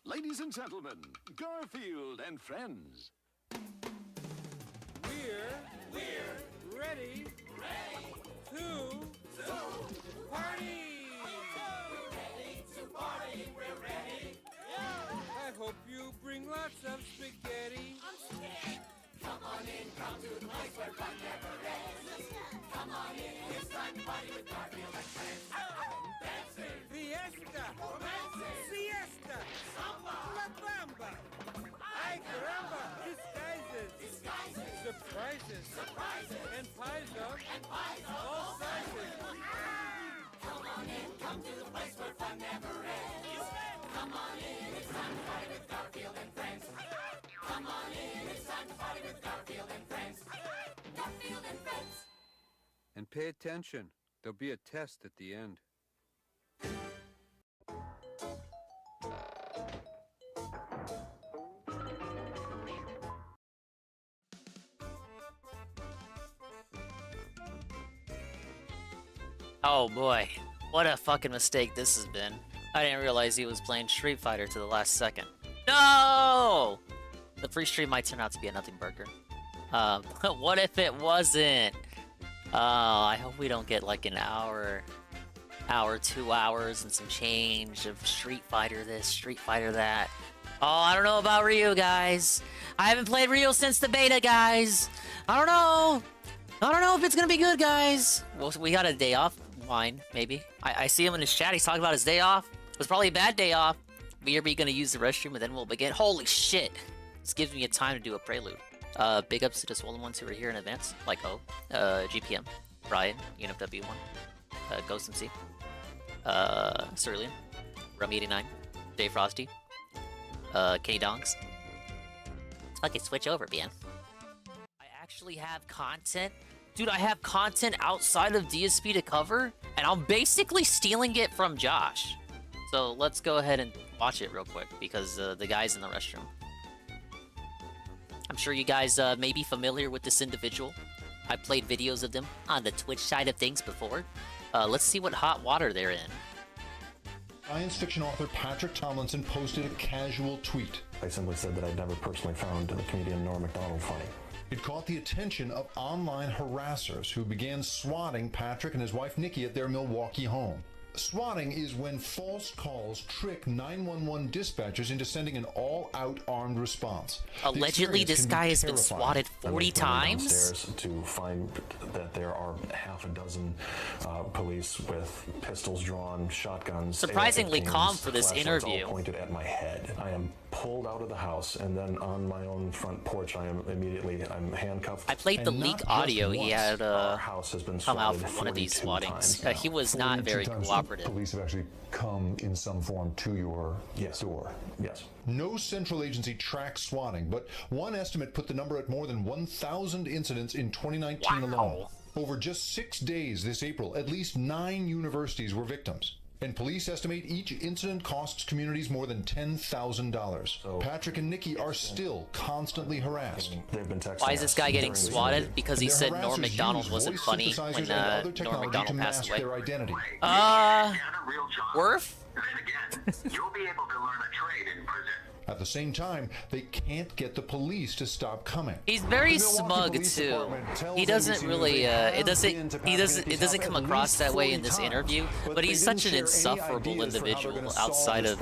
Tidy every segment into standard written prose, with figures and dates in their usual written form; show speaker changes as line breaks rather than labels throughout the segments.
Ladies and gentlemen, Garfield and friends.
We're ready to party! We're ready. I hope you bring lots of spaghetti.
Come on in, come to the place where fun never ends. Come on in, it's time to party with Garfield and friends. Dancing,
Fiesta,
romancing,
siesta,
samba,
la bamba. Ay caramba, disguises, surprises, and pies of all sizes.
Come on in, come to the place where fun never ends. Come on in, it's time to party with Garfield and friends. Come on in, it's time to party with Garfield and friends. Garfield and friends.
And pay attention. There'll be a test at the end.
Oh boy, what a fucking mistake this has been. I didn't realize he was playing Street Fighter to the last second. No! The free stream might turn out to be a nothing burger. What if it wasn't? Oh, I hope we don't get like an hour, 2 hours and some change of Street Fighter this, Street Fighter that. Oh, I don't know about Ryu, guys. I haven't played Ryu since the beta, guys. I don't know. I don't know if it's gonna be good, guys. Well, we got a day off. Whine, maybe. I see him in his chat. He's talking about his day off. It was probably a bad day off. We are gonna use the Restream, and then we'll begin. Holy shit! This gives me a time to do a prelude. Big ups to the swollen ones who are here in advance, like GPM, Brian, UNFW1, Ghost MC, Cerulean, Rum89, Dave Frosty, Kenny Donks. Okay, switch over, man. I actually have content. Dude, I have content outside of DSP to cover, and I'm basically stealing it from Josh. So let's go ahead and watch it real quick, because the guy's in the restroom. I'm sure you guys may be familiar with this individual. I played videos of them on the Twitch side of things before. Let's see what hot water they're in.
Science fiction author Patrick Tomlinson posted a casual tweet.
I simply said that I'd never personally found the comedian Norm Macdonald funny.
It caught the attention of online harassers who began swatting Patrick and his wife Nikki at their Milwaukee home. Swatting is when false calls trick 911 dispatchers into sending an all-out armed response.
Allegedly, this guy has been swatted 40 times?
Downstairs to find that there are half a dozen police with pistols drawn, shotguns.
Surprisingly
AR-15s,
calm for this
flashlights
interview.
all pointed at my head. I am pulled out of the house, and then on my own front porch, I'm handcuffed.
I played the leak audio. He had
Our house has been
come out
swatted
from one of these
42
swattings.
times
He was not very cooperative.
Police have actually come in some form to your door.
Yes.
No central agency tracks swatting, but one estimate put the number at more than 1,000 incidents in 2019 alone. Over just 6 days this April, at least 9 universities were victims. And police estimate each incident costs communities more than $10,000. So Patrick and Nikki are still constantly harassed.
Why is this guy getting swatted? Because he said Norm Macdonald wasn't funny when Norm Macdonald passed away. Worth?
Then again, you'll be able to learn a trade in prison.
At the same time, they can't get the police to stop coming.
He's very smug too. He doesn't really it doesn't come across that way in this interview, but he's such an insufferable individual outside of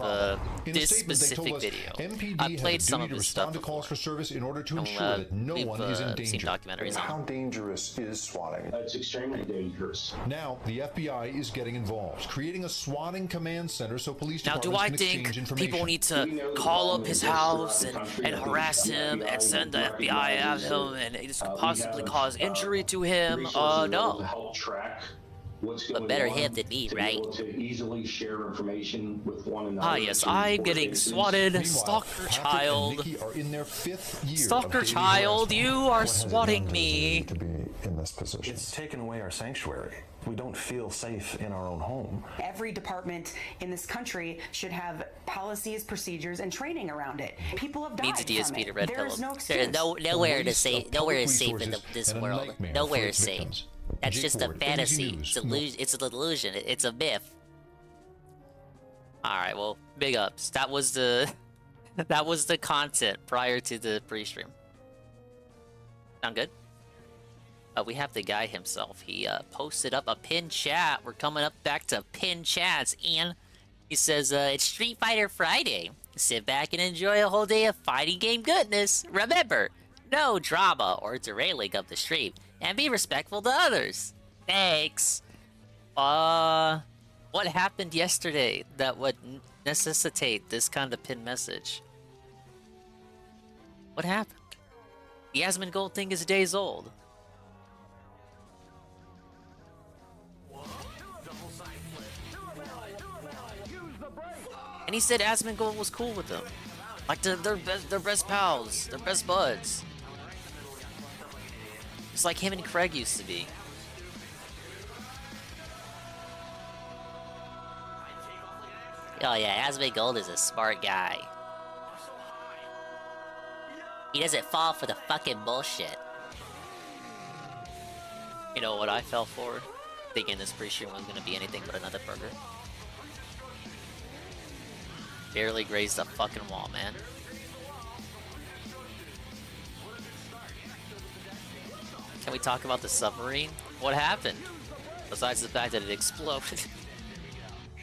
this specific video. I played some of his stuff before.
For service in order to ensure that no one is in danger.
Seen documentaries on
How
him.
dangerous is swatting?
It's extremely dangerous.
Now, the FBI is getting involved, creating a swatting command center so police
Now, do
departments
I
can exchange
think
information.
people need to call up his house and harass him and send the FBI at him and this could possibly cause injury to him? No. But better him than me, right? Ah, yes, I'm getting swatted. Stalker child. Stalker child, you are swatting me.
To be in this position.
It's taken away our sanctuary. We don't feel safe in our own home.
Every department in this country should have policies, procedures, and training around it. People have died
Needs a DSP to red
There
pill
is no
him.
excuse.
There's nowhere to say, nowhere is safe in this world. Nowhere is safe. That's just a fantasy. It's a delusion. It's a myth. All right, well, big ups. That was the That was the content prior to the pre-stream. Sound good? We have the guy himself. He posted up a pinned chat. We're coming up back to pinned chats, and he says, it's Street Fighter Friday. Sit back and enjoy a whole day of fighting game goodness. Remember, no drama or derailing of the stream, and be respectful to others. Thanks. What happened yesterday that would necessitate this kind of pinned message? What happened? The Yasmin Gold thing is days old. And he said Asmongold was cool with them. Like, they're best pals. They're best buds. It's like him and Craig used to be. Oh yeah, Asmongold is a smart guy. He doesn't fall for the fucking bullshit. You know what I fell for? Thinking this pre-stream was gonna be anything but another burger. Barely grazed the fucking wall, man. Can we talk about the submarine? What happened? Besides the fact that it exploded.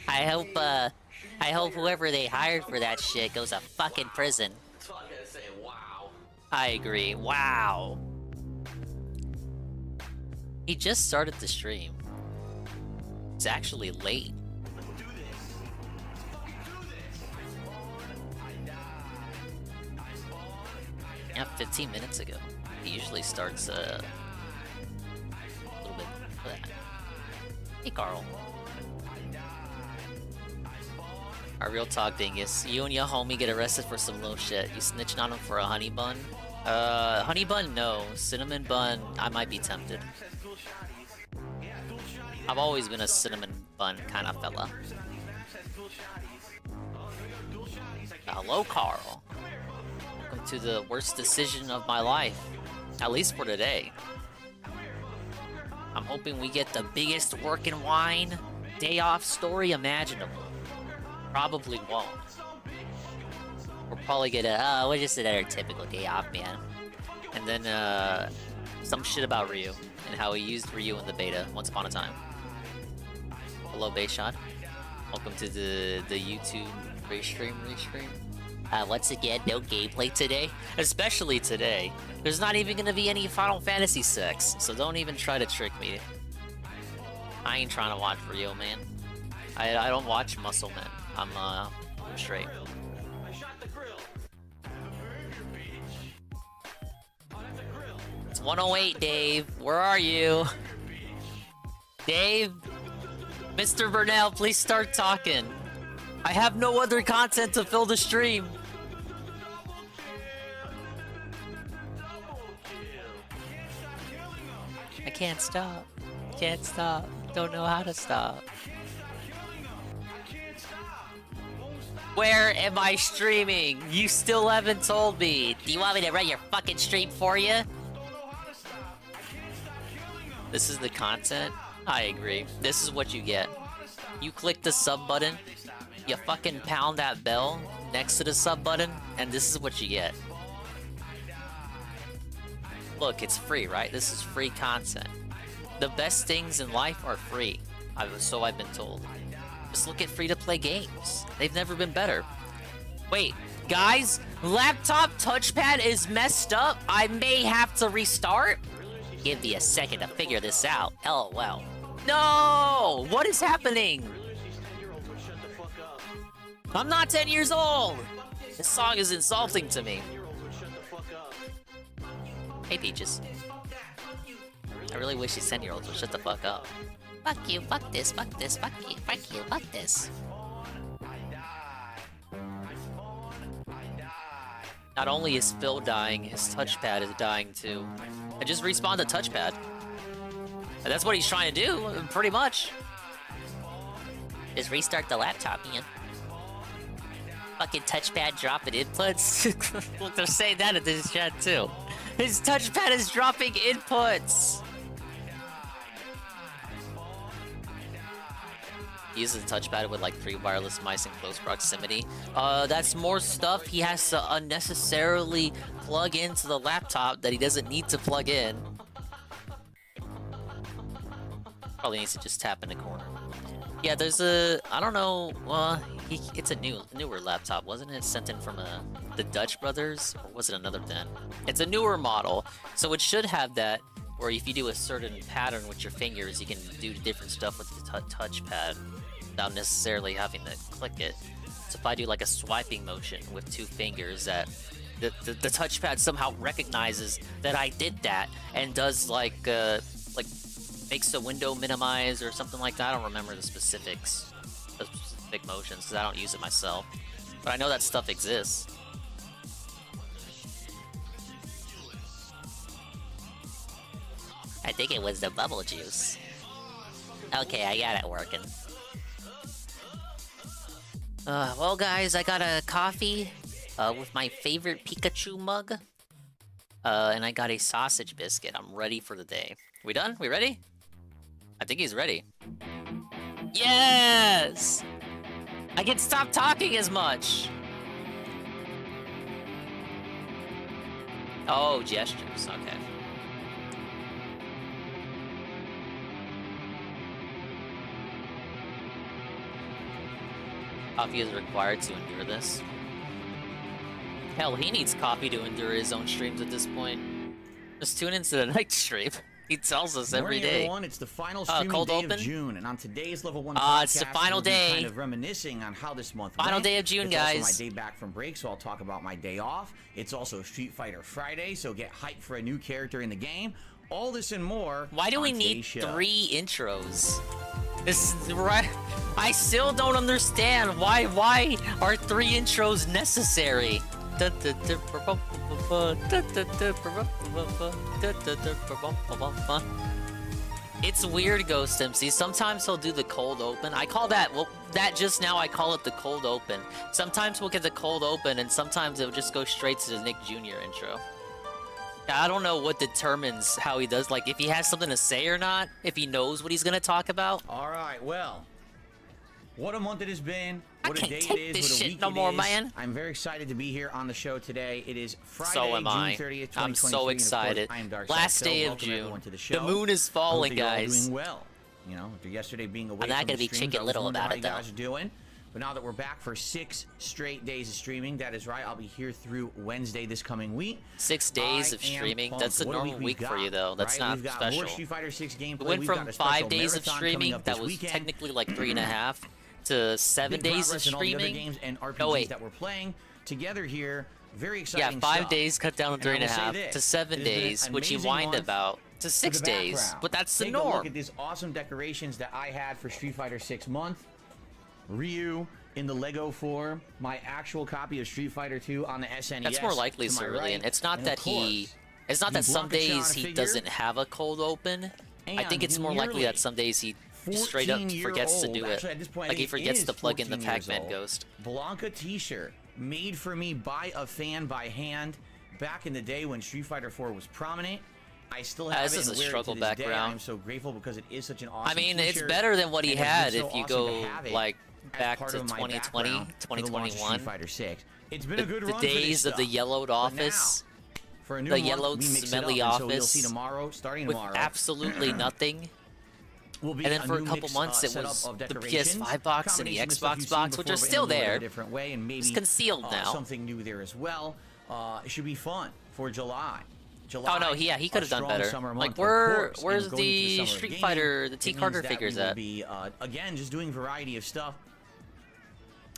I hope whoever they hired for that shit goes to fucking prison.
That's all I'm gonna say, wow.
I agree. Wow. He just started the stream. It's actually late. Yeah, 15 minutes ago. He usually starts a little bit for that. Hey, Carl. Our real talk dingus. You and your homie get arrested for some low shit. You snitching on him for a honey bun? Honey bun, no. Cinnamon bun, I might be tempted. I've always been a cinnamon bun kind of fella. Hello, Carl. Welcome to the worst decision of my life. At least for today. I'm hoping we get the biggest work and wine day off story imaginable. Probably won't. We'll probably get a, we're just another typical day off, man. And then, some shit about Ryu, and how he used Ryu in the beta once upon a time. Hello, Bayshot. Welcome to the YouTube Restream. Once again, no gameplay today. Especially today. There's not even gonna be any Final Fantasy 6, so don't even try to trick me. I ain't trying to watch Ryu, man. I don't watch Muscle Men. I'm straight. It's 108, Dave. Where are you? Dave? Mr. Burnell, please start talking. I have no other content to fill the stream. I can't stop. Can't stop. Don't know how to stop. Where am I streaming? You still haven't told me. Do you want me to run your fucking stream for you? This is the content? I agree. This is what you get. You click the sub button, you fucking pound that bell next to the sub button, and this is what you get. Look, it's free, right? This is free content. The best things in life are free. So I've been told. Just look at free-to-play games. They've never been better. Wait, guys, laptop touchpad is messed up. I may have to restart. Give me a second to figure this out. LOL. No! What is happening? I'm not 10 years old. This song is insulting to me. Hey, Peaches. I really wish these 10-year-olds would shut the fuck up. Fuck you, fuck this, fuck this, fuck you, fuck you, fuck this. Not only is Phil dying, his touchpad is dying too. I just respawned the touchpad. And that's what he's trying to do, pretty much. Just restart the laptop, Ian. Fucking touchpad dropping inputs. Look, they're saying that in this chat too. His touchpad is dropping inputs. He uses a touchpad with like 3 wireless mice in close proximity. That's more stuff he has to unnecessarily plug into the laptop that he doesn't need to plug in. Probably needs to just tap in the corner. Yeah, there's a, I don't know, it's a newer laptop, wasn't it? Sent in from the Dutch brothers, or was it another den? It's a newer model, so it should have that, where if you do a certain pattern with your fingers, you can do different stuff with the touchpad without necessarily having to click it. So if I do like a swiping motion with 2 fingers, that the touchpad somehow recognizes that I did that and does like makes the window minimize or something like that. I don't remember the specifics, the specific motions, because I don't use it myself. But I know that stuff exists. I think it was the bubble juice. Okay, I got it working. Well guys, I got a coffee with my favorite Pikachu mug. And I got a sausage biscuit. I'm ready for the day. We done? We ready? I think he's ready. Yes! I can stop talking as much! Oh, gestures. Okay. Coffee is required to endure this. Hell, he needs coffee to endure his own streams at this point. Just tune into the night stream. He tells us every day.
Everyone, it's the final streaming day of June, and on today's Level 1
it's the final day.
Kind of reminiscing on how this month
Final
went.
day of June,
it's
guys.
Also my day back from break, so I'll talk about my day off. It's also Street Fighter Friday, so get hyped for a new character in the game. All this and more.
Why do we need 3 intros? This is right. I still don't understand why are 3 intros necessary? It's weird, Ghost MC. Sometimes he'll do the cold open. I call that, well, that just now I call it the cold open. Sometimes we'll get the cold open, and sometimes it'll just go straight to the Nick Jr. intro. I don't know what determines how he does, like if he has something to say or not, if he knows what he's gonna talk about.
All right, well, what a month it has been. What
I
a day
can't
it
take
is.
this
What a
shit
week
no
it
more,
is.
man.
I'm very excited to be here on the show today. It is Friday,
So am
June
I.
30th, 2023.
I'm so excited.
I am Dark
Last
Side
day
Phil.
of
Welcome
June.
everyone to the show.
The moon is falling,
I hope that you're all
guys.
doing well. You know, after yesterday being away
I'm not
from
gonna
the
be
streams,
chicken
I was
little
wondering
about
how
it,
you guys are doing. But now that we're back for 6 straight days of streaming, that is right. I'll be here through Wednesday this coming week.
6 days of streaming? That's a normal week for you, though. That's not
We've got
special.
more Street Fighter 6 gameplay.
We went
We've
from
got a special
5 days of
marathon
streaming,
coming up
that
this
was
weekend.
technically like 3.5, to 7
Big
days of
progress in all the other
streaming.
games and RPGs
No, wait.
that we're playing together here. Very
Yeah,
exciting
5
stuff.
days cut down to
And I will say
3.5
this,
to 7
it has been
days,
an
which he
amazing
whined
month
about, to
for
6
the
days.
background.
But that's the
Take a look
norm.
at these awesome decorations that I had for Street Fighter 6 month. Ryu in the Lego form, my actual copy of Street Fighter 2 on the SNES.
That's more likely,
to my
Cerulean.
right.
It's not
And
that
of
he...
course,
It's not
the
that some
Blanca
days
Chana
he
figure.
doesn't have a cold open. I think it's more likely that some days he straight up forgets to do it.
Actually, at this point, I
Like he
think it
forgets
is
to plug in the
14 years
Pac-Man
old.
Ghost.
Blanca t-shirt made for me by a fan by hand back in the day when Street Fighter 4 was prominent. I still have
This
it
is
and
a
wear it
struggle
to this day.
background.
I'm so grateful because it is such an awesome
I mean, it's
t-shirt,
better than what he
and it's
had
been so
if you
awesome to
go
have it
like
as
back
part
to
of my
2020,
background for the launch of
2021.
Street Fighter 6. It's been a good
The
run for this
days of the
stuff.
yellowed
But now,
office,
for a new
the
month,
yellowed,
we mix it
smelly
up, and so you'll
office
see tomorrow, starting
with
tomorrow,
absolutely nothing.
will be
And then for a
new
couple
mix,
months, it
setup
was
of
the
decorations,
PS5 box and the
combination of stuff
Xbox
you've seen
box, which
before,
are
but
still
in a little
there.
different way, and maybe
It's concealed now.
something new there as well. It should be fun for July.
Oh no, yeah, he could have done better. Like, where's the Street Fighter, the T Carter figures at?
Be again just doing variety of stuff.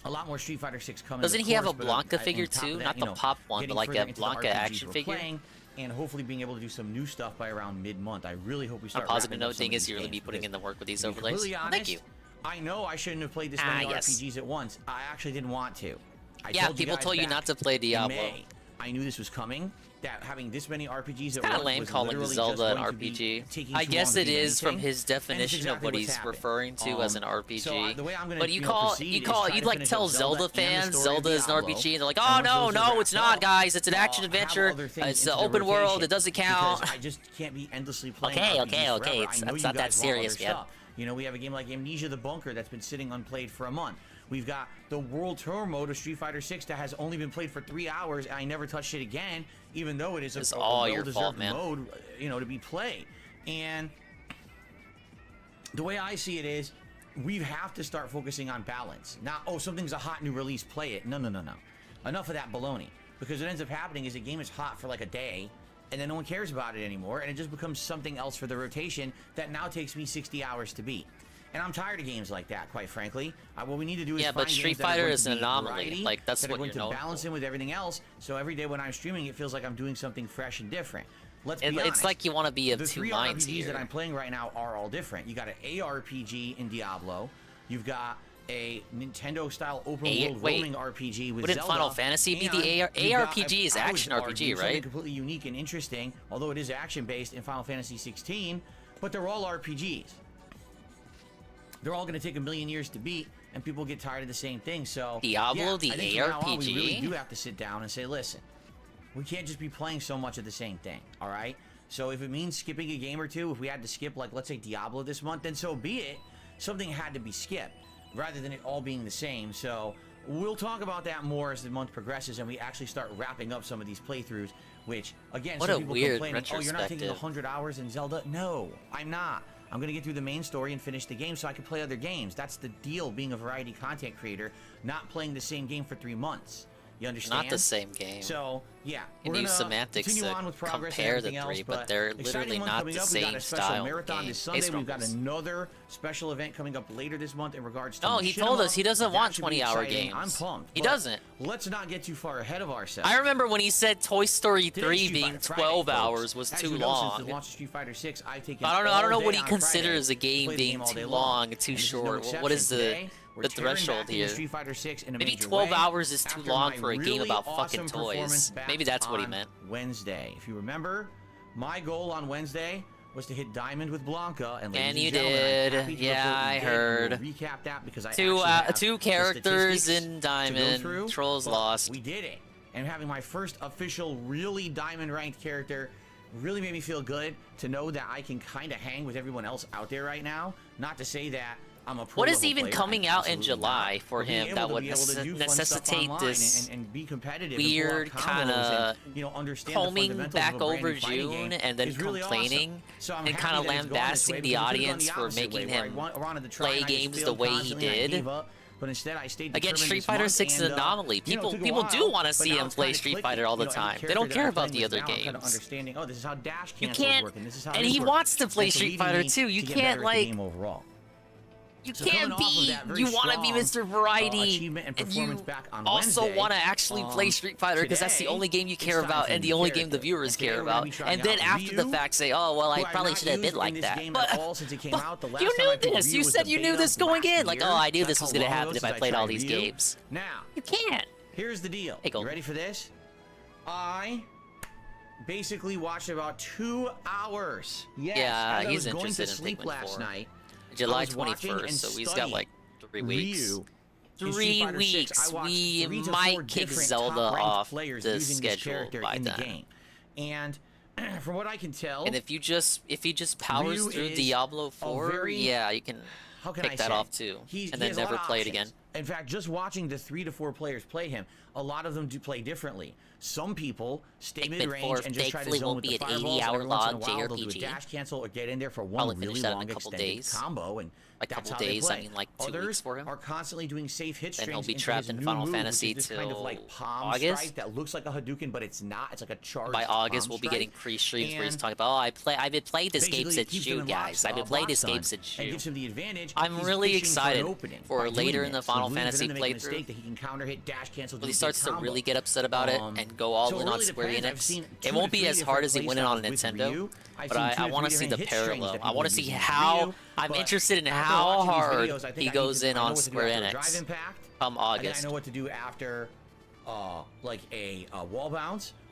A lot more Street Fighter 6 coming.
Doesn't
of
he have
course,
a
but
Blanca
on
figure
top of
too?
that,
Not
you
the
know,
pop one,
getting
but like
further
a
into the
Blanca
RPGs
action
we're
figure.
playing, and hopefully being able to do some new stuff by around mid-month. I really hope we
On a
start.
positive
wrapping up
note,
some of
Dingus,
these
you really be
games,
putting in
because
the work with these
to be
overlays.
completely honest,
Thank you.
I know I shouldn't have played this many
yes.
RPGs at once. I actually didn't want to.
Yeah, people told you not to play Diablo.
May, I knew this was coming. That having this many RPGs at
Kind of
once
lame
was
calling
literally
Zelda
just
an
going to be
RPG.
taking
I
too
guess
long
it
to do
is from
anything,
his
and it's
definition
exactly
of what
what's
he's
happened.
referring to as an RPG.
So the way I'm gonna,
but
proceed
you'd
is try to
like
finish
tell
up
Zelda
and the
fans
story of
Zelda is an
Diablo,
RPG, and they're like,
and
oh
once
no,
those are
no,
wrapped
it's not,
up,
guys. It's an
I'll
action
have
adventure.
other things
It's
into
an
the
open world.
rotation,
It doesn't count.
because I just can't be endlessly playing
Okay,
RPGs
okay,
forever. I know
it's
you
not that
guys want other
serious, man.
stuff. You know, we have a game like Amnesia the Bunker that's been sitting unplayed for a month. We've got the World Tour mode of Street Fighter 6 that has only been played for 3 hours, and I never touched it again, even though it is a well-deserved mode, you know, to be played. And the way I see it is, we have to start focusing on balance. Not, oh, something's a hot new release, play it. No. Enough of that baloney. Because what ends up happening is a game is hot for like a day, and then no one cares about it anymore, and it just becomes something else for the rotation that now takes me 60 hours to beat. And I'm tired of games like that, quite frankly. What we need to do is find
but Street
games
Fighter
that
is an anomaly. Like, that's
that
what
are going
you're known
to balance
for.
in with everything else. So every day when I'm streaming, it feels like I'm doing something fresh and different. Let's be honest.
It's like you want to be of
the
two
three
minds
RPGs
here.
that I'm playing right now are all different. You got an ARPG in Diablo. You've got a Nintendo-style open-world roaming RPG with
Wouldn't
Zelda.
Final Fantasy be the ARPG is action RPG, right?
Completely unique and interesting, although it is action-based in Final Fantasy 16, but they're all RPGs. They're all going to take a million years to beat, and people get tired of the same thing. So
Diablo, the
I think from now on,
ARPG.
we really do have to sit down and say, listen, we can't just be playing so much of the same thing. All right. So if it means skipping a game or two, if we had to skip, like, let's say Diablo this month, then so be it. Something had to be skipped, rather than it all being the same. So we'll talk about that more as the month progresses, and we actually start wrapping up some of these playthroughs. Which, again,
What
some
a
people
weird
complaining, oh, you're not taking
retrospective.
100 hours in Zelda. No, I'm not. I'm going to get through the main story and finish the game so I can play other games. That's the deal, being a variety content creator, not playing the same game for 3 months. You understand?
Not the same game.
So, yeah.
You
We're
can
gonna
use semantics
continue
to
on with progress
compare
and
the
everything
three,
else,
but they're
exciting
literally
month
not
coming
the
up. We got
same
a special
style
marathon
game.
this Sunday.
Ace
We've got
Rumbles.
another special event coming up later this month in regards to
No, he told us he doesn't
That
want
should be
20-hour
exciting.
games.
I'm pumped.
He
but
doesn't.
Let's not get too far ahead of ourselves.
I remember when he said Toy Story
Today's
3
Street
being
Fighter Friday,
12
folks.
hours was
As
too
you know,
long.
Since the launch of Street Fighter 6, I've taken
I don't know
all
what
day
he
on
considers
Friday
a game
to play the
being
all day
too
long.
long,
And
too
this is no
short. What
exception
is
today. We're
the
tearing
threshold
back into
here?
Street Fighter 6 in a
Maybe
major
12
way
hours is too
after
long
my
for a game
really
about
awesome
fucking toys.
performance back
Maybe that's what he
on
meant.
Wednesday. If you remember, my goal on Wednesday was to hit Diamond with Blanca, and
And
ladies
you
gentlemen, I'm
did.
happy to
Yeah,
report we
I
did.
heard.
We'll recap that because I
Two
actually have
two
the
characters
statistics
in
to go
Diamond.
through,
Trolls
but
lost.
We did it, and having my first official really Diamond ranked character really made me feel good to know that I can kind of hang with everyone else out there right now. Not to say that I'm a pro
What is
level
even
player.
coming
I'm
out in
absolutely
July
not.
for
But being
him
able
that
to
would
be able to do fun stuff
necessitate
online
this
and be competitive
weird
and pull off
kind
combos
of
and, you know, understand the
combing
fundamentals
back
of a brand
over
new fighting
June
game
and then
is really
complaining
awesome. So I'm
and
happy
kind of
that it's gone this way
lambasting the
because it could've gone
audience
the
for
opposite
making
way, where
him
I wanted to try
play
and I just
games the
failed
way he
constantly and I
did.
gave up. But instead, I stayed
Again,
determined
Street
this
Fighter
month,
6 is
and,
an anomaly.
you know,
People
took a
people
while,
do want to
but
see
now
him
it's
play
kinda
Street
clicking.
Fighter all the
You know,
time.
every
They don't
character
care
that I'm
about
playing
the
with
other
now, I'm kind of
games.
understanding, oh, this is how dash
You
cancels
can't,
work, and this is how
and
this
he
works.
wants to play
It's
Street
leading
Fighter
me
too. You
to get
can't
better at the
like.
game overall.
You
So
can't
coming off of
be.
that very
You want to be
strong,
Mr. Variety,
achievement and
and
performance
you
back on
also
Wednesday,
want to actually play Street Fighter because that's the
today,
only game you
it's
care
time
about
for a
and the
new
only game the
character.
viewers
And today
care
we're gonna
about.
be trying
And then
out
after the
Ryu,
fact, say, "Oh well, I
who I've
probably
not
should have been
used in
like
this
that."
game
But
at all since it came out. The
you
last time I
knew
played
this.
Ryu
You
was
said
the
you knew
beta
this going
last
in. Like,
year.
oh, I knew
That's
this was
how
gonna
long
happen
ago
if I
since
played all
tried
these
Ryu.
games.
Now,
You can't.
here's the deal.
Hey, go.
You ready for this? I basically watched about 2 hours. Yes,
Yeah,
as I
he's
was going to
interested in
sleep
Pikmin
last
4.
night.
July
I was watching
21st,
and
so he's got
studying
like 3 weeks.
Ryu in
3
Street Fighter 6.
weeks.
I watched
We
3 to 4
might kick
different
Zelda
top-ranked
off
players
the
using this
schedule
character
by
in the
then.
game. And from what I can tell,
And if he just powers
Ryu
through
is
Diablo
a
4,
very-
yeah, you can
how can
pick
I
that
say?
off too,
He
and then
has a lot
never
of
play it
options.
again.
In fact, just watching the 3 to 4 players play him, a lot of them do play differently. Some people stay
Pikmin
mid-range
4
and just try to
thankfully
zone
won't
with
be
the
an
fireballs.
80-hour
Every once in a
long
while, they'll do a
JRPG.
dash cancel or get in there for one
Probably
really
finish that in a
long
couple
extended
days.
combo, and
Like
that's
couple
how they
days,
play.
I mean, like 2
Others
weeks for him.
are constantly doing safe hit
Then
strings
he'll be
into
trapped
his
in
new
Final
move,
Fantasy
which is this kind of
till
like palm
August?
strike that looks like a Hadouken, but it's not. It's like a charged
By August,
palm
we'll be
strike.
getting pre-streams where he's
And
talking about, oh, I've been playing this game
basically, it
since
keeps them
June,
in
guys.
lock-
I've been playing
lock
this game
stun
since
and
June.
gives him the advantage.
I'm
He's
really
fishing for an
excited
opening
for
by
later
doing
in the
this. So
Final
leaving
Fantasy
him to make a
playthrough.
mistake that he can counter hit, dash cancel,
When
do
he
a big
starts to
combo.
really get upset about it and go all
so it
in on
really
Square
depends. I've
Enix,
seen
it
2
won't
to
be
3
as hard as he
different
winning on
playstyles with
Nintendo,
Ryu. I've
but
seen 2
I
to 3
want to see the
different hit strings
parallel.
that
I want to
people
see
use with
how
Ryu,
I'm
but
interested in
after
how
watching these
hard
videos, I think
he
I
goes
need to-
in
I know
on
what to do
Square
after a
Enix
Drive Impact.
come
I think
August.
I know what to do after like a wall bounce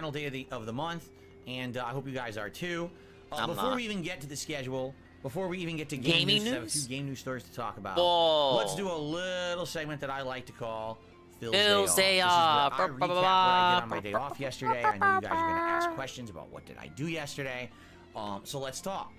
final day of the month. and I hope you guys are too. Before
not.
we even get to the schedule, before we even get to gaming news, I have a few game news stories to talk about.
Whoa.
Let's do a little segment that I like to call
Phil's Day Off.
This is where I recap what I did on my day off yesterday. I know you guys are going to ask questions about what did I do yesterday. So let's talk.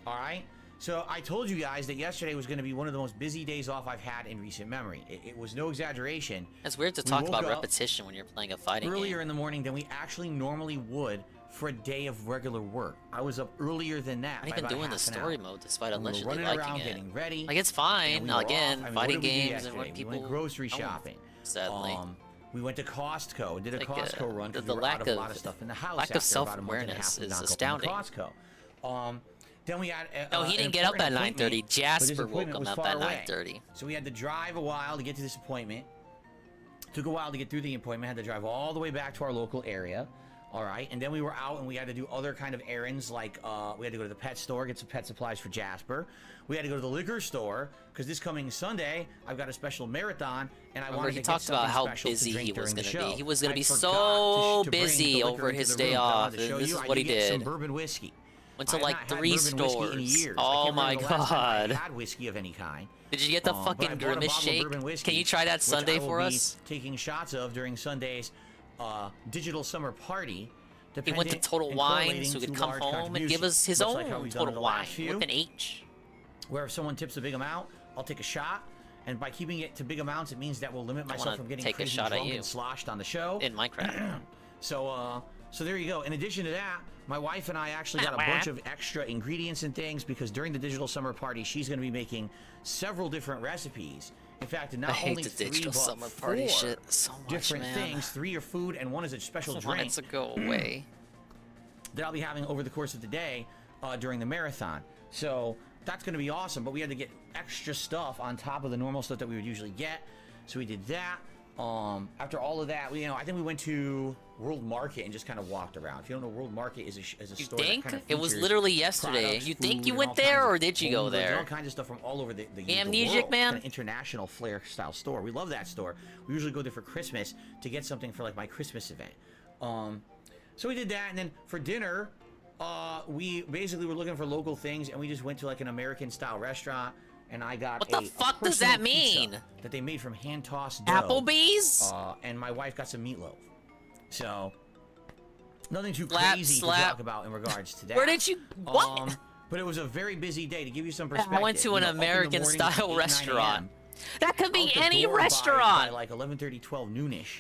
All right? So I told you guys that yesterday was going to be one of the most busy days off I've had in recent memory. It was no exaggeration.
It's weird to talk about repetition when you're playing a fighting
earlier
game.
in the morning than we actually normally would for a day of regular work. I was up earlier than that.
I'm not even doing the story mode despite allegedly
running
liking
around,
it.
Getting ready.
Like, it's fine. Again, fighting games and
what
what people...
We went grocery shopping.
Sadly.
We went to Costco. Did a
like,
Costco run because we were out of a lot of stuff in the house.
Lack of self-awareness is astounding.
Costco. Then we had
no, he didn't get up at 9:30. Jasper woke him up at 9:30.
So we had to drive a while to get to this appointment. Took a while to get through the appointment. Had to drive all the way back to our local area. All right, and then we were out and we had to do other kind of errands, like we had to go to the pet store, get some pet supplies for Jasper. We had to go to the liquor store because this coming Sunday I've got a special marathon, and I wanted to get something
about how busy he was going to be. He was going to be so busy over his day off. And this is what he did.
Some bourbon whiskey.
Went to like 3 stores. Oh my god!
I had whiskey of any kind.
Did you get the fucking Grimace shake? Can you try that Sunday for us?
Taking shots of during Sunday's digital summer party.
He went to Total Wine so he could come home and give us his own Total Wine with an H.
Where if someone tips a big amount, I'll take a shot. And by keeping it to big amounts, it means that will limit myself from getting crazy drunk and sloshed on the show.
In Minecraft.
So there you go. In addition to that, my wife and I actually got a bunch of extra ingredients and things because during the digital summer party, she's going to be making several different recipes. In fact, not only
the
3
digital
but
summer
4
party shit so much,
different things. 3 are food and 1 is a special drink.
I want it to go away.
That I'll be having over the course of the day during the marathon. So that's going to be awesome. But we had to get extra stuff on top of the normal stuff that we would usually get. So we did that. After all of that, I think we went to World Market and just kind of walked around. If you don't know, World Market is a store. You think?
That kind of it was literally yesterday. You think you went there, or did you go there?
All kinds of stuff from all over the
Amnesic
world.
man.
Kind of international flair style store. We love that store. We usually go there for Christmas to get something for like my Christmas event. So we did that, and then for dinner, we basically were looking for local things, and we just went to like an American style restaurant. And I got
what the fuck does that mean?
That they made from hand tossed dough.
Applebee's?
And my wife got some meatloaf. So nothing too crazy to talk about in regards to that.
Where did you? What?
But it was a very busy day. To give you some perspective,
I went to an American style restaurant. That could be any restaurant.
By like 11:30, 12 noonish.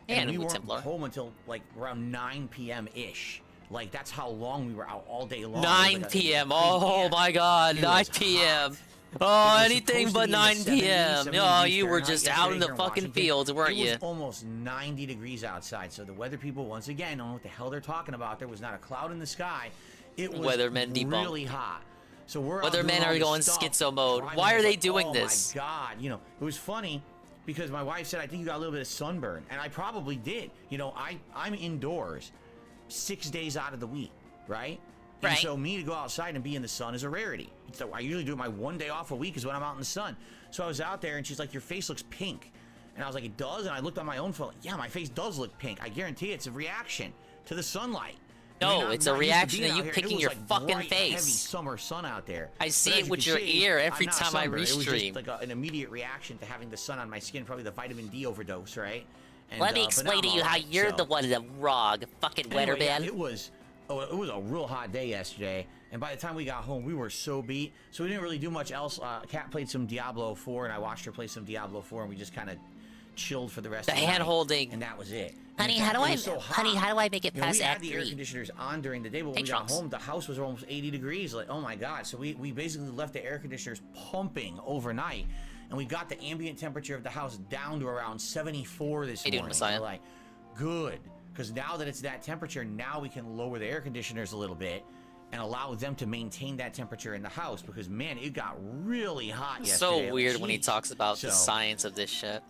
And
we weren't home until like around 9 p.m. ish. Like that's how long we were out all day long.
9 p.m. Oh my God, 9 p.m. Oh, anything but 9 p.m. Oh, you were just out in the fucking fields, weren't you?
It was almost 90 degrees outside, so the weather people, once again, don't know what the hell they're talking about. There was not a cloud in the sky. It was really hot. So
Weathermen are going schizo mode. Why are they doing this?
Oh my God, it was funny because my wife said, I think you got a little bit of sunburn, and I probably did. I'm indoors 6 days out of the week, right? And so me to go outside and be in the sun is a rarity. So I usually do my 1 day off a week is when I'm out in the sun. So I was out there and she's like, your face looks pink. And I was like, it does? And I looked on my own phone, like, yeah, my face does look pink. I guarantee it's a reaction to the sunlight.
No, it's a reaction to you picking your fucking face.
Heavy summer sun out there.
I see it with your ear every time I restream.
It was just like an immediate reaction to having the sun on my skin, probably the vitamin D overdose, right? And,
let me explain to you how you're the one that's wrong, fucking weatherman.
Yeah, it was a real hot day yesterday, and by the time we got home, we were so beat. So we didn't really do much else. Kat played some Diablo 4, and I watched her play some Diablo 4, and we just kind of chilled for the rest of the night.
The hand-holding.
And that was it.
Honey, how do I make it past Act 3?
We had the air conditioners on during the day, but when we got home, the house was almost 80 degrees. Like, oh my God. So we basically left the air conditioners pumping overnight, and we got the ambient temperature of the house down to around 74 this morning. We're like, good. Because now that it's that temperature, now we can lower the air conditioners a little bit and allow them to maintain that temperature in the house. Because, man, it got really hot yesterday.
So weird when he talks about the science of this shit.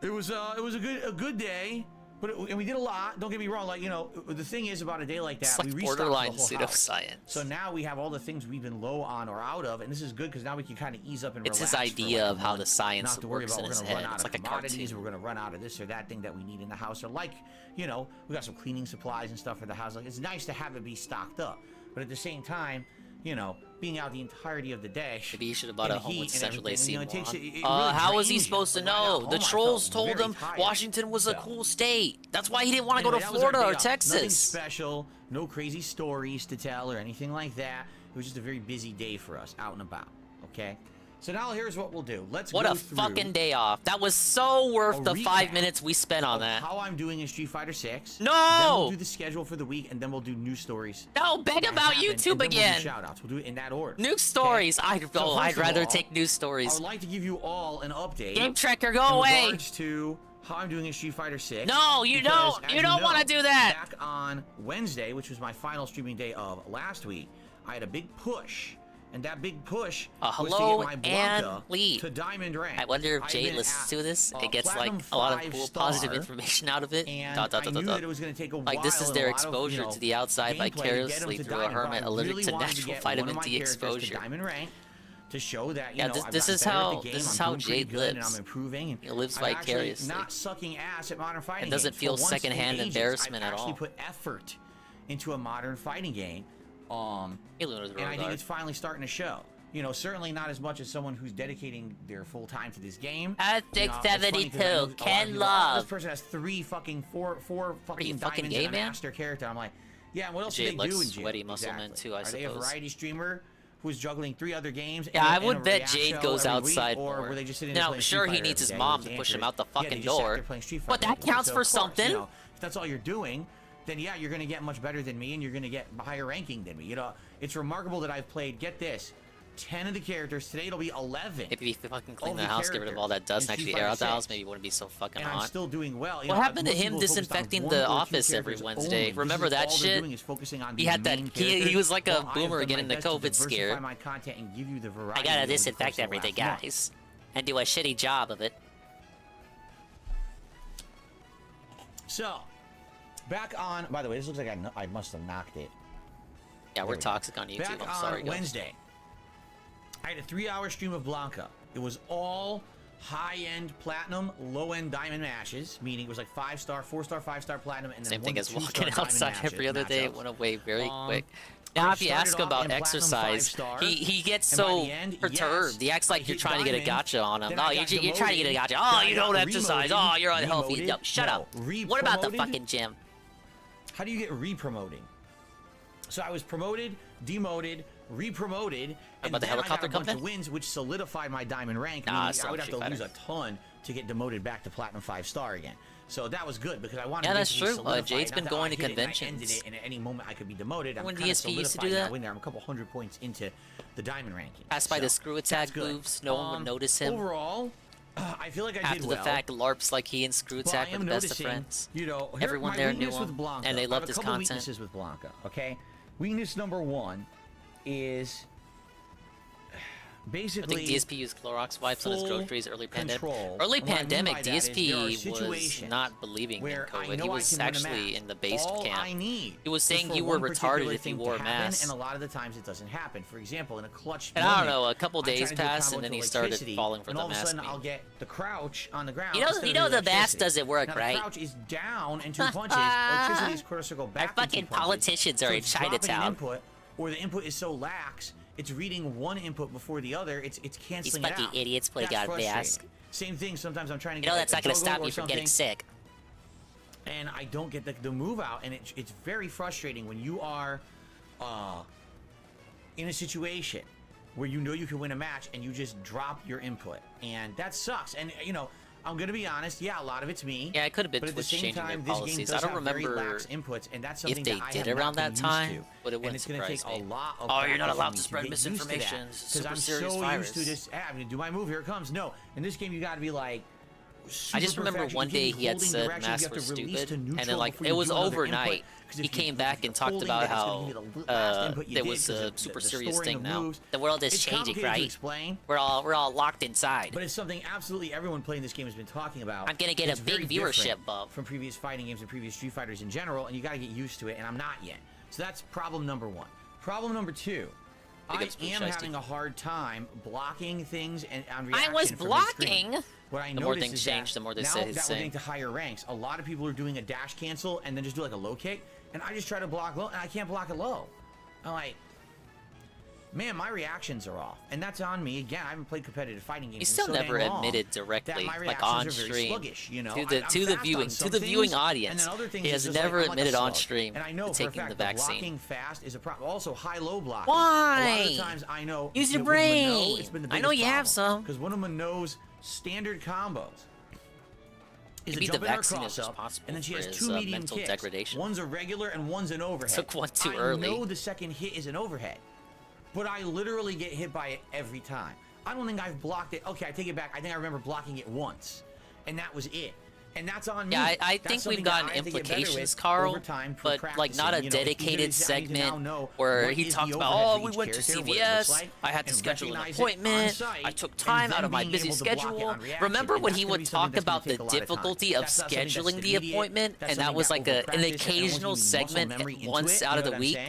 It was a good day. But and we did a lot. Don't get me wrong. Like, you know, the thing is about a day like that,
It's like
we restocked
borderline
the whole house.
pseudoscience.
So now we have all the things we've been low on or out of, and this is good because now we can kind of ease up and
It's
relax.
his idea
for
of how the science
not have to worry
works
about
in
we're
his
gonna run
head.
out
It's
of
like a
commodities,
cartoon.
we're gonna run out of this or that thing that we need in the house, or like, you know, we got some cleaning supplies and stuff for the house. Like, it's nice to have it be stocked up, but at the same time, you know, being out the entirety of the day.
Maybe he should have bought a home with central AC.
Really
how was he
drains
supposed to
you. When I got
know?
home,
The
I
trolls
felt
told
very
him
tired.
Washington was a
So,
cool state. That's why he didn't want to
anyway,
go to
that was our
Florida or
day off. Nothing
Texas.
special, no crazy stories to tell or anything like that. It was just a very busy day for us, out and about. Okay, so now here's what we'll do. Let's
What
go
a
through
fucking day off. That was so worth the 5
recap
minutes we spent on
of
that.
how I'm doing in Street Fighter 6.
No!
Then we'll do the schedule for the week, and then we'll do news stories.
No, beg
that
about
happened,
YouTube
and then
again.
We'll do shout-outs. We'll do it in that order.
News stories.
So
I'd
first of
rather
all,
take news
I
stories.
would like to give you all an update.
Game Tracker, go
in
away.
regards to how I'm doing in Street Fighter 6.
No, you
because,
don't.
as
You don't
know,
want to do that.
Back on Wednesday, which was my final streaming day of last week, I had a big push. And that big push was
hello
to get my
and
Blanca
Lee.
to Diamond Rank.
I wonder if
I've
Jade
been
listens
at,
to this. It gets like
Platinum
a lot of
5
cool,
star,
positive information out of it.
And
Dot, dot,
I
dot,
knew
dot.
that it was going to take a while.
Like, this is
and
their
a lot of,
exposure to the outside
gameplay to get them
vicariously
to
through a
Diamond, but
hermit
I
allergic
really
to
wanted
natural
get one of
vitamin
my
D
characters to
exposure.
Diamond Rank to show that, you
Yeah,
know,
this
I've
is
gotten better
how
at the game,
this is
I'm
how
doing pretty
Jade
good, and
lives.
I'm improving. And
He lives
I'm actually
vicariously.
not sucking ass at modern fighting
It doesn't
games.
feel
For once in
secondhand
ages,
embarrassment
I've
at all.
actually put effort into a modern fighting game.
Hey, Luna's
And I think it's finally starting to show. You know, certainly not as much as someone who's dedicating their full time to this game.
At
You know, it's funny 'cause I know
72,
a lot of
Ken
people, "Oh,
Love.
this person has four fucking
fucking
diamonds
gay,
and a
man?
master character. I'm like, yeah, and what else
Jade
do they do
likes
in jail?
sweaty muscle men
Exactly.
too, I
Are they a
suppose.
variety streamer who's juggling 3 other games?
Yeah,
and
I
and
would
a
bet
react
Jade
show
goes
every week,
outside
or
more.
were they just sitting there
Now,
playing
sure,
Street
he
Fighter
needs his
every day?
mom
The
to push
answer
him
is,
out the
yeah,
fucking
they just sat
door.
there playing Street
But
Fighter
that
all day.
counts
So,
for
of course,
something.
you know, if that's all you're doing, then yeah, you're going to get much better than me, and you're going to get higher ranking than me. You know, it's remarkable that I've played, get this, 10 of the characters. Today it'll be 11.
If you fucking clean
of
the house, get rid of all that dust,
in
and actually
Street
air
Fighter
out the house,
6.
maybe it wouldn't be so fucking
And I'm
hot.
still doing well. You
What
know,
happened to
most
him
people focused on
disinfecting
1
the
or 2
office every
characters
Wednesday?
only.
Remember
This is
that
all they're
shit?
doing is focusing on
He
these
had that.
main
He
characters.
was like a
Well, I have
boomer
done
getting
my
the
best to
COVID
diversify
scare.
my content and give you the
I
variety
gotta
over the
disinfect
course of the
everything,
last month.
guys, and do a shitty job of it.
So, back on. By the way, this looks like I must have knocked it.
Yeah, we're toxic on YouTube.
Back
I'm sorry,
on
guys.
Wednesday, I had a 3-hour stream of Blanca. It was all high-end platinum, low-end diamond matches, meaning it was like 5-star, 4-star, 5-star platinum, and then
Same thing
1 to
as
2-star
walking
diamond
outside
matches,
every other day. It
matchups.
went away very quick.
I
Now, if you
started
ask him
off
about
in platinum
exercise,
5-star,
he gets
and by
so
the end,
perturbed.
yes,
he acts like
I
you're
hit
trying to get a
diamond,
gotcha on him.
then
No,
I
you're
got
trying to get a
demoted,
gotcha.
then
Oh,
I
you
got
don't exercise. Oh, you're unhealthy.
remoted.
No, shut
No,
up. What about the
re-promoted?
fucking gym?
How do you get re-promoting? So I was promoted, demoted, re-promoted, and
about the
then
helicopter
I got a bunch
coming?
of wins, which solidified my diamond rank.
Nah,
meaning
it's
I
not
would have to
Street
lose a
Fighter.
ton to get demoted back to platinum 5-star again. So that was good because I wanted
Yeah,
to
that's
basically
true.
solidify
Jade's
it.
been
Not that
going
I
to
hit it and I ended
conventions.
it, and at any moment I could be demoted. I'm
When
kind of
DSP used to do
solidified
that?
now in there. I'm a couple 100 points into the diamond ranking.
Passed by
So,
the screw attack
that's good.
moves. No one would notice him.
Overall, I feel like I
After
did
the
well.
fact, LARPs like he and Screw
But
Attack
I
were
am
the best of
noticing,
friends.
You know, here-
Everyone
my
there knew
weakness
him,
with Blanca,
and they
I have
loved
a
his
couple
content.
weaknesses with Blanca, okay? Weakness number 1 is
I
basically
think DSP used Clorox wipes on his
full
groceries early pandemic.
control.
Early
And what I mean
pandemic,
by that is there are
DSP was
situations
not believing in
where I
COVID.
know
He
I
was
can win a
actually
match.
in the base
All
camp.
I need
He was
is
saying
for
you were
one particular
retarded if you
thing to
wore a
happen,
mask.
and a lot of the times it doesn't happen. For example, in a clutch
And I don't
moment,
know, a couple
I'm trying
days
to do a
passed,
combo
and then
into
he started
electricity,
falling for
and
the
all of a
mask
sudden
meme.
I'll get the crouch on the ground.
You know
instead of
the mask
electricity.
doesn't work,
now,
right?
The crouch is down and 2 punches. Electricity is supposed to go back.
Our
in 2
fucking
punches.
politicians are
So
in
it's dropping an
Chinatown.
Input, or the input is so lax, it's reading one input before the other. It's canceling it out.
These fucking idiots play
That's
God
frustrating.
mask.
Same thing. Sometimes I'm trying to
You
get
know that's
a
not going to
juggle
stop
or
you from getting
something,
sick.
and I don't get the move out, and it's very frustrating when you are in a situation where you know you can win a match and you just drop your input, and that sucks. And you know, I'm gonna be honest, yeah, a lot of it's me.
Yeah, it could have been
but at the
Twitch
same
changing their
time, this game
policies.
does
I don't
have very
remember
lax inputs, and that's
if
something
they
that I
did
have
around
not
that
been
time,
used to.
but it
And
wouldn't
it's gonna take
surprise
a
me.
lot of
Oh, you're not
practice
allowed
for
to
me
spread
get used to that,
misinformation. It's a
'cause
super
I'm
serious
so
virus.
used to this. I'm gonna do my move. Here it comes. No, in this game you got to be like,
I just remember one day he had said masks were stupid, and then like it was overnight. He came back and talked about how there was a super serious thing now. The world is changing, right? We're all locked inside.
But it's something absolutely everyone playing this game has been talking about.
I'm gonna get a big viewership bump
from previous fighting games and previous Street Fighters in general, and you got to get used to it. And I'm not yet. So that's problem number one. Problem number two. I am having a hard time blocking things and on reaction.
I was blocking.
What I
the more things change, the more they say
now that we're getting to higher ranks, a lot of people are doing a dash cancel and then just do like a low kick, and I just try to block low, and I can't block it low. I'm like, man, my reactions are off, and that's on me. Again, I haven't played competitive fighting games.
You still never admitted directly, like on stream, sluggish, you know? to the viewing audience. He has never admitted on stream to taking the vaccine.
Blocking fast is a problem. Also, high-low blocking.
Why?
A lot of times I know.
Use your brain. I know you have some.
Because one of Mano's standard combos is a
the
jump in her
vaccine
cross
as
up,
possible
and then she has
for
two
his,
medium
mental
kicks.
degradation.
One's a regular and one's an overhead.
Took one too early.
I know the second hit is an overhead, but I literally get hit by it every time. I don't think I've blocked it. Okay, I take it back. I think I remember blocking it once, and that was it. And that's on me.
Yeah, I think we've gotten implications, Carl, but like not a dedicated segment where he talked about, oh, we went to CVS, I had to schedule an appointment, I took time out of my busy schedule. Remember when he would talk about the difficulty of scheduling the appointment, and that was like an occasional segment once out of the week?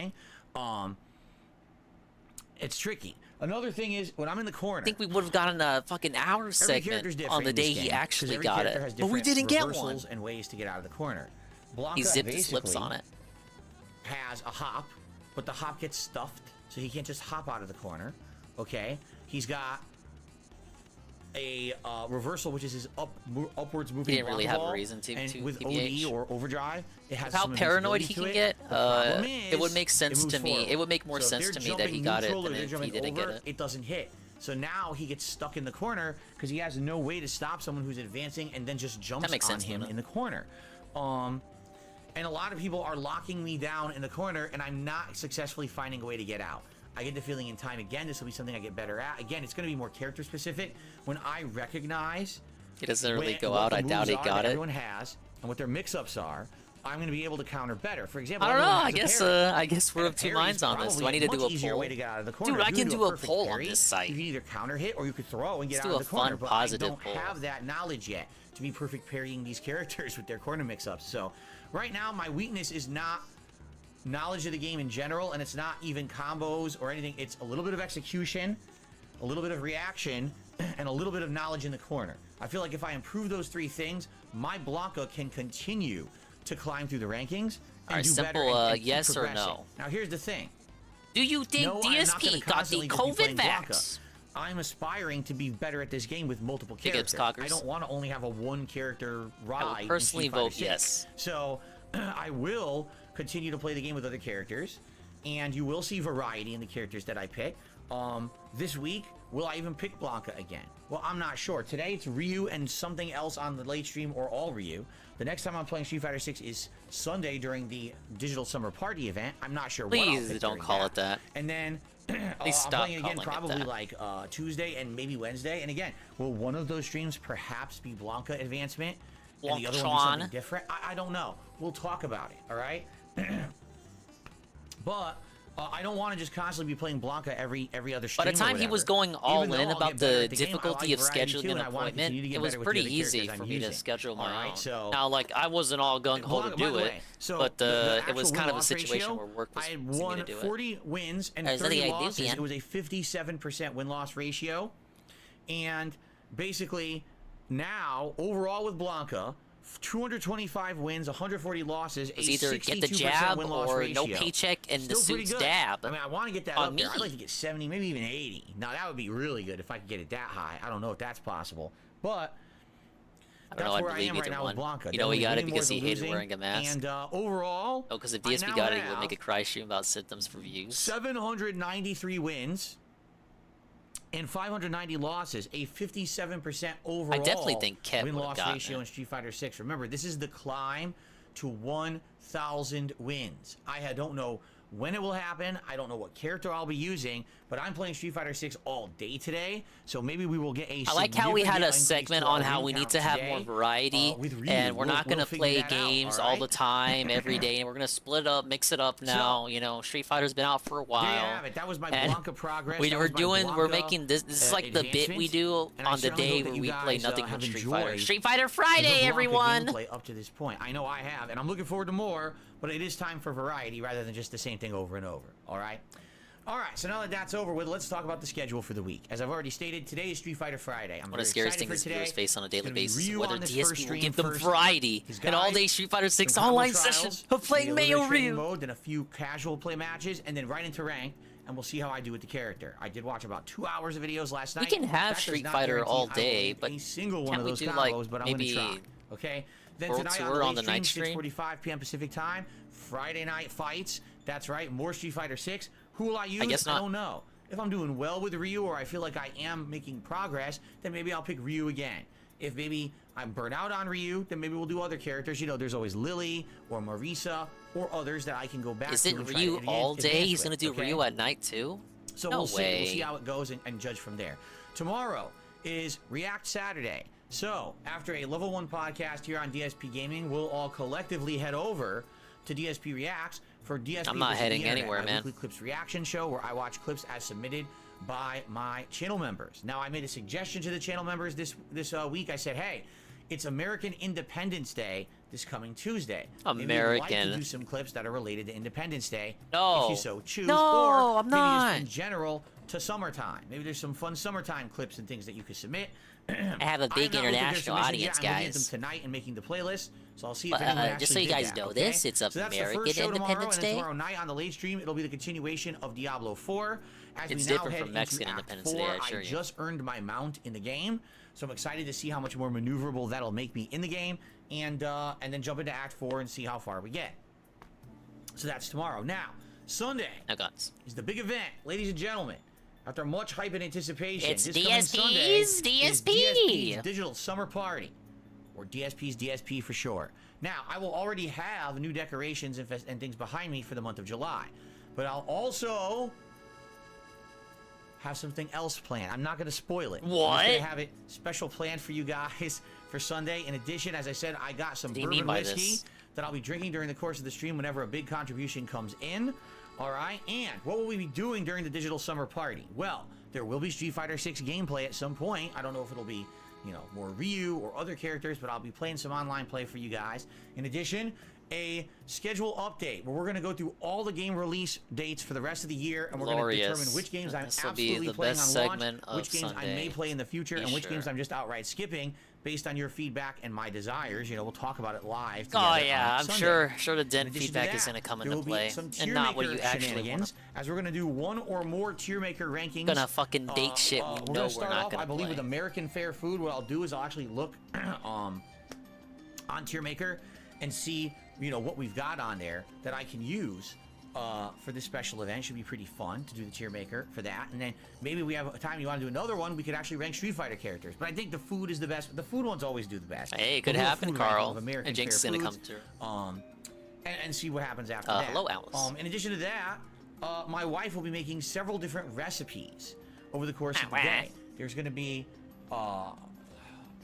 It's tricky. Another thing is, when I'm in the corner,
I think we would have gotten a fucking hour segment on the day he actually got it, but we didn't get one.
And ways to get out of the corner. Blanca
he zipped his lips on it.
Has a hop, but the hop gets stuffed, so he can't just hop out of the corner. Okay, he's got a reversal, which is his upwards moving.
He didn't really have a reason to.
And with OD or overdrive, it has
how paranoid he can get. It would make sense to me. It would make more sense to me that he got it than if he didn't get it.
It doesn't hit. So now he gets stuck in the corner because he has no way to stop someone who's advancing and then just jumps on him in the corner. And a lot of people are locking me down in the corner, and I'm not successfully finding a way to get out. I get the feeling in time, again, this will be something I get better at. Again, it's going to be more character specific. When I recognize
he doesn't really go out, I doubt he got it.
Everyone has, and what their mix-ups are, I'm going to be able to counter better. For example,
I don't know. I guess we're of two minds on this. Do I need to do a poll?
Way to get out of the corner.
Dude, I can do a poll on this site.
You can either counter hit or you could throw and get out of the corner. But I don't have that knowledge yet to be perfect parrying these characters with their corner mix-ups. So right now, my weakness is not knowledge of the game in general, and it's not even combos or anything. It's a little bit of execution, a little bit of reaction, and a little bit of knowledge in the corner. I feel like if I improve those three things, my Blanca can continue to climb through the rankings and do better and
yes or no.
Now here's the thing.
Do you think DSP got the COVID vax?
I'm aspiring to be better at this game with multiple characters. I don't want to only have a one character ride.
I would personally vote yes.
So I will continue to play the game with other characters, and you will see variety in the characters that I pick. This week, will I even pick Blanca again? Well, I'm not sure. Today it's Ryu and something else on the late stream, or all Ryu. The next time I'm playing Street Fighter 6 is Sunday during the Digital Summer Party event. I'm not sure what I'll pick
don't call it that.
And then I'm playing again probably like Tuesday and maybe Wednesday. And again, will one of those streams perhaps be Blanca advancement? And the other one be something different? I don't know. We'll talk about it, all right? But I don't want to just constantly be playing Blanca every other stream.
By the time he was going all in about the difficulty of scheduling an appointment, it was pretty easy for me to schedule my own.
So
now, like, I wasn't all gung-ho to do it, but it was kind of a situation where work was forcing me to do it.
I had won 40 wins and 30 losses. It was a 57% win-loss ratio. And basically, now, overall with Blanca, 225 wins, 140 losses, a 62%
either get the jab
win-loss
or
ratio.
no paycheck and the suit's dab.
I mean, I want to get that up there. I'd like to get 70, maybe even 80. Now, that would be really good if I could get it that high. I don't know if that's possible, but that's where I am right now with Blanca.
You know, he got it because he hated wearing a mask.
And overall,
oh, because if DSP got it, he would make a cry stream about symptoms for views.
793 wins and 590 losses, a 57% overall
I definitely think Kev
win-loss ratio in Street Fighter 6. Remember, this is the climb to 1,000 wins. I don't know when it will happen. I don't know what character I'll be using, but I'm playing Street Fighter 6 all day today, so maybe we will get a
I like how we had a
significant
segment
increase to our
on how
win
we need
count
to have
today,
more variety,
with Ryu.
and we're not going to
We'll
play
figure that out,
games
all
all
right?
the time, every day, and we're going to split up, mix it up now. You know, Street Fighter's been out for a while.
There you have it. That was my
and
Blanca progress.
we're
That was my
we're
Blanca,
making this is like the bit we
advancement.
do
And I
on the
certainly
day
hope that
where
you
we play
guys,
nothing
have
but Street Fighter.
enjoyed
Street Fighter
the
Friday,
Blanca
everyone!
gameplay up to this point. I know I have, and I'm looking forward to more, but it is time for variety rather than just the same thing over and over, all right? All right, so now that that's over with, let's talk about the schedule for the week. As I've already stated, today is Street Fighter Friday. I'm
One of the
very
scariest
excited
things
for
is viewers
today.
face on a daily
It's gonna be
basis,
Ryu
whether
on this
DSP
first
will
stream
give them
first.
variety.
His
An all-day
guides,
Street Fighter 6
some combo
online
trials,
session of playing
maybe a little
Mayo
bit of training
Ryu.
mode, then a few casual play matches, and then right into rank, and we'll see how I do with the character. I did watch about 2 hours of videos last night.
We can have
That does
Street
not
Fighter
guarantee
all
I will
day,
hit
but
a single one
can't
of
we
those
do,
combos,
like,
but I'm
maybe
gonna try. Okay. Then
World
tonight
Tour
on the
night
late stream,
stream?
6:45 p.m. Pacific time, Friday night fights. That's right, more Street Fighter 6. Who will I use?
guess not.
I don't know. If I'm doing well with Ryu or I feel like I am making progress, then maybe I'll pick Ryu again. If maybe I'm burnt out on Ryu, then maybe we'll do other characters. You know, there's always Lily or Marisa or others that I can go back
Is
to.
it
and try
Ryu
to
all
advance
day? He's
with,
going to do
okay?
Ryu at night too?
So
No
we'll see.
way.
We'll see how it goes and judge from there. Tomorrow is React Saturday. So after a level 1 podcast here on DSP Gaming, we'll all collectively head over to DSP Reacts for DSP.
I'm not
versus
heading
the Internet,
anywhere,
my
man.
weekly clips reaction show where I watch clips as submitted by my channel members. Now I made a suggestion to the channel members this week. I said, hey, it's American Independence Day this coming Tuesday. Maybe you'd like to
American.
do some clips that are related to Independence Day,
No.
if you so choose.
No,
or
I'm
maybe
not.
just in general to summertime. Maybe there's some fun summertime clips and things that you could submit.
I have a big
I have not looked at their
international
submissions
audience,
yet. I'm looking at
guys.
them tonight and making the playlist, so I'll see if
But,
anyone
just so
actually
you
did
guys
that,
know
okay?
this, it's
So that's the
American
first show tomorrow,
Independence
and then
Day.
tomorrow night on the late stream, it'll be the continuation of Diablo 4. As
It's
we now
different
head
from
into
Mexican
Act
Independence
4,
Day, I assure
I
you.
just earned my mount in the game, so I'm excited to see how much more maneuverable that'll make me in the game, and then jump into Act 4 and see how far we get. So that's tomorrow. Now, Sunday
No guns.
is the big event, ladies and gentlemen. After much hype and anticipation,
It's
this coming Sunday is
DSP.
DSP's Digital Summer Party, or DSP's DSP for short. Now, I will already have new decorations and things behind me for the month of July, but I'll also have something else planned. I'm not going to spoil it.
What?
I'm going to have it special planned for you guys for Sunday. In addition, as I said, I got some
What do you
bourbon
mean by
whiskey
this?
that I'll be drinking during the course of the stream whenever a big contribution comes in. All right, and what will we be doing during the Digital Summer Party? Well, there will be Street Fighter 6 gameplay at some point. I don't know if it'll be, you know, more Ryu or other characters, but I'll be playing some online play for you guys. In addition, a schedule update where we're going to go through all the game release dates for the rest of the year, and we're going to
Glorious.
determine which games I'm
This will be
absolutely
the
playing
best
on launch,
segment of
which games I may
Sunday.
play in the future,
Be
and which
sure.
games I'm just outright skipping based on your feedback and my desires. You know, we'll talk about it live.
Oh
together
yeah,
on
I'm
Sunday.
sure the
In
den
addition to
feedback is
that,
going to come
there
into
will be
play,
some
and not what you
tier
actually want.
shenanigans, as we're going to do one or more tier maker rankings.
Gonna fucking date shit we
we're
know
gonna
we're
start
not
off,
gonna
I believe,
play.
with American Fair Food. What I'll do is I'll actually look on tier maker and see, you know, what we've got on there that I can use for this special event. Should be pretty fun to do the tier maker for that. And then maybe we have a time you want to do another one, we could actually rank Street Fighter characters. But I think the food is the best. The food ones always do the best.
Hey, it could
We'll do a
happen,
food ranking
Carl.
of American
And Jinx is
Fair
gonna
Foods,
come through.
and see what happens after that.
Hello, Alice.
In addition to that, my wife will be making several different recipes over the course of the day. There's going to be, all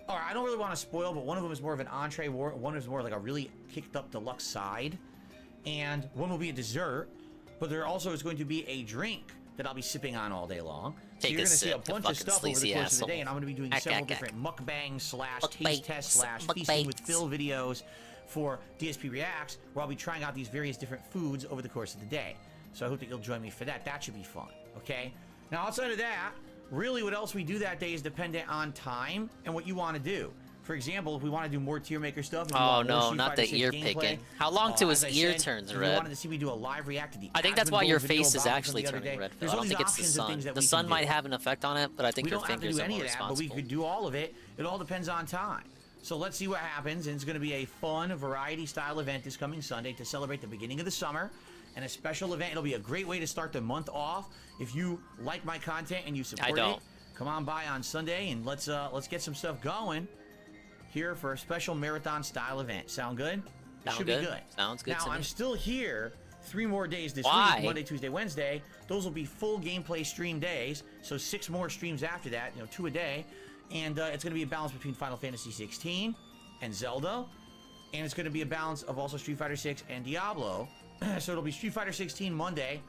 right, I don't really want to spoil, but one of them is more of an entree, one is more like a really kicked up deluxe side, and one will be a dessert, but there also is going to be a drink that I'll be sipping on all day long. So
Take
you're
a
going to see a
sip, you
bunch of
fucking
stuff over the
sleazy
course of the day,
asshole.
and I'm going to be doing
Ack,
several
ack, ack.
different mukbang slash
Mukbang-
taste test slash
mukbang-
feasting with Phil videos for DSP Reacts, where I'll be trying out these various different foods over the course of the day. So I hope that you'll join me for that. That should be fun, okay? Now, outside of that, really what else we do that day is dependent on time and what you want to do. For example, if we want to do more tier maker stuff, and we
Oh
want more
no,
Street
not
Fighter
the
6
ear
gameplay,
picking. How long till his
as I
ear
said,
turns
if you
red?
wanted to see me do a live react to the
I think that's why
Admin
your
Gold video
face is
about it from
actually
the other
turning
day,
red.
there's
I
all
don't
these
think it's the
options and things
sun.
that
The
we
sun
can
might
do.
have an effect on it, but I think
We
your
don't have to
fingers
do
are
any
more
of that, but we
responsible.
could do all of it. It all depends on time. So let's see what happens, and it's going to be a fun variety style event this coming Sunday to celebrate the beginning of the summer, and a special event. It'll be a great way to start the month off. If you like my content and you support
don't.
it, come on by on Sunday and let's get some stuff going here for a special marathon style event. Sound good? It
Sound
should
good?
be good.
Sounds good
Now
to me.
I'm still here 3 more days this
Why?
week, Monday, Tuesday, Wednesday. Those will be full gameplay stream days. So 6 more streams after that, 2 a day. And it's going to be a balance between Final Fantasy 16 and Zelda. And it's going to be a balance of also Street Fighter 6 and Diablo. So it'll be Street Fighter 16 Monday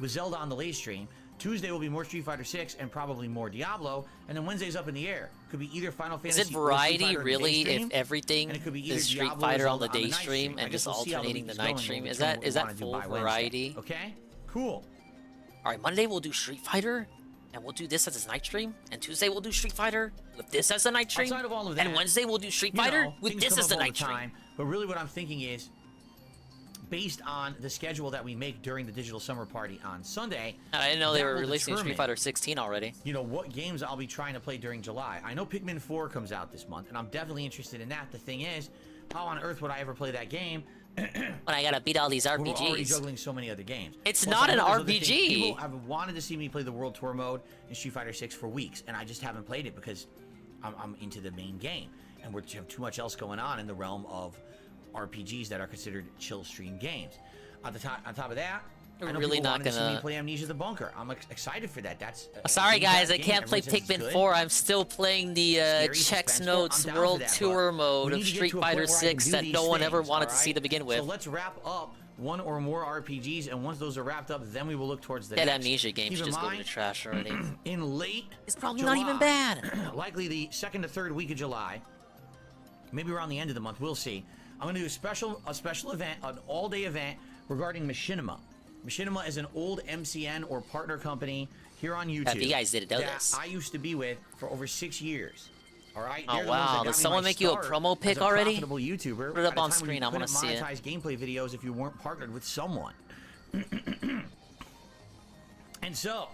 with Zelda on the late stream. Tuesday will be more Street Fighter 6 and probably more Diablo, and then Wednesday's up in the air. Could be either Final Fantasy.
Is it variety really if everything is Street Fighter on the day stream and just alternating the night stream? Is that full variety?
Okay, cool.
All right, Monday we'll do Street Fighter, and we'll do this as a night stream, and Tuesday we'll do Street Fighter with this as a night stream,
Outside of all of that,
and Wednesday we'll do Street Fighter with this as the night stream.
But really, what I'm thinking is, based on the schedule that we make during the digital summer party on Sunday.
And I didn't know they were releasing Street Fighter 16 already.
What games I'll be trying to play during July. I know Pikmin 4 comes out this month, and I'm definitely interested in that. The thing is, how on earth would I ever play that game
when I gotta beat all these RPGs?
We're already juggling so many other games.
It's not an RPG.
People have wanted to see me play the World Tour mode in Street Fighter 6 for weeks, and I just haven't played it because I'm into the main game, and we have too much else going on in the realm of RPGs that are considered chill stream games. On top of that,
We're
I know
really
people
not
wanted to see me
gonna
play Amnesia the Bunker. I'm excited for that. That's
sorry guys, I
game.
can't play
Everyone says it's
Pikmin
good.
4. I'm still playing the
Scary,
Chex
suspenseful.
Notes
I'm down
World
for that,
Tour
but
mode
we
of
need to get
Street
to a
Fighter
point where I can
6
do
that
these
no one ever
things,
wanted to
all
see to
right?
begin with.
So let's wrap up one or more RPGs, and once those are wrapped up, then we will look towards the
That
next.
Amnesia game should just go to the trash already.
In late
It's probably not even bad.
Likely the 2nd to 3rd week of July, maybe around the end of the month, we'll see. I'm going to do a special event, an all-day event regarding Machinima. Machinima is an old MCN or partner company here on YouTube.
You guys didn't know this.
I used to be with for over 6 years. All right.
Oh wow! Does someone make you a promo pic already?
YouTuber.
Put it up on screen. I want to see it.
Monetize gameplay videos if you weren't partnered with someone. And so,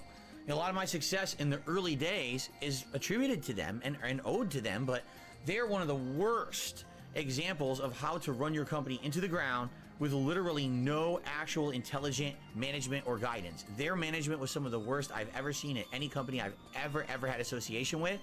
a lot of my success in the early days is attributed to them and owed to them, but they're one of the worst examples of how to run your company into the ground with literally no actual intelligent management or guidance. Their management was some of the worst I've ever seen at any company I've ever had association with.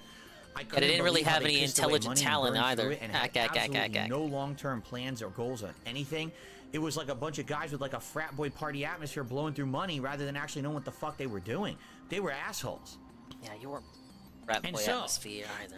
I didn't really have any intelligent talent either.
And had absolutely no long-term plans or goals on anything. It was like a bunch of guys with like a frat boy party atmosphere blowing through money rather than actually knowing what the fuck they were doing. They were assholes.
Yeah, you weren't frat boy atmosphere either.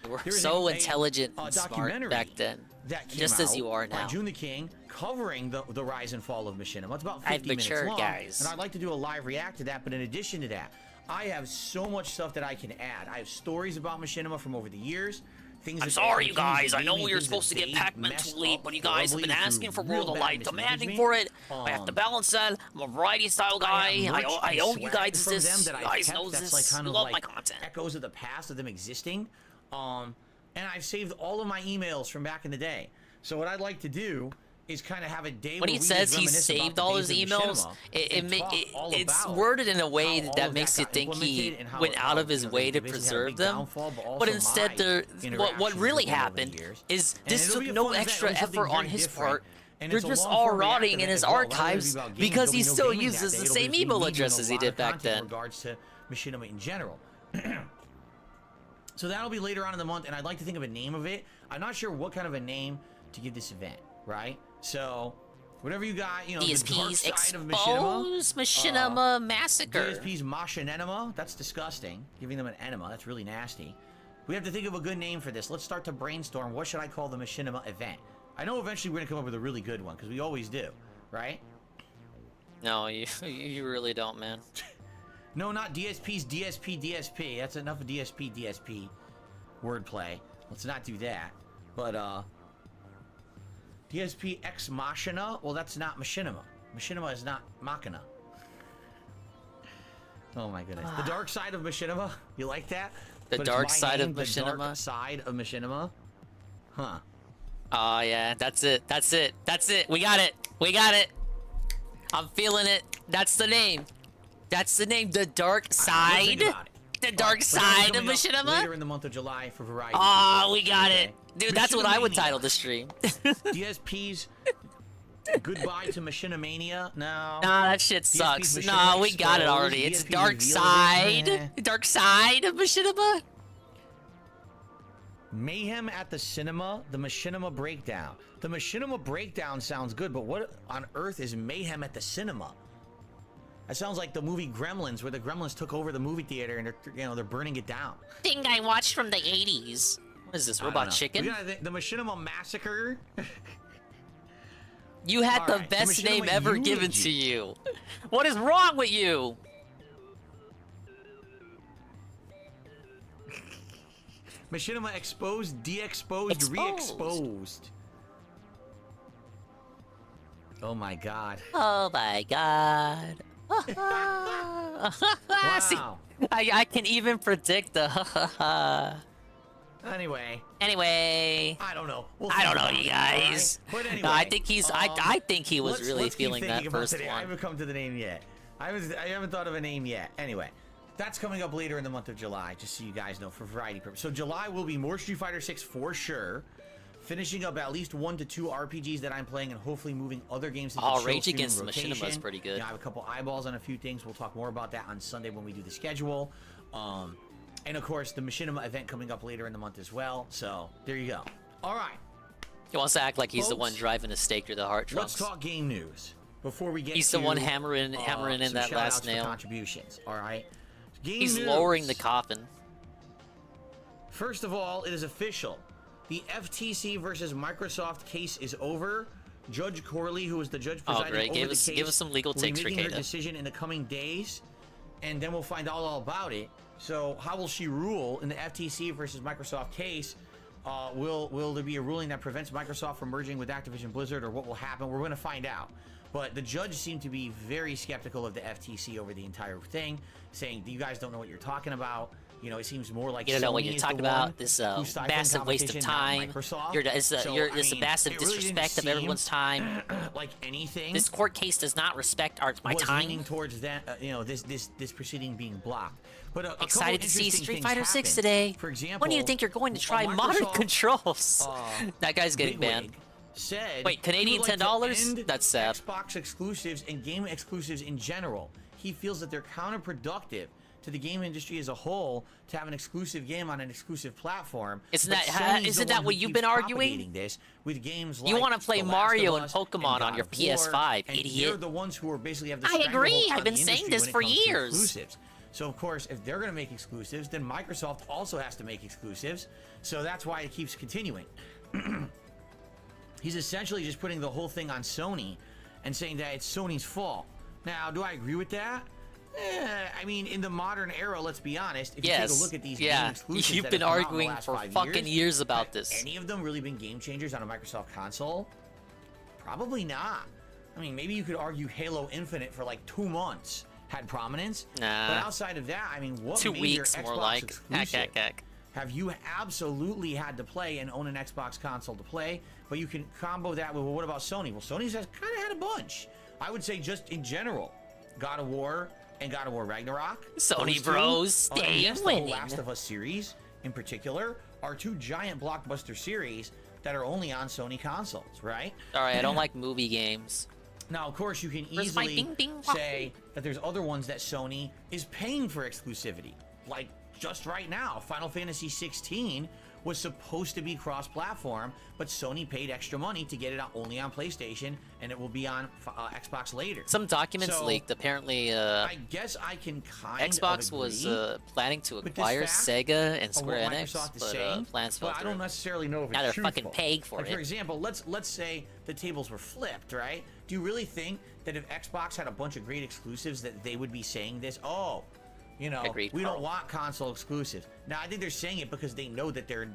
You were so intelligent and smart back then.
That came
just
out
as you are now.
By June the King, covering the rise and fall of Machinima. It's about 50
I've matured,
minutes long,
guys.
and I'd like to do a live react to that. But in addition to that, I have so much stuff that I can add. I have stories about Machinima from over the years.
I'm sorry, you guys. I know we were supposed to get Pac-Man too late, but you guys have been asking for World of Light, demanding for it. I have to balance that. I'm a variety style guy. I owe you guys this. You guys know this. You love my content.
Echoes of the past of them existing. And I've saved all of my emails from back in the day. So what I'd like to do is kind of have a day
when he says he saved all his emails, it's worded in a way that makes you think he went out of his way to preserve them. But instead, what really happened is this took no extra effort on his part. They're just all rotting in his archives because he still uses the same email addresses he did back then.
In regards to Machinima in general. So that'll be later on in the month, and I'd like to think of a name of it. I'm not sure what kind of a name to give this event, right? So, whatever you got, the dark side of
Machinima Massacre.
DSP's Machinenema, that's disgusting. Giving them an enema, that's really nasty. We have to think of a good name for this. Let's start to brainstorm. What should I call the Machinima event? I know eventually we're going to come up with a really good one, because we always do, right?
No, you really don't, man.
No, not DSP's DSP. That's enough of DSP wordplay. Let's not do that. But, DSP Ex Machina? Well, that's not Machinima. Machinima is not Machina. Oh my goodness. The dark side of Machinima? You like that?
The dark side of Machinima?
The dark side of Machinima? Huh.
Oh, yeah. That's it. We got it. I'm feeling it. That's the name. The dark side. The dark side of Machinima.
Later in the month of July for variety.
Oh, we got it. Dude, that's what I would title the stream.
DSP's Goodbye to Machinimania. No.
Nah, that shit sucks. No, we got it already. It's dark side. Dark side of Machinima.
Mayhem at the Cinema, the Machinima Breakdown. The Machinima Breakdown sounds good, but what on earth is Mayhem at the Cinema? That sounds like the movie Gremlins, where the Gremlins took over the movie theater and they're burning it down.
Thing I watched from the 80s. What is this, Robot Chicken?
We got the Machinima Massacre.
You had the best name ever given to you. What is wrong with you?
Machinima exposed, de-exposed, re-exposed. Oh my god.
Oh my god.
Wow.
See, I can even predict the
Anyway.
I
don't know.
I don't know, you guys.
Right? But anyway,
no, I think he's. I think he was really
let's
feeling that first one.
I haven't come to the name yet. I haven't thought of a name yet. Anyway, that's coming up later in the month of July, just so you guys know, for variety purposes. So July will be more Street Fighter 6 for sure. Finishing up at least 1 to 2 RPGs that I'm playing, and hopefully moving other games into the
Rage Against the Machinima is pretty good.
I have a couple eyeballs on a few things. We'll talk more about that on Sunday when we do the schedule. And of course, the Machinima event coming up later in the month as well. So there you go. All right.
He wants to act like he's
Folks,
the one driving the stake through the heart trunks.
Let's talk game news before we get.
He's the one hammering in that last nail.
Contributions. All right.
He's lowering the coffin.
First of all, it is official. The FTC versus Microsoft case is over. Judge Corley, who was the judge presiding over the case,
give us some legal takes for
will be making
Kata.
her decision in the coming days, and then we'll find out all about it. So, how will she rule in the FTC versus Microsoft case? Will there be a ruling that prevents Microsoft from merging with Activision Blizzard, or what will happen? We're going to find out. But the judge seemed to be very skeptical of the FTC over the entire thing, saying, you guys don't know what you're talking about. You know, it seems more like
you don't know what you're talking about. This massive waste of time. It's a massive disrespect of everyone's time.
Like anything.
This court case does not respect my time.
Leaning towards that, this proceeding being blocked. But
excited to see Street Fighter 6 today.
For example,
when do you think you're going to try modern controls? That guy's getting banned.
Said,
wait, Canadian $10? That's sad.
Xbox exclusives and game exclusives in general. He feels that they're counterproductive to the game industry as a whole to have an exclusive game on an exclusive platform.
Isn't that what you've been arguing?
This with games like
you want to play Mario and Pokemon on your PS5, idiot.
They're the ones who are basically have the
I agree. I've been saying this for years.
So of course, if they're going to make exclusives, then Microsoft also has to make exclusives. So that's why it keeps continuing. He's essentially just putting the whole thing on Sony and saying that it's Sony's fault. Now, do I agree with that? I mean, in the modern era, let's be honest. If you take a look at these game exclusives
you've been arguing for fucking years about this.
Any of them really been game changers on a Microsoft console? Probably not. I mean, maybe you could argue Halo Infinite for like 2 months had prominence.
Nah.
But outside of that, I mean, what
2 weeks
Xbox
more like.
Exclusive have you absolutely had to play and own an Xbox console to play? But you can combo that with, well, what about Sony? Well, Sony's has kind of had a bunch. I would say just in general, God of War and God of War Ragnarok.
Sony bros, stay winning.
The Last of Us series, in particular, are 2 giant blockbuster series that are only on Sony consoles, right?
Sorry, I don't like movie games.
Now, of course, you can easily say that there's other ones that Sony is paying for exclusivity. Like, just right now, Final Fantasy 16 was supposed to be cross-platform, but Sony paid extra money to get it only on PlayStation, and it will be on Xbox later.
Some documents leaked. Apparently,
I guess I can kind
Xbox
of agree
was planning to acquire Sega and Square Enix, but plans fell
through. I don't necessarily know if it's
now they're
truthful.
fucking paying for it.
For example, let's say the tables were flipped, right? Do you really think that if Xbox had a bunch of great exclusives that they would be saying this? Oh, you know,
agreed,
we don't want console exclusives. Now, I think they're saying it because they know that they're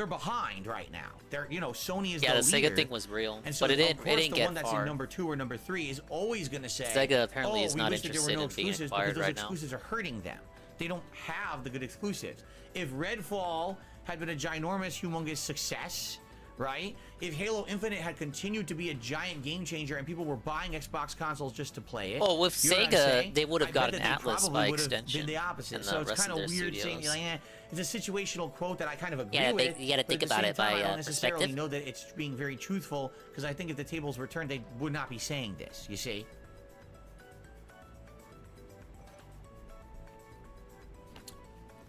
behind right now. They're, you know, Sony is the leader.
Sega thing was real,
and so
but it didn't
the
get
one that's in number 2 or number 3 is always going to say
Sega apparently is not
wish that there were
interested
no
in being
exclusives
acquired
because those
right now.
exclusives are hurting them. They don't have the good exclusives. If Redfall had been a ginormous, humongous success, right? If Halo Infinite had continued to be a giant game changer and people were buying Xbox consoles just to play it,
well, with Sega, they would have gotten
an
Atlas by extension.
Been the opposite. So it's kind of weird saying, like, it's a situational quote that I kind of agree with.
You got to think about it by
I don't necessarily
perspective.
know that it's being very truthful, because I think if the tables were turned, they would not be saying this. You see.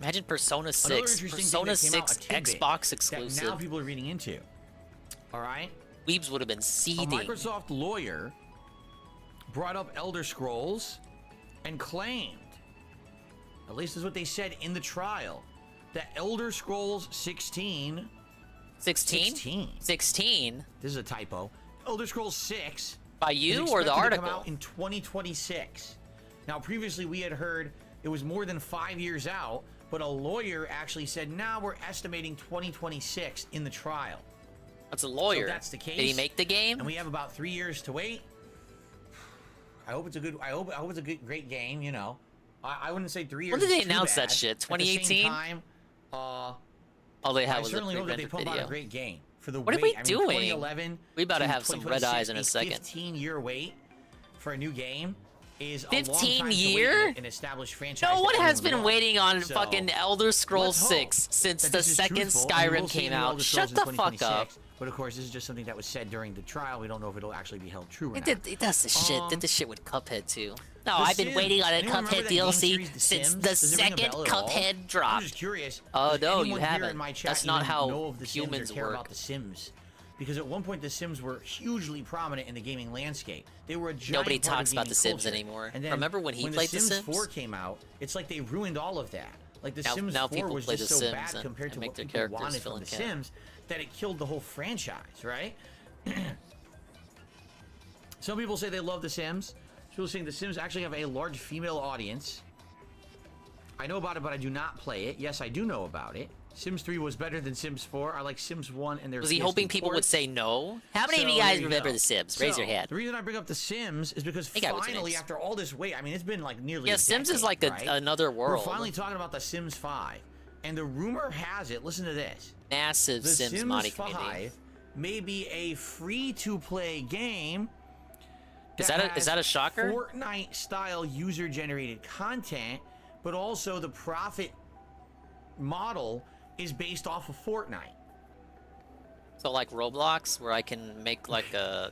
Imagine Persona
Another
6.
interesting
Persona
thing that came out,
6
a tidbit
Xbox exclusive.
that now people are reading into. All right?
Weebs would have been
A
seething.
Microsoft lawyer brought up Elder Scrolls and claimed, at least is what they said in the trial, that Elder Scrolls 16...
16? 16?
This is a typo. Elder Scrolls 6...
By you or the article?
To come out in 2026. Now, previously we had heard it was more than 5 years out, but a lawyer actually said, "Now we're estimating 2026 in the trial."
That's a lawyer.
So that's the case.
Did he make the game?
And we have about 3 years to wait. I hope it's a good. I hope it's a good, great game. You know, I wouldn't say 3 years.
When did they
is too
announce
bad.
that shit?
At the
2018.
same time,
All they had
I
was a
certainly hope that they
pre-rendered
pump out
video.
a great game for the
What are
wait.
we
I mean,
doing?
2011
We about to
to
have some red eyes in a
2026,
second.
15-year wait for a new game is
15
a long time to
year?
wait an established franchise.
No
that
one has
everyone
been
loves.
waiting on
So,
fucking Elder Scrolls
let's
6
hope
since
that
the
this is
second
truthful, and
Skyrim
we'll see
came
the
out.
Elder
Shut
Scrolls
the
in
fuck up.
2026. But of course, this is just something that was said during the trial. We don't know if it'll actually be held true or
It
not.
did. It does this shit. Did this shit with Cuphead too. No,
The
I've been
Sims.
waiting on a
Anyone remember
Cuphead
that game
DLC
series, The
since
Sims?
the
Does it ring a
second
bell at all?
Cuphead
I'm
dropped.
just curious.
Oh
does
no,
anyone
you
here
haven't.
in my chat
That's not
even
how
know of the Sims or
humans
care
work.
about The Sims? Because at one point the Sims were hugely prominent in the gaming landscape. They were a giant
Nobody
part of
talks about
gaming
The Sims
culture.
anymore.
And then
Remember when he played The
Sims
Sims?
4 came out, it's like they ruined all of that. Like the
Now-
Sims
now
4
people
was
play
just
The
so
Sims
bad
and-
compared
and
to
make
what
their
people
characters
wanted
fill
from the
in canon.
Sims that it killed the whole franchise, right? Some people say they love The Sims. Some people saying The Sims actually have a large female audience. I know about it, but I do not play it. Yes, I do know about it. Sims 3 was better than Sims 4. I like Sims 1 and their
Was he
PS2
hoping people would
ports.
say no? How many of you
So,
guys
there
remember
go.
The Sims? Raise your
So,
hand.
The reason I bring up The Sims is because
Hey, guy, what's your
finally,
names?
after all this wait, I mean, it's been like nearly
Yeah,
a
Sims is
decade,
like
right?
another world.
We're finally talking about The Sims 5. And the rumor has it, listen to this.
Massive
The
Sims
Sims
modding
5
community.
may be a free-to-play game
Is that a shocker?
Fortnite-style user-generated content, but also the profit model is based off of Fortnite.
So like Roblox, where I can make like a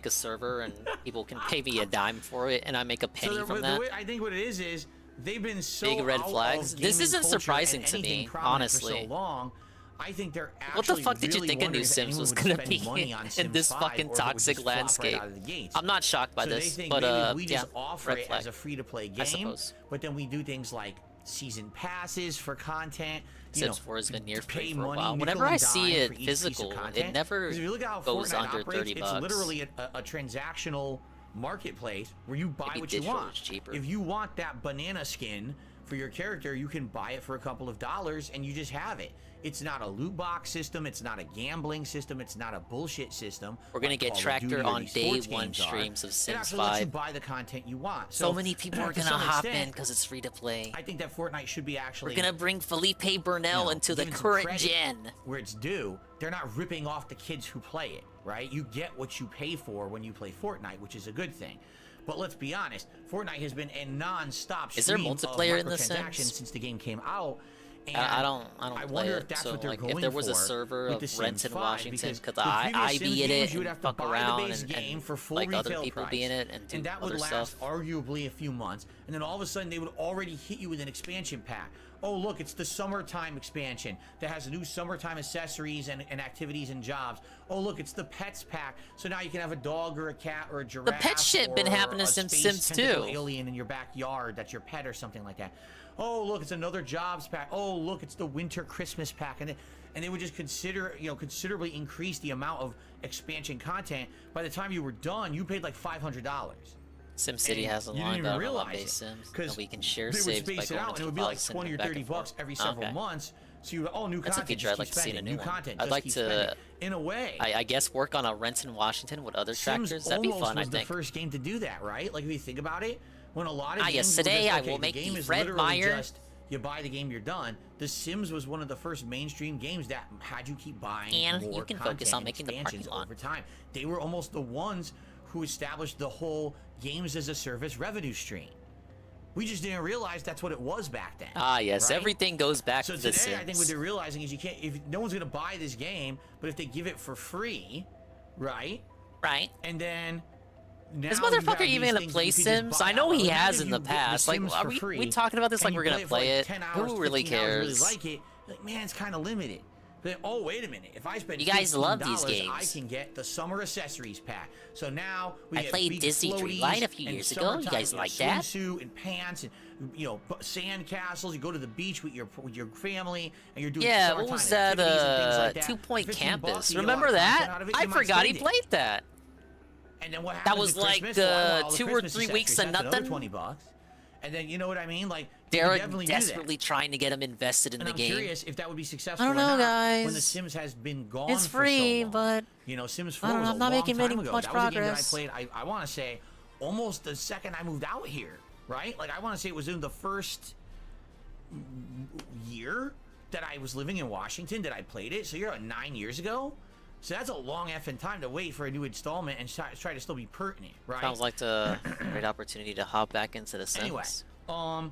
server and people can pay me a dime for it, and I make a penny
So
from
the
that.
way, I think what it is they've been so
Big red
out
flags.
of
This
gaming
isn't
culture
surprising
and
to
anything
me,
prominent
honestly.
For so long, I think they're actually
What the fuck did you
really
think a
wondering
new
if
Sims
anyone
was
would
gonna
spend
be
money on
in
Sims
this
5,
fucking
or if it would
toxic
just flop right
landscape?
out of the gates.
I'm not shocked by
So
this,
they think
but
maybe we
yeah,
just offer
red
it
flag.
as a free-to-play
I
game,
suppose.
but then we do things like season passes for content.
Sims 4 has been near free
pay
for a
money,
while.
nickel
Whenever
and
I see
dime
it
for each piece of
physical,
content.
it never
'Cause if you look at how
goes
Fortnite
under
operates,
30
it's
bucks.
literally a transactional marketplace where you buy
Maybe
what you
digital
want.
is cheaper.
If you want that banana skin for your character, you can buy it for a couple of dollars and you just have it. It's not a loot box system. It's not a gambling system. It's not a bullshit system.
We're gonna
like
get
Call of
Tractor
Duty or
on
these
day
sports
one
games are.
streams of
It
Sims
actually lets you
5.
buy the content you want.
So many people are
to
gonna
some
hop
extent,
in because it's free to play.
I think that Fortnite should be actually.
We're gonna bring Felipe Burnell into the
given some
current
credit
gen.
where it's due. They're not ripping off the kids who play it, right? You get what you pay for when you play Fortnite, which is a good thing. But let's be honest, Fortnite has been a non-stop
Is there
stream
multiplayer
of
in The
microtransactions
Sims?
since the game came out. And
I don't
I
play
wonder
it,
if that's
so
what they're
like
going
if there was a
for
server
with The
of
Sims
Renton,
5,
Washington,
because
could
the
I
previous
be
Sims
in
games,
it
you would
and
have to
fuck
buy the
around
base game
and
for full
like other
retail
people
price,
be in it and do
that would
other
last
stuff?
arguably a few months, and then all of a sudden they would already hit you with an expansion pack. Oh look, it's the summertime expansion that has new summertime accessories and activities and jobs. Oh look, it's the pets pack, so now you can have a dog or a cat or a giraffe.
pet shit been
or
happening
a
since
space
Sims
tentacle
2.
alien in your backyard that's your pet or something like that. Oh look, it's another jobs pack. Oh look, it's the winter Christmas pack, and they would just considerably increase the amount of expansion content. By the time you were done, you paid like $500.
SimCity has a
You
line
didn't
about
even realize
base
it,
Sims,
because
and we can share
they would
saves by
space it
going
out,
into
and it would
the
be like
box
20 or
back
30
and forth.
bucks every several
Okay.
months. So you oh, new
That's a
content,
feature
just
I'd like
keep
to see in a
spending,
new
new
one.
content,
I'd
just
like
keep
to,
spending. In a way,
I guess work on a Renton, Washington with other
Sims
tractors. That'd be
almost
fun, I
was the
think.
first game to do that, right? Like if you think about it, when a lot of games
yes,
were
today
just,
I
okay,
will make
the game
the
is
Fred
literally
Meyer.
just you buy the game, you're done. The Sims was one of the first mainstream games that had you keep buying
And
more
you can
content
focus on
and
making the
expansions
parking lot.
over time. They were almost the ones who established the whole games as a service revenue stream. We just didn't realize that's what it was back then.
Ah, yes,
right?
everything goes back
So
to the
today,
Sims.
I think what they're realizing is you can't. If no one's gonna buy this game, but if they give it for free, right?
Right.
And then Now
Is
you have
motherfucker
these
even gonna
things
play
you could just
Sims?
buy
I know
out.
he
Imagine
has
if
in
you
the
get The
past. Like,
Sims
are
for
we
free,
talking about this
and
like we're
you
gonna
for,
play
like,
it?
10 hours,
Who really
15 hours, really
cares?
like it. Like, man, it's kind of limited. But oh, wait a minute! If I spend
You guys love these
$15, I
games.
can get the summer accessories pack. So now we
I
get
played
big
Disney
floaties
Dreamlight a few
and
years ago. You
summertime,
guys like that?
Swimsuit and pants and sand castles. You go to the beach with your family and you're doing
Yeah,
summertime
what was that?
activities and things like that.
2 Point
15
Campus.
bucks, you get a lot
Remember
of content
that?
out of it,
I
you might
forgot he
spend it.
played that.
And then what
That
happens
was
at
like
Christmas? Well, I want all the
2 or
Christmas
3 weeks
accessories.
of
That's another
nothing.
$20. And then you know what I mean? Like
Derek
definitely
desperately trying to get him invested in
and
the
I'm
game.
curious if that would be successful
I don't
or
know,
not
guys.
when The Sims has been gone
It's
for
free,
so long.
but
You know, Sims 4
I don't
was
know,
a
I'm not
long
making
time ago.
much
That was a game that I
progress.
played, I want to say, almost the second I moved out here, right? Like, I want to say it was in the first year that I was living in Washington that I played it. So you're 9 years ago? So that's a long effing time to wait for a new installment and try to still be pertinent, right?
Sounds like the great opportunity to hop back into the Sims.
Anyway,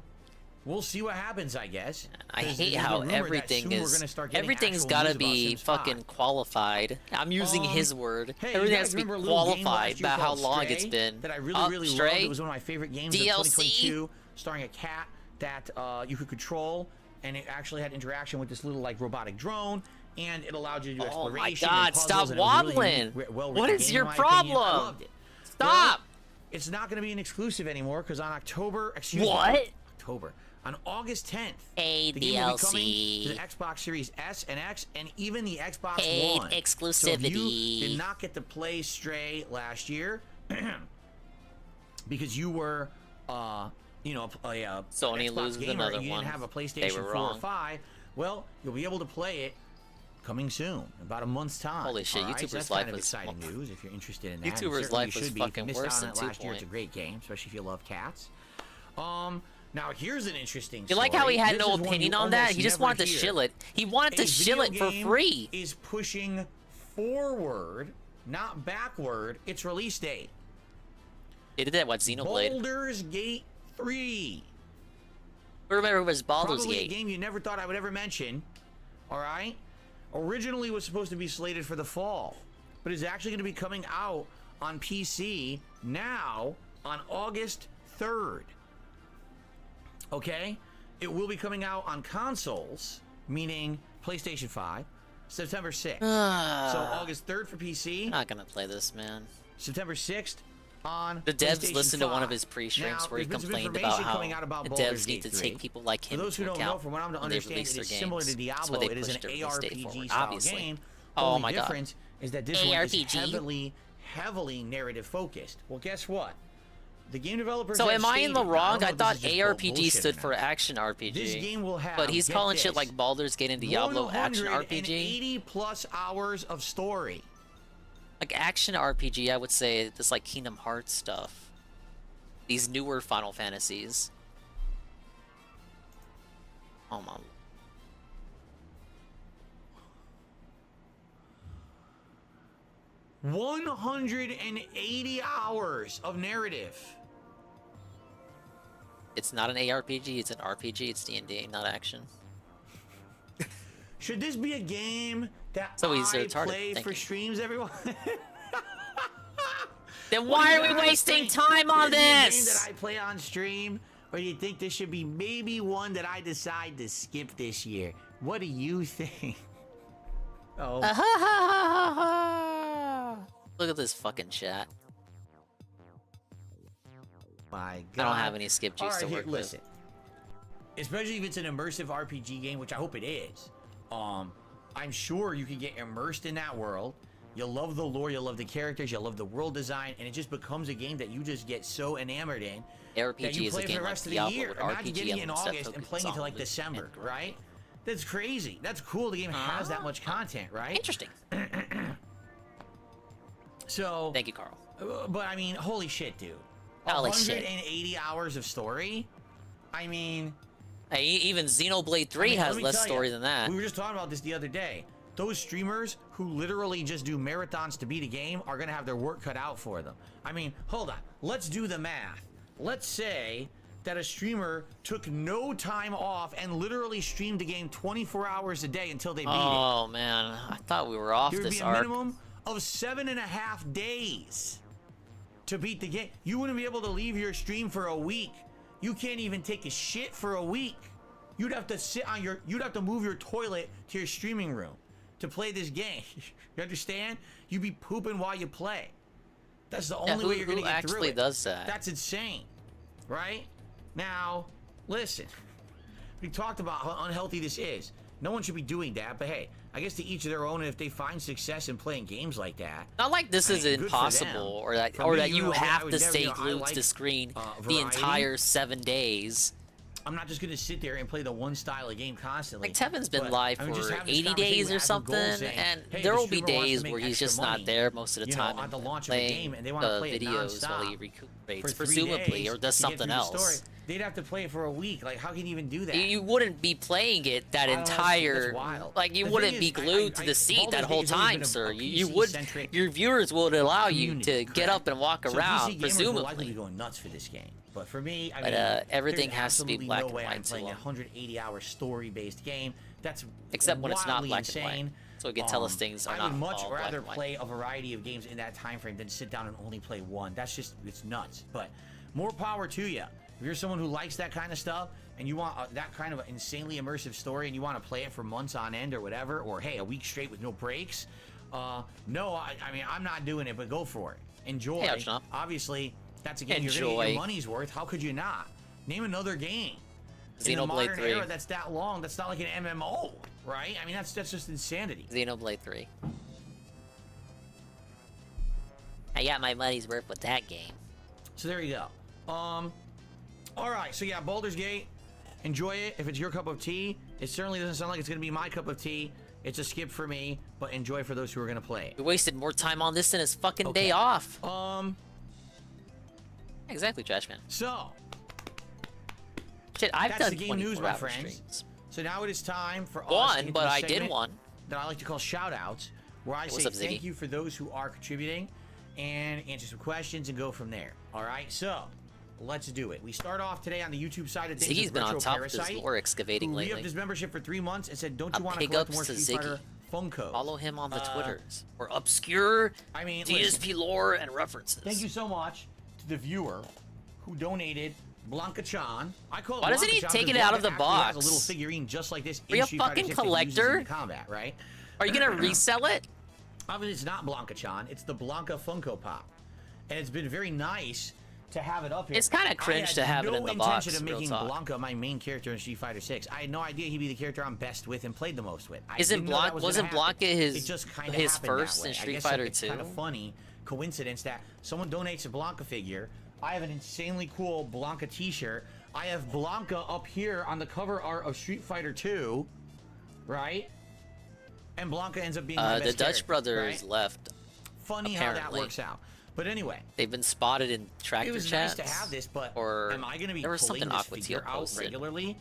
we'll see what happens, I guess.
I
'Cause
hate
there's a
how
rumor that
everything
soon we're
is.
gonna start getting
Everything's
actual
gotta
news about
be
Sims 5.
fucking qualified. I'm using his word.
Hey,
Everything
you
has
guys
to be
remember a little game
qualified
last year
about how
called
long
Stray
it's been.
that I really loved.
Stray?
It was one of my favorite games
DLC?
of 2022, starring a cat that you could control, and it actually had interaction with this little like robotic drone, and it allowed you to do
Oh my
exploration.
God,
and puzzles,
stop
and it was a really
waddling.
unique, well-written
What is
game,
your
in my opinion. I
problem?
loved it.
Stop.
Well, it's not going to be an exclusive anymore because on on August 10th,
Paid
the game will be coming
DLC.
to the Xbox Series S and X and even the Xbox
Paid
One. So if
exclusivity.
you did not get to play Stray last year because you were,
Sony
Xbox
loses
gamer
another
and you
one.
didn't have a
They
PlayStation
were
4 or
wrong.
5, well, you'll be able to play it coming soon, about a month's time.
Holy shit,
all right? So
YouTuber's
that's
life
kind of
was-
exciting news if you're interested in that. and
YouTuber's
certainly
life
you
was
should be. If you
fucking
missed
worse
out
than
on it
2
last year, it's a
Point.
great game, especially if you love cats. Now here's an interesting
You like how he
story.
had
This
no
is one
opinion
you
on that?
almost
He just
never
wanted to
hear.
shill it. He wanted to
A
shill it
video
for
game
free.
Is pushing forward, not backward, its release date.
He did that, what, Xenoblade?
Baldur's Gate 3.
Remember, it was Baldur's
Probably a
Gate.
game you never thought I would ever mention. All right? Originally was supposed to be slated for the fall, but is actually going to be coming out on PC now on August 3rd. Okay? It will be coming out on consoles, meaning PlayStation 5, September 6th. So August 3rd for PC.
I'm not gonna play this, man.
September 6th on
The devs
PlayStation
listened to one of
5.
his pre-streams
Now,
where he
there's been some
complained
information
about how
coming out about
the
Baldur's
devs need
Gate
to
3.
take people like him
For those who
into
don't know,
account
from what I'm to
when they
understand,
release
it
their
is similar to
games. That's why
Diablo.
they
It is an
pushed the release date
ARPG
forward,
style
obviously.
game.
Oh
Only
my God.
difference is that this one is
ARPG?
heavily narrative focused. Well, guess what? The game developers.
So
have
am I in the
stated-
wrong?
don't
I
know
thought
if this is just
ARPG
bullshit
stood
or
for
not.
action RPG.
This game will have.
But he's
get
calling shit
this,
like Baldur's Gate and Diablo action RPG.
180 plus hours of story.
Like action RPG, I would say this like Kingdom Hearts stuff. These newer Final Fantasies. Oh my.
180 hours of narrative.
It's not an ARPG, it's an RPG, it's D&D, not action.
Should this be a game that
So he's
I
retarded,
play
thank
for
you.
streams, everyone?
Then why are we wasting time on
Is it a game
this?
that I play on stream, or do you think this should be maybe one that I decide to skip this year? What do you think? Oh.
Look at this fucking chat.
My
I
God.
don't have any skip juice
All right,
to
here,
work
listen. Especially if it's an immersive RPG game, which I hope it is. I'm sure you can get immersed in that world. You'll love the lore, you'll love the characters, you'll love the world design, and it just becomes a game that you just get so enamored in
RPG
that you
is a
play for
game
the
like
rest of
Diablo
the year.
with
Imagine
RPG
getting it in
elements that
August and
focus
playing it to
on
like
the
December,
end,
right? That's crazy. That's cool. The game has that much content, right?
Interesting.
So.
Thank you, Carl.
But I mean, holy shit, dude.
Holy shit.
180 hours of story? I mean.
Hey, even Xenoblade 3 has
let me
less
tell
story
ya,
than that.
We were just talking about this the other day. Those streamers who literally just do marathons to beat a game are going to have their work cut out for them. I mean, hold on. Let's do the math. Let's say that a streamer took no time off and literally streamed the game 24 hours a day until they beat it.
Oh, man. I thought we were off
There would
this
be a
arc.
minimum of 7.5 days. to beat the game. You wouldn't be able to leave your stream for a week. You can't even take a shit for a week. You'd have to you'd have to move your toilet to your streaming room to play this game. You understand? You'd be pooping while you play. That's the only way you're going to get through it.
Who actually does that?
That's insane, right? Now, listen. We talked about how unhealthy this is. No one should be doing that, but hey, I guess to each of their own, and if they find success in playing games like that.
Not like this is impossible, or that you have to stay glued to the screen the entire 7 days.
I'm not just going to sit there and play the one style of game constantly.
Like, Tevin's been live for 80 days or something, and there will be days where he's just not there most of the time
at the launch of
playing
a game, and they want to play
videos while he recuperates, presumably, or does something else.
They'd have to play it for a week. Like, how can you even do that?
You wouldn't be playing it that entire... Like, you wouldn't be glued to the seat that whole time, sir. You would... Your viewers would allow you to get up and walk around, presumably.
Likely be going nuts for this game. But for me, I
mean, everything has to be black and white.
I'm playing a 180-hour story-based game. That's
except when it's not black
insane.
and white. So it can tell us things are not all black and white.
I would much rather play a variety of games in that time frame than sit down and only play one. That's just, it's nuts. But more power to you. If you're someone who likes that kind of stuff and you want that kind of insanely immersive story and you want to play it for months on end or whatever, or hey, a week straight with no breaks, no, I mean, I'm not doing it, but go for it. Enjoy.
Hey,
obviously, that's a game you're going to get your money's worth. How could you not? Name another game. In the modern
3.
era that's that long, that's not like an MMO, right? I mean, that's just insanity.
Xenoblade 3. I got my money's worth with that game.
So there you go. All right, so yeah, Baldur's Gate, enjoy it if it's your cup of tea. It certainly doesn't sound like it's going to be my cup of tea. It's a skip for me, but enjoy for those who are going to play it.
We wasted more time on this than his fucking day off. Exactly, Trashman.
So,
shit, I've
that's
done
the game news, my friends.
Streams.
So now it is time for
us to get
to
I did one.
That I like to call shout-outs, where I say thank you for those who are contributing and answer some questions and go from there. All right, so let's do it. We start off today on the YouTube side of things.
Ziggy's been on top of this lore excavating lately.
He re-upped his membership for 3 months and said, don't you want to collect more Street Fighter Funko?
Follow him on the Twitters for obscure DSP lore and references.
Thank you so much to the viewer who donated Blanca-chan. I call it
Why doesn't he take it out of the box?
Has a little figurine just like this.
Are you a fucking collector?
In combat, right?
Are you gonna resell it?
I mean, it's not Blanca-chan. It's the Blanca Funko Pop, and it's been very nice to have it up here.
It's kind of cringe to have it in the box.
I had no intention of making Blanca my main character in Street Fighter 6. I had no idea he'd be the character I'm best with and played the most with.
Wasn't Blanca his first in Street Fighter 2?
It's kind of funny coincidence that someone donates a Blanca figure. I have an insanely cool Blanca t-shirt. I have Blanca up here on the cover art of Street Fighter 2, right? And Blanca ends up being my best
the Dutch brothers
right?
left.
Funny
apparently.
how that works out. But anyway,
they've been spotted in tractor
chats. It was nice to have this, but am I going to be pulling this figure out regularly?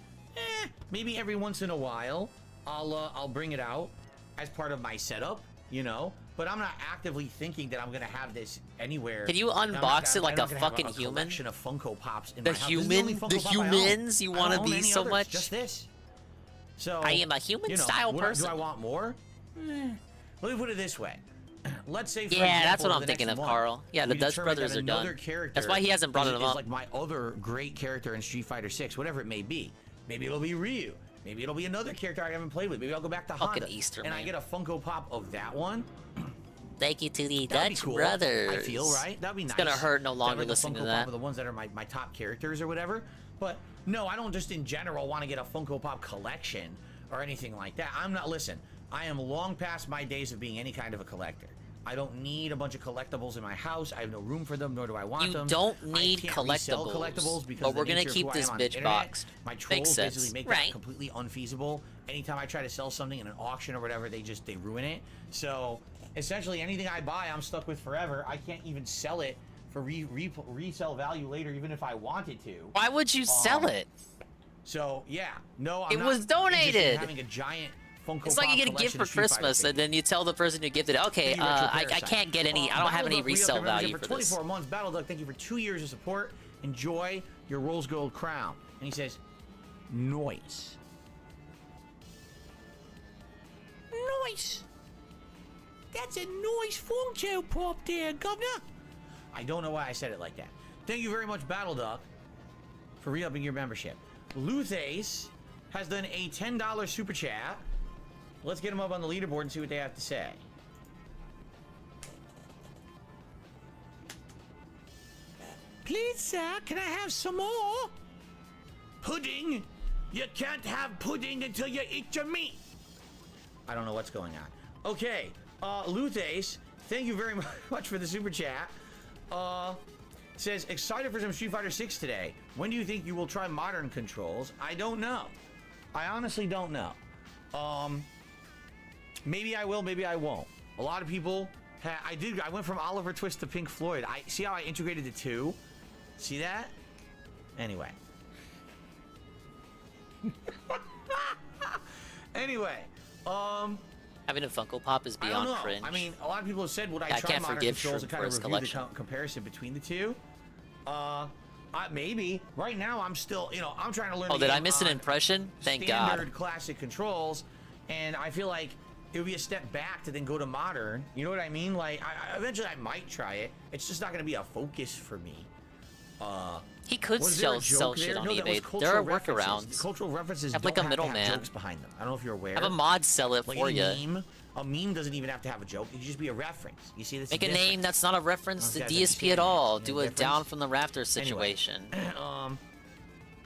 Maybe every once in a while, I'll bring it out as part of my setup, you know. But I'm not actively thinking that I'm going to have this anywhere.
Can you unbox it like a fucking human?
Collection of Funko Pops in
the
my house.
The humans you want to be so much.
Just this. So
I am a human style person.
Do I want more? Let me put it this way. Let's say, for
example, that's what I'm thinking of, Carl. Yeah, the Dutch brothers are done. That's why he hasn't brought them up.
Like my other great character in Street Fighter 6, whatever it may be. Maybe it'll be Ryu. Maybe it'll be another character I haven't played with. Maybe I'll go back to Honda.
Easter,
and
man.
I get a Funko Pop of that one.
Thank you to the Dutch brothers.
I feel right. That'd be nice.
It's gonna hurt no longer listening to that.
Pop of the ones that are my top characters or whatever. But no, I don't just in general want to get a Funko Pop collection or anything like that. I'm not. Listen, I am long past my days of being any kind of a collector. I don't need a bunch of collectibles in my house. I have no room for them, nor do I want them.
You don't need collectibles,
because
but we're gonna keep this bitch boxed.
My trolls basically make that completely unfeasible. Anytime I try to sell something in an auction or whatever, they ruin it. So essentially, anything I buy, I'm stuck with forever. I can't even sell it for resell value later, even if I wanted to.
Why would you sell it?
So yeah, no, I'm
it was donated.
Having a giant Funko
it's like you get a gift for Christmas, and then you tell the person who gifted it, okay, I can't get any, I don't have any resale value for this.
24 months, Battle Duck, thank you for 2 years of support. Enjoy your Rose Gold crown. And he says, noise. Noise. That's a noise Funko Pop there, Governor. I don't know why I said it like that. Thank you very much, Battle Duck, for re-upping your membership. Luthace has done a $10 super chat. Let's get them up on the leaderboard and see what they have to say. Please, sir, can I have some more? Pudding? You can't have pudding until you eat your meat. I don't know what's going on. Okay, Luthace, thank you very much for the super chat. Says, excited for some Street Fighter 6 today. When do you think you will try modern controls? I don't know. I honestly don't know. Maybe I will, maybe I won't. A lot of people, I went from Oliver Twist to Pink Floyd. See how I integrated the two? See that? Anyway. Anyway,
having a Funko Pop is beyond cringe.
I mean, a lot of people have said, would I try modern controls and kind of review the comparison between the two? Maybe. Right now, I'm still, I'm trying to learn.
Oh, did I miss an impression? Thank God.
Standard classic controls, and I feel like it would be a step back to then go to modern. You know what I mean? Like, eventually I might try it. It's just not going to be a focus for me.
He could sell shit on eBay. There are workarounds.
Cultural references
have like a middleman.
Jokes behind them. I don't know if you're aware.
Have a mod sell it for you.
A meme doesn't even have to have a joke. It can just be a reference. You see this?
Make a name that's not a reference to DSP at all. Do a down from the rafters situation.
Anyway,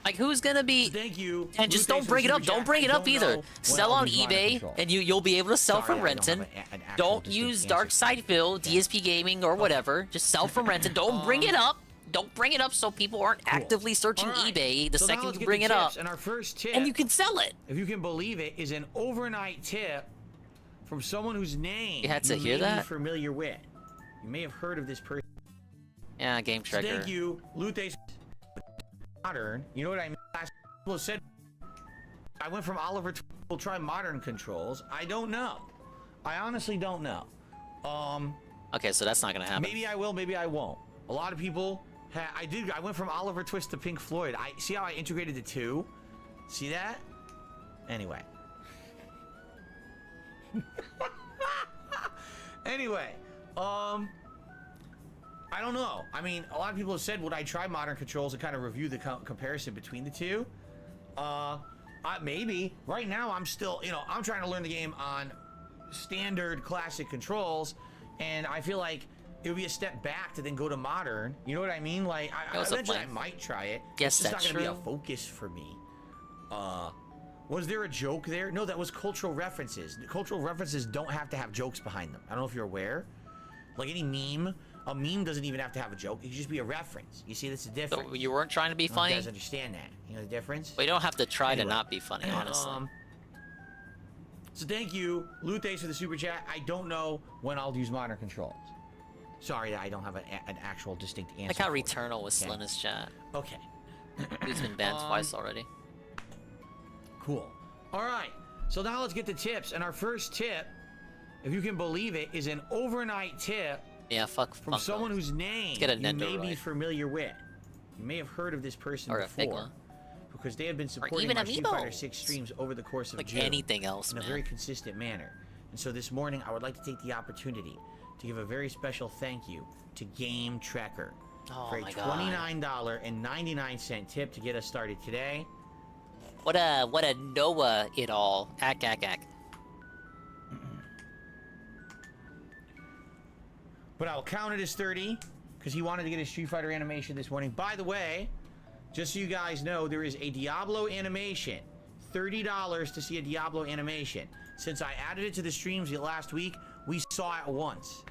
like who's gonna be?
Thank you.
And just don't bring it up. Don't bring it up either. Sell on eBay, and you'll be able to sell from renting. Don't use Dark Side Phil, DSP Gaming, or whatever. Just sell from renting. Don't bring it up. Don't bring it up so people aren't actively searching eBay the second you bring it up.
And our first tip,
and you can sell it.
If you can believe it, is an overnight tip from someone whose name
you had to hear
may
that?
Be familiar with. You may have heard of this person.
Yeah, Game Tracker.
So thank you, Luthace. Modern. You know what I mean? People said I went from Oliver to will try modern controls. I don't know. I honestly don't know.
Okay, so that's not gonna happen.
Maybe I will, maybe I won't. A lot of people. I went from Oliver Twist to Pink Floyd. See how I integrated the two? See that? Anyway. Anyway, I don't know. I mean, a lot of people have said, would I try modern controls and kind of review the comparison between the two? Maybe. Right now, I'm still, I'm trying to learn the game on standard classic controls, and I feel like it would be a step back to then go to modern. You know what I mean? Like, eventually I might try it.
Guess
it's just
that's
not going to be a focus for me. Was there a joke there? No, that was cultural references. Cultural references don't have to have jokes behind them. I don't know if you're aware. Like any meme, a meme doesn't even have to have a joke. It can just be a reference. You see, that's the difference.
So you weren't trying to be funny?
You guys understand that? You know the difference?
Well, you don't have to try to not be funny, honestly.
So thank you, Luthace, for the super chat. I don't know when I'll use modern controls. Sorry, I don't have an actual distinct answer.
Like how Returnal was still in his chat.
Okay.
He's been banned twice already.
Cool. All right. So now let's get to tips. And our first tip, if you can believe it, is an overnight tip.
Yeah, fuck.
From someone whose name you may be familiar with. You may have heard of this person before. Because they have been supporting my Street Fighter 6 streams over the course of June.
Anything else,
in a very consistent manner. And so this morning, I would like to take the opportunity to give a very special thank you to Game Tracker for a $29.99 tip to get us started today.
What a Noah it all. Ack.
But I'll count it as 30 because he wanted to get a Street Fighter animation this morning. By the way, just so you guys know, there is a Diablo animation. $30 to see a Diablo animation. Since I added it to the streams last week, we saw it once.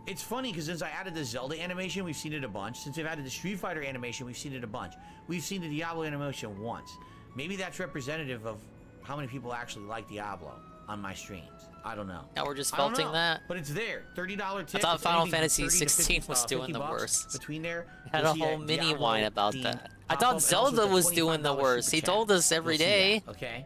It's funny because since I added the Zelda animation, we've seen it a bunch. Since I've added the Street Fighter animation, we've seen it a bunch. We've seen the Diablo animation once. Maybe that's representative of how many people actually like Diablo on my streams. I don't know.
Now we're just felting that.
But it's there. $30 tip.
I thought Final Fantasy 16 was doing the worst.
Between there,
had a whole mini whine about that. I thought Zelda was doing the worst. He told us every day.
Okay.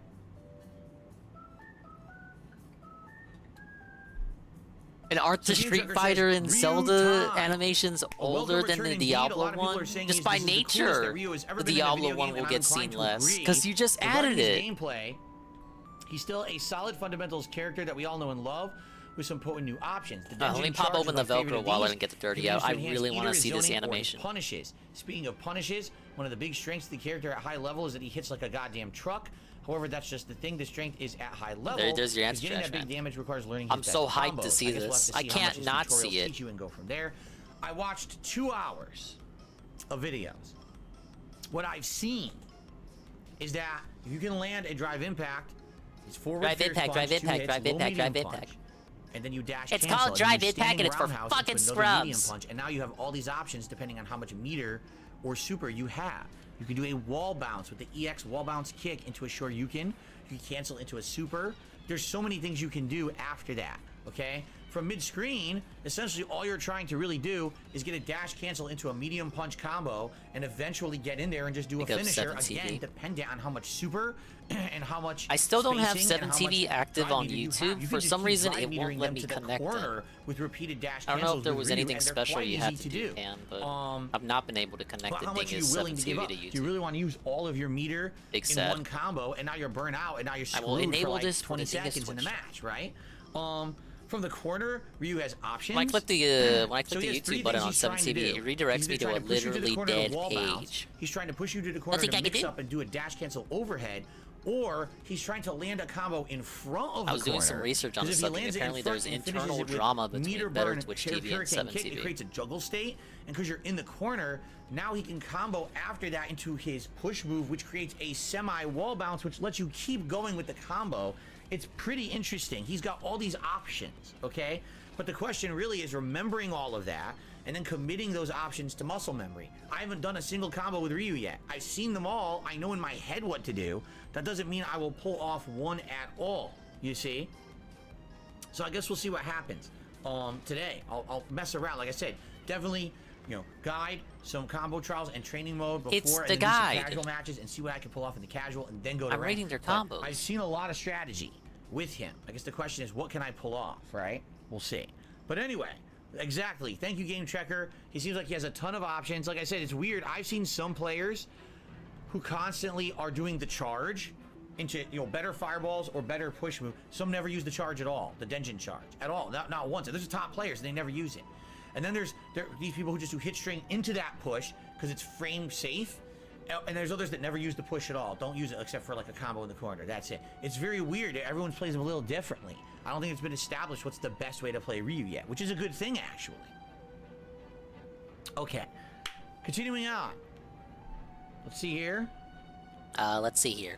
And aren't the Street Fighter and Zelda animations older than the Diablo one? Just by nature, the Diablo one will get seen less because you just added it.
Gameplay, he's still a solid fundamentals character that we all know and love. with some potent new options. The
let me
dungeon
pop
charge
open
is
the
my favorite
Velcro
of
while I
these.
didn't get the dirty
Can be
out.
used to
I
enhance
really want to
either
see
his
this
zoning or his
animation.
Punishes. Speaking of punishes, one of the big strengths of the character at high level is that he hits like a goddamn truck. However, that's just the thing. The strength is at high level.
There's your answer,
getting that
Trash
big
Man.
damage requires learning.
I'm
his
so
best
hyped to
combos.
see
I guess we'll have
this.
to
I
see how
can't
much
not
his tutorials
see it.
teach you and go from there. I watched 2 hours of videos. What I've seen is that if you can land a drive impact, it's forward
drive
fierce
impact,
punch,
drive
2
impact,
hits,
drive
low
impact,
medium
drive
punch,
impact.
and then you dash
It's
cancel,
called
and
drive
you
impact,
standing
and it's for
roundhouse
fucking
into another medium
scrubs.
punch, and now you have all these options depending on how much meter or super you have. You can do a wall bounce with the EX wall bounce kick into a Shoryuken. You can cancel into a super. There's so many things you can do after that, okay? From mid-screen, essentially all you're trying to really do is get a dash cancel into a medium punch combo and eventually get in there and just do a finisher, again, dependent on how much super and how much
I still don't have
spacing and
7TV
how much
active
drive
on
meter you
YouTube.
have. You
For
can just
some
keep
reason,
drive
it won't
metering
let
them
me
to the
connect
corner
it.
with repeated dash
I don't know if there
cancels
was
with Ryu,
anything
and they're
special
quite
you had
easy
to do, Pan, but I've not been able to connect
but
the
how much are you
dingus
willing to give
7TV
up?
to
Do you
YouTube.
really want to use all of your meter
Big
in
sad.
one combo, and now you're burnt out, and now you're
I
screwed
will enable
for like
this
20
for the dingus
seconds in the
switch.
match, right? From the corner, Ryu has options.
When I click the
So he has three
YouTube button
things
on
he's trying to
7TV,
do.
it redirects
He's
me to
trying
a
push you to the
literally
corner to
dead
wall bounce.
page.
He's trying to push you to the corner
Nothing
to
I can
mix
do.
up and do a dash cancel overhead, or he's trying to land a combo in front of the corner.
I was doing some research on the
Because if he
subject.
lands it in
Apparently
front
there's
and finishes
internal
it with
drama between
meter
Better
burn,
Twitch TV and
hurricane kick,
7TV.
it creates a juggle state, and because you're in the corner, now he can combo after that into his push move, which creates a semi-wall bounce, which lets you keep going with the combo. It's pretty interesting. He's got all these options, okay? But the question really is remembering all of that and then committing those options to muscle memory. I haven't done a single combo with Ryu yet. I've seen them all. I know in my head what to do. That doesn't mean I will pull off one at all, you see? So I guess we'll see what happens today. I'll mess around. Like I said, definitely, guide some combo trials and training mode before,
It's the
and then do
guide.
some casual matches and see what I can pull off in the casual, and then go to
I'm
rank.
rating their
But
combos.
I've seen a lot of strategy with him. I guess the question is, what can I pull off, right? We'll see. But anyway, exactly. Thank you, Game Checker. He seems like he has a ton of options. Like I said, it's weird. I've seen some players who constantly are doing the charge into better fireballs or better push move. Some never use the charge at all, the Denjin charge at all, not once. There's top players and they never use it. And then there's these people who just do hit string into that push because it's frame safe. And there's others that never use the push at all. Don't use it except for like a combo in the corner. That's it. It's very weird. Everyone plays them a little differently. I don't think it's been established what's the best way to play Ryu yet, which is a good thing actually. Okay, continuing on. Let's see here.
Let's see here.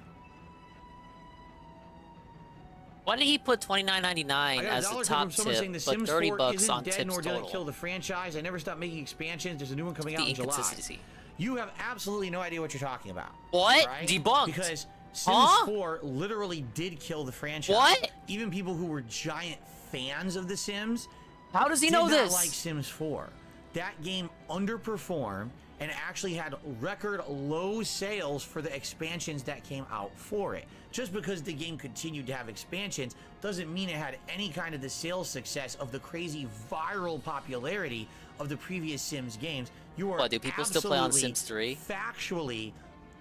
Why did he put $29.99 as the top tip,
saying the
but
Sims
30
4
bucks
isn't
on
dead,
tips
nor did it
total?
kill the franchise. I never stopped making expansions. There's a new one coming
The
out in July.
inconsistency.
You have absolutely no idea what you're talking about.
What?
Right?
Debunked.
Because Sims 4 literally did kill the franchise.
What?
Even people who were giant fans of The Sims.
How does he know
did not
this?
like Sims 4. That game underperformed and actually had record low sales for the expansions that came out for it. Just because the game continued to have expansions doesn't mean it had any kind of the sales success of the crazy viral popularity of the previous Sims games. You are
What, do people still play on
absolutely,
Sims 3?
factually,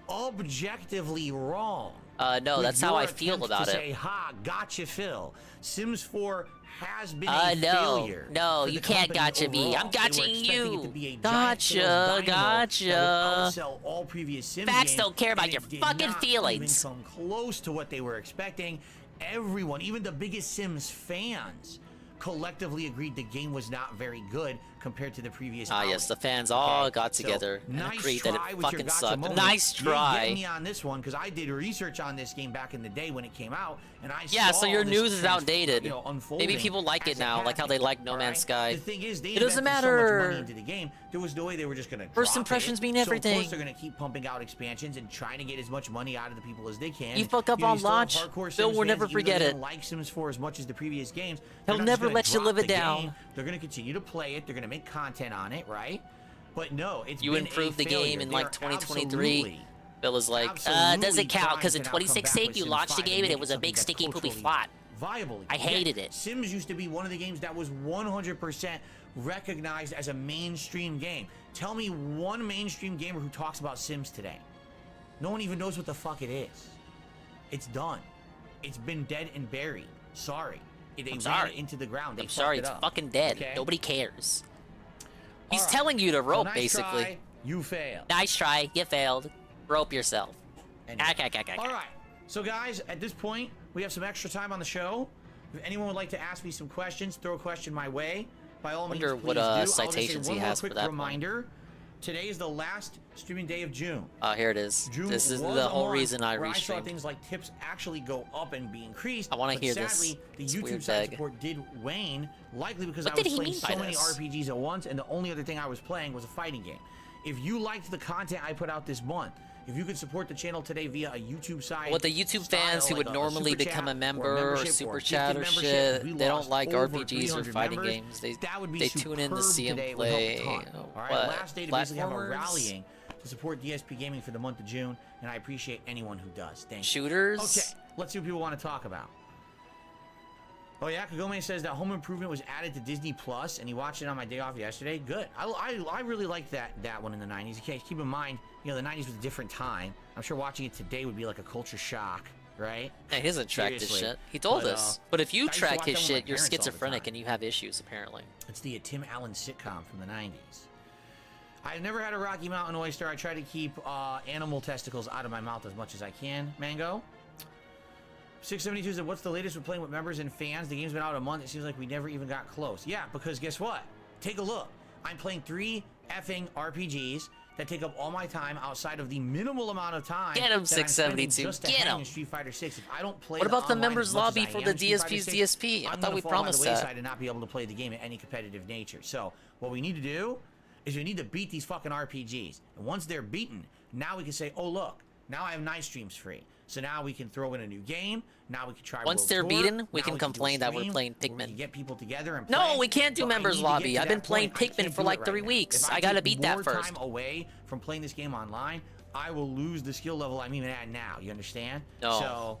objectively wrong.
No,
with
that's how
your
I feel
attempts
about
to
it.
Say, ha, gotcha, Phil. Sims 4 has been
No,
failure.
no,
for
you
the
can't
company
gotcha me.
overall.
I'm
They were
gotching
expecting
you.
it to be a giant
Gotcha,
sales dynamo
gotcha.
That would outsell all previous Sims
Facts
games,
don't care about
and
your
it did
fucking
not
feelings.
Even come close to what they were expecting. Everyone, even the biggest Sims fans, collectively agreed the game was not very good compared to the previous.
Yes, the fans all got together and
nice
agreed that
try
it
with your
fucking
gotcha
sucked.
moment.
Nice
You didn't
try.
get me on this one because I did research on this game back in the day when it came out, and I
Yeah,
saw
so your
this
news is
trans-
outdated.
unfolding
Maybe people like it
as
now, like how they
happened,
like No Man's
alright?
Sky.
The thing is, they
It doesn't
invested so much
matter.
money into the game. There was no way they were just going to
First impressions mean everything.
So of course they're going to keep pumping out expansions and trying to get as much money out of the people as they can.
You fuck up
know,
on
you still have
launch,
hardcore
Phil
Sims
will
fans,
never
even though
forget
they
it.
don't like Sims 4 as much as the previous games.
He'll
they're not just
never
gonna
let you
drop
live it
the
down.
game. They're going to continue to play it. They're going to make content on it, right? But no, it's
You
been
improved
a
the
failure.
game in
They
like
are
2023.
absolutely
Bill is like,
absolutely
doesn't count because in
trying to now come
2016
back
you
with
launched the
Sims 5
game and it
make
was a
something
big
that's
sticky poopy
culturally
flat.
viable.
I hated
Again,
it.
Sims used to be one of the games that was 100% recognized as a mainstream game. Tell me one mainstream gamer who talks about Sims today. No one even knows what the fuck it is. It's done. It's been dead and buried. Sorry.
I'm
ran
sorry.
it into the ground. They
I'm sorry,
fucked
it's
it up.
fucking dead.
Okay?
Nobody cares. He's
Alright.
telling you to rope,
nice
basically.
Try, you failed.
Nice try, you failed. Rope yourself.
Anyway.
Okay.
All right. So, guys, at this point, we have some extra time on the show. If anyone would like to ask me some questions, throw a question my way. By all means,
Wonder
please
what
do. I'll
citations
just say
he
one more
has for
quick
that
reminder. Today is the last streaming day of June.
Oh, here it is.
June
This is
was
the
a
whole
month
reason I
where I saw
restreamed.
things like tips actually go up and be increased.
I want to
but
hear this.
sadly, the
This
YouTube
weird
side
bag.
support did wane, likely because
What
I
did
was
he
playing
mean by
so many
this?
RPGs at once, and the only other thing I was playing was a fighting game. If you liked the content I put out this month, if you could support the channel today via a YouTube side,
What the YouTube fans who
like
would
a
normally
super
become
chat
a member or super chat or
gifted
shit,
membership,
they
we
don't
lost
like
over
RPGs or
300
fighting
members.
games.
That would be
They tune in to
superb
see him
today. It would
play.
help a ton. All right,
what,
last day to basically have a
platformers?
rallying to support DSP Gaming for the month of June, and I appreciate anyone who does. Thank you.
Shooters?
Okay, let's see what people want to talk about. Oh yeah, Kagome says that Home Improvement was added to Disney Plus, and he watched it on my day off yesterday. Good. I really liked that one in the 90s. Okay, keep in mind, you know, the 90s was a different time. I'm sure watching it today would be like a culture shock, right?
Hey, he doesn't track this
Seriously.
shit. He told
But,
us. But if
I
you
used to
track
watch
his
that with my
shit, you're
parents all the
schizophrenic
time.
and you have issues, apparently.
It's the Tim Allen sitcom from the 90s. I've never had a Rocky Mountain oyster. I try to keep animal testicles out of my mouth as much as I can. Mango? 672 said, what's the latest with playing with members and fans? The game's been out a month. It seems like we never even got close. Yeah, because guess what? Take a look. I'm playing 3 effing RPGs that take up all my time outside of the minimal amount of time.
Get him,
that I'm spending
672.
just to
Get
hang
him.
in Street Fighter 6. If I don't play
What about the
online
members
as much as
lobby
I
for
am
the
in Street Fighter
DSP's
6,
DSP? I
I'm
thought
gonna
we
fall by
promised
the
that.
wayside and not be able to play the game at any competitive nature. So what we need to do is we need to beat these fucking RPGs. And once they're beaten, now we can say, oh look, now I have 9 streams free. So now we can throw in a new game. Now we can try.
Once
World
they're
Tour.
beaten, we
Now
can
do a
complain that we're
stream
playing
where we
Pikmin.
can get people together and
No,
play.
we can't do
But I
members
need to get
lobby.
to
I've been
that
playing
point. I
Pikmin
can't
for
do
like
it
3
right now.
weeks.
If
I gotta
take
beat that
more
first.
time away from playing this game online, I will lose the skill level I'm even at now. You understand?
No.
So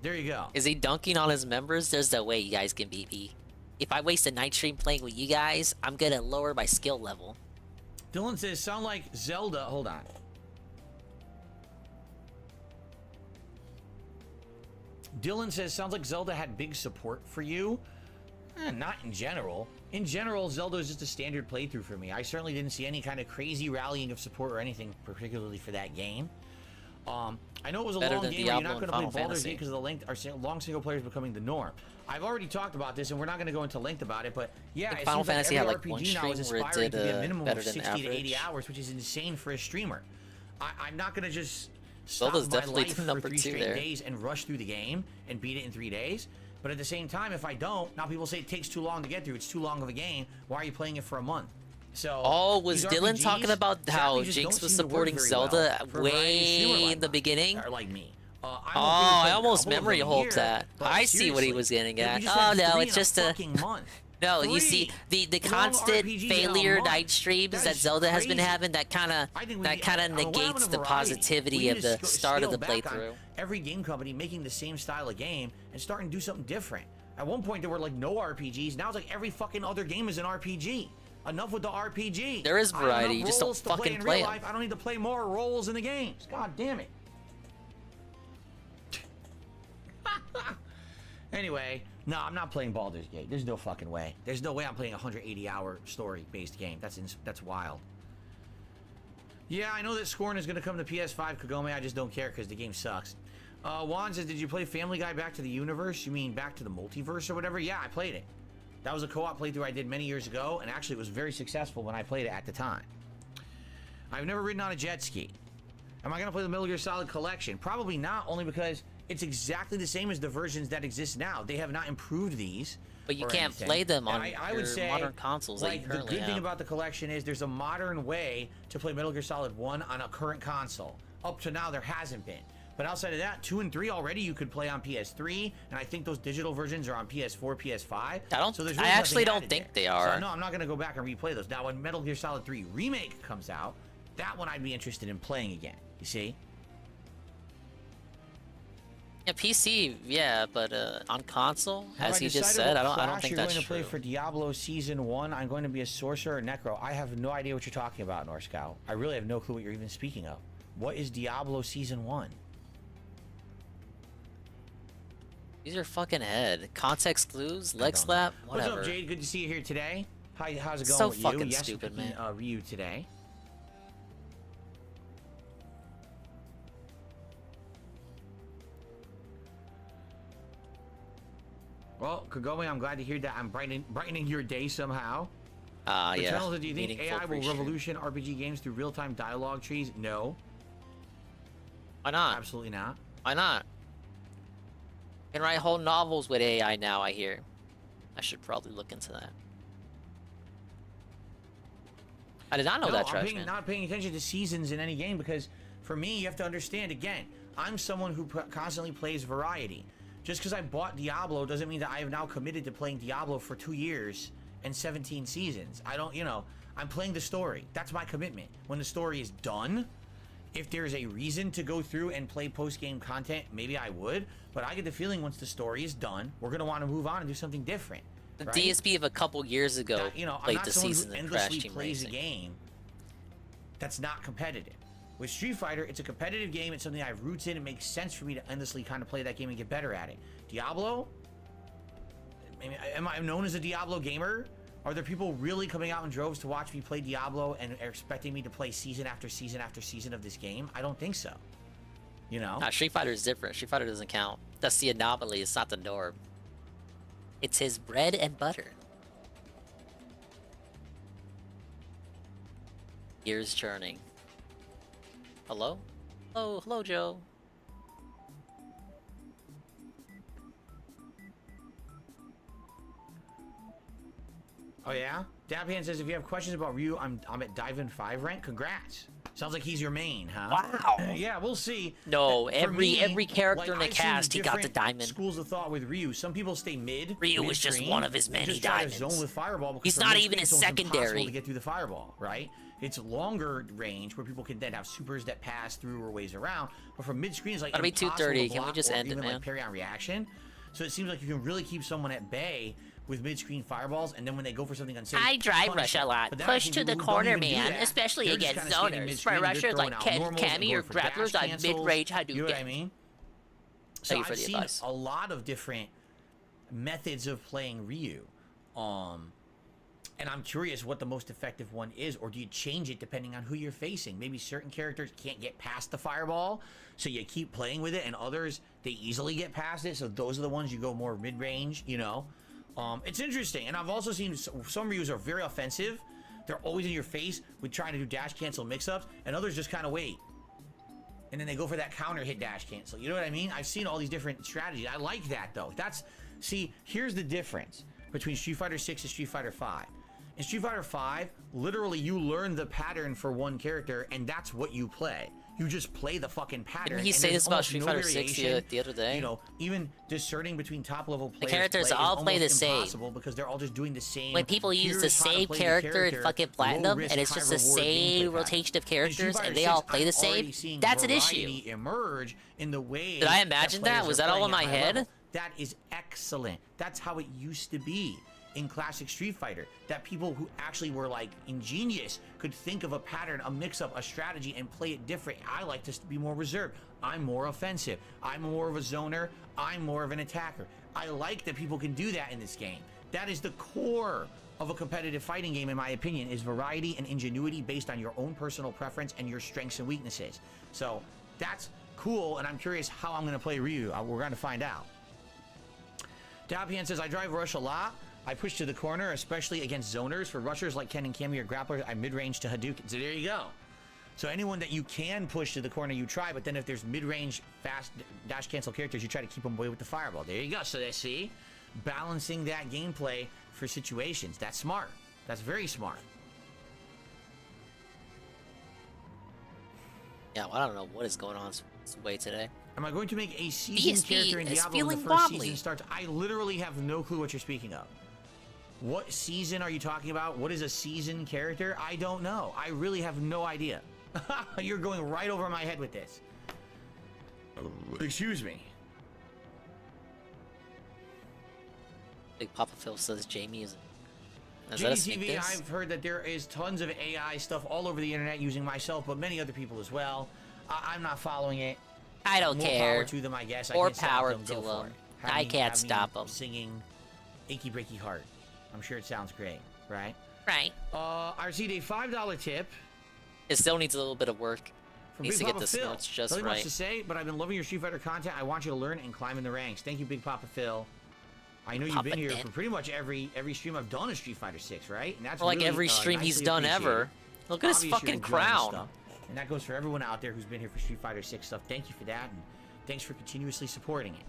there you go.
Is he dunking on his members? There's no way you guys can beat me. If I waste a night stream playing with you guys, I'm gonna lower my skill level.
Dylan says, sound like Zelda. Hold on. Dylan says, sounds like Zelda had big support for you. Not in general. In general, Zelda is just a standard playthrough for me. I certainly didn't see any kind of crazy rallying of support or anything particularly for that game. I know it was a
Better
long
than
game where you're
Diablo
not going
and
to play
Final
Baldur's
Fantasy.
Gate because of the length, or long single players becoming the norm. I've already talked about this, and we're not going to go into length about it, but yeah,
think
it
Final
seems like
Fantasy
every
had, like, one
RPG now is
stream where it
aspiring
did,
to be a minimum
better
of
than
60 to 80
average.
hours, which is insane for a streamer. I'm not going to just
Zelda's
stop my
definitely
life
the
for
number
3
2
straight
there.
days and rush through the game and beat it in 3 days. But at the same time, if I don't, now people say it takes too long to get through. It's too long of a game. Why are you playing it for a month? So
Oh, was
these
Dylan
RPGs
talking about how
sadly just
Jinx
don't
was
seem to work
supporting
very
Zelda
well for a variety of streamer
way
like
in the
mine,
beginning?
or like me. I'm okay with
Oh, I
playing a
almost
couple of
memory
them a
holed
year,
that.
but
I see what he
seriously,
was getting
dude, we
at.
just
Oh
had
no,
3
it's
in a
just a
fucking month.
no. You
3
see the
long
constant
RPGs in a
failure
month.
night streams
That
that
is
Zelda has been
crazy.
having that kind
I think we
of
need- I mean, we're
negates
having a
the
variety.
positivity
We
of
need
the
to
start of the
scale back on
playthrough.
Every game company making the same style of game and starting to do something different. At one point there were like no RPGs. Now it's like every fucking other game is an RPG. Enough with the RPG.
There is
I have
variety,
enough
you just don't
roles to play
fucking
in
play
real
'em.
life. I don't need to play more roles in the games. God damn it. Anyway, no, I'm not playing Baldur's Gate. There's no fucking way. There's no way I'm playing a 180-hour story-based game. That's wild. Yeah, I know that Scorn is going to come to PS5, Kagome. I just don't care because the game sucks. Juan says, did you play Family Guy Back to the Universe? You mean Back to the Multiverse or whatever? Yeah, I played it. That was a co-op playthrough I did many years ago, and actually it was very successful when I played it at the time. I've never ridden on a jet ski. Am I going to play the Metal Gear Solid Collection? Probably not, only because it's exactly the same as the versions that exist now. They have not improved these.
But you
or
can't
anything.
play them on
I
your
would say,
modern consoles that you
like, the
currently
good thing
have.
about the collection is there's a modern way to play Metal Gear Solid 1 on a current console. Up to now, there hasn't been. But outside of that, 2 and 3 already you could play on PS3, and I think those digital versions are on PS4, PS5. So there's really
I actually
nothing
don't
added
think
there.
they are.
So no, I'm not going to go back and replay those. Now, when Metal Gear Solid 3 Remake comes out, that one I'd be interested in playing again. You see?
Yeah, PC, yeah, but on console,
Have
as
I
he just
decided
said,
what
I don't
class
think
you're
that's
going to play
true.
for Diablo Season 1. I'm going to be a sorcerer or necro. I have no idea what you're talking about, North Scout. I really have no clue what you're even speaking of. What is Diablo Season 1?
Use your fucking head. Context clues, leg slap, whatever.
What's up, Jade? Good to see you here today. How's it going
So
with
fucking
you?
stupid,
Yes,
man.
Ryu today. Well, Kagome, I'm glad to hear that I'm brightening your day somehow.
Yeah.
Eternals, do you think
Meaningful
AI will
appreciation.
revolution RPG games through real-time dialogue trees? No.
Why not?
Absolutely not.
Why not? You can write whole novels with AI now, I hear. I should probably look into that. I did not know that, Trash Man.
Not paying attention to seasons in any game because, for me, you have to understand, again, I'm someone who constantly plays variety. Just because I bought Diablo doesn't mean that I have now committed to playing Diablo for 2 years and 17 seasons. I don't, I'm playing the story. That's my commitment. When the story is done, if there's a reason to go through and play post-game content, maybe I would. But I get the feeling once the story is done, we're going to want to move on and do something different.
The
right?
DSP of a couple years ago
I'm
played
not
the
someone
season
who
of Crash
endlessly
Team
plays a
Racing.
game that's not competitive. With Street Fighter, it's a competitive game. It's something I have roots in. It makes sense for me to endlessly kind of play that game and get better at it. Diablo? Am I known as a Diablo gamer? Are there people really coming out in droves to watch me play Diablo and are expecting me to play season after season after season of this game? I don't think so.
Nah, Street Fighter is different. Street Fighter doesn't count. That's the anomaly. It's not the norm. It's his bread and butter. Gears churning. Hello? Hello, Joe.
Oh yeah? Dabhan says if you have questions about Ryu, I'm at Diamond 5 rank. Congrats. Sounds like he's your main, huh?
Wow.
Yeah, we'll see.
No,
For
every character in the
I've seen
cast, he got the
different
diamond.
Schools of thought with Ryu. Some people stay mid.
Ryu was just
midstream,
one of his
and
many
just try to
diamonds.
zone with fireball because
He's
for
not
midstream,
even a
it's almost impossible
secondary.
to get through the fireball, right? It's longer range where people can then have supers that pass through or ways around. But from mid screen, it's like
Gotta be
impossible
230.
to
Can we
block
just
or
end it,
even
man?
like parry on reaction. So it seems like you can really keep someone at bay with mid-screen fireballs, and then when they go for something unsafe,
I drive
punish
rush a
them.
lot.
But then I
Push
think
to the
people who don't
corner,
even do
man,
that,
especially
they're just
against
kinda standing
zoners.
mid-screen,
For
they're
rushers
throwing
like
out normals and
Cammy
going
or
for dash
grapplers on
cancels.
mid-range Hadouken.
You know what I mean? So
Thank you for
I've
the
seen
advice.
a lot of different methods of playing Ryu. And I'm curious what the most effective one is, or do you change it depending on who you're facing? Maybe certain characters can't get past the fireball, so you keep playing with it, and others, they easily get past it, so those are the ones you go more mid-range, It's interesting, and I've also seen some Ryus are very offensive. They're always in your face with trying to do dash cancel mix-ups, and others just kind of wait. And then they go for that counter hit dash cancel. You know what I mean? I've seen all these different strategies. I like that, though. See, here's the difference between Street Fighter 6 and Street Fighter 5. In Street Fighter 5, literally you learn the pattern for one character, and that's what you play. You just play the fucking pattern.
Didn't he
and
say
there's
this about
almost
Street
no
Fighter 6
variation.
the other day?
Even discerning between top level players.
The characters
play
all
is
play the
almost
same.
impossible because they're all just doing the same.
When people use the
Here's how to
same
play the
character in fucking
low
Platinum,
risk,
and it's
high
just the
reward
same
gameplay
rotation of
pattern. In Street
characters,
Fighter
and they all
6,
play the
I'm already
same,
seeing
that's an
variety
issue.
Emerge in the way
Did I imagine that?
players
Was
are
that all
playing
in my
at high
head?
level. That is excellent. That's how it used to be in classic Street Fighter, that people who actually were like ingenious could think of a pattern, a mix-up, a strategy, and play it different. I like to be more reserved. I'm more offensive. I'm more of a zoner. I'm more of an attacker. I like that people can do that in this game. That is the core of a competitive fighting game, in my opinion, is variety and ingenuity based on your own personal preference and your strengths and weaknesses. So that's cool, and I'm curious how I'm going to play Ryu. We're going to find out. Dapian says, I drive rush a lot. I push to the corner, especially against zoners. For rushers like Ken and Cammy or grapplers, I mid-range to Hadouken. So there you go. So anyone that you can push to the corner, you try. But then if there's mid-range, fast dash cancel characters, you try to keep them away with the fireball. There you go. So they see, balancing that gameplay for situations. That's smart. That's very smart.
Yeah, well, I don't know what is going on this way today.
Am I going to make a seasoned
DSP
character in
is
Diablo when the
feeling
first
wobbly.
season starts? I literally have no clue what you're speaking of. What season are you talking about? What is a seasoned character? I don't know. I really have no idea. You're going right over my head with this. Excuse me.
Big Papa Phil says Jamie is that a sneak
GDTV,
diss?
I've heard that there is tons of AI stuff all over the internet using myself, but many other people as well. I'm not following it.
I don't
More
care.
power to them, I guess. I
More
can't stop
power
them.
to
Go for
them.
it.
I can't stop him.
Singing Achy Breaky Heart. I'm sure it sounds great, right?
Right.
I received a $5 tip.
It still needs a little bit of work.
From
Needs
Big
to
Papa
get the
Phil.
notes just
Nothing
right.
much to say, but I've been loving your Street Fighter content. I want you to learn and climb in the ranks. Thank you, Big Papa Phil. I know you've been here for pretty much every stream I've done of Street Fighter 6, right? And that's
Or like
really,
every stream he's
nicely
done
appreciated.
ever. Look at his
Obviously,
fucking
you're enjoying this
crown.
stuff. And that goes for everyone out there who's been here for Street Fighter 6 stuff. Thank you for that, and thanks for continuously supporting it.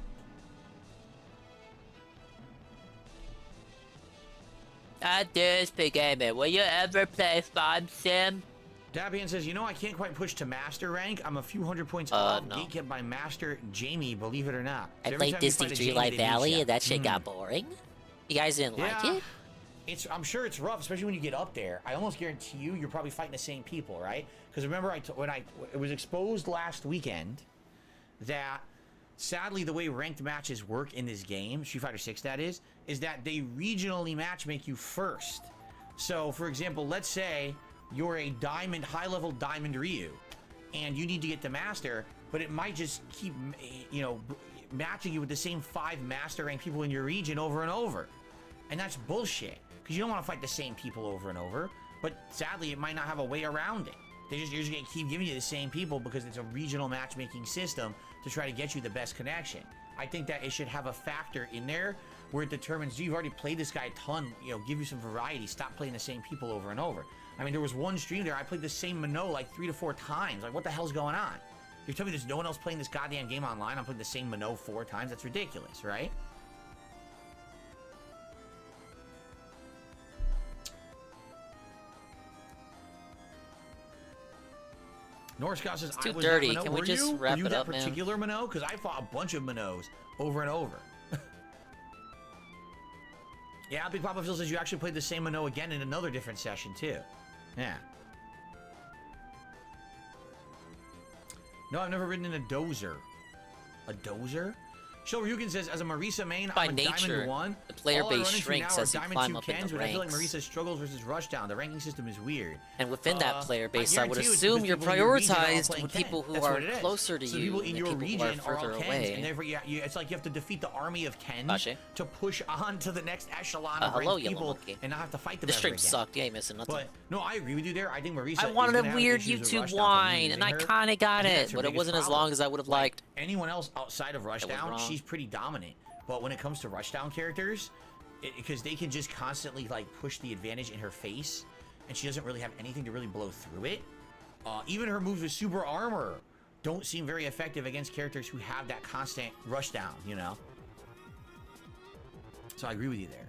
At this game, will you ever play Farm Sim?
Dabian says, you know, I can't quite push to master rank. I'm a few hundred points off.
No.
Gate kept by master Jamie, believe it or not.
I
Every
played
time you
Disney
fight a
Street
Jamie,
Light
they lose
Valley
ya.
and that shit got boring. You guys didn't like it?
I'm sure it's rough, especially when you get up there. I almost guarantee you're probably fighting the same people, right? Because remember, it was exposed last weekend that sadly the way ranked matches work in this game, Street Fighter 6 that is that they regionally match make you first. So, for example, let's say you're a diamond, high-level diamond Ryu, and you need to get the master, but it might just keep, matching you with the same 5 master rank people in your region over and over. And that's bullshit, because you don't want to fight the same people over and over, but sadly, it might not have a way around it. You're just going to keep giving you the same people because it's a regional matchmaking system to try to get you the best connection. I think that it should have a factor in there where it determines, you've already played this guy a ton, give you some variety, stop playing the same people over and over. I mean, there was one stream there, I played the same Minot like 3 to 4 times. Like, what the hell's going on? You're telling me there's no one else playing this goddamn game online? I'm playing the same Minot 4 times? That's ridiculous, right? North Scott says,
It's too
I was
dirty.
that Minot.
Can we
Were
just
you?
wrap
Were you
it
that
up, man?
particular Minot? Because I fought a bunch of Minots over and over. Yeah, Big Papa Phil says you actually played the same Minot again in another different session, too. Yeah. No, I've never ridden in a dozer. A dozer? Shoryuken says, as a Marisa main,
By
I'm a
nature,
Diamond 1.
the player
All I
base
run into
shrinks
now are
as you
Diamond
climb
2
up in
Kens,
the
but I feel like
ranks.
Marisa struggles versus Rushdown. The ranking system is weird.
And within that player base, I would
guarantee you it's
assume
because
you're
people in your region are all
prioritized
playing
with
Ken.
people who
That's
are
what it is.
closer to
So
you
people
than
in
people
your
who
region
are
are all
further
Kens,
away.
and therefore it's like you have to defeat the army of Kens
Gotcha.
to push on to the next echelon of
Hello,
ranked
Yellow
people
Monkey.
and not have to fight them
This
ever
stream
again.
sucked. You ain't missing nothing.
But no, I agree with you there. I think Marisa.
I wanted
is
a
gonna have
weird
issues with
YouTube
Rushdown for
whine, and
losing
I
her.
kind of got
I think
it,
that's her
but it
biggest
wasn't as
problem.
long as I would have liked.
Anyone else outside of Rushdown,
wrong.
she's pretty dominant. But when it comes to Rushdown characters, because they can just constantly like push the advantage in her face, and she doesn't really have anything to really blow through it. Even her moves with super armor don't seem very effective against characters who have that constant Rushdown, So I agree with you there.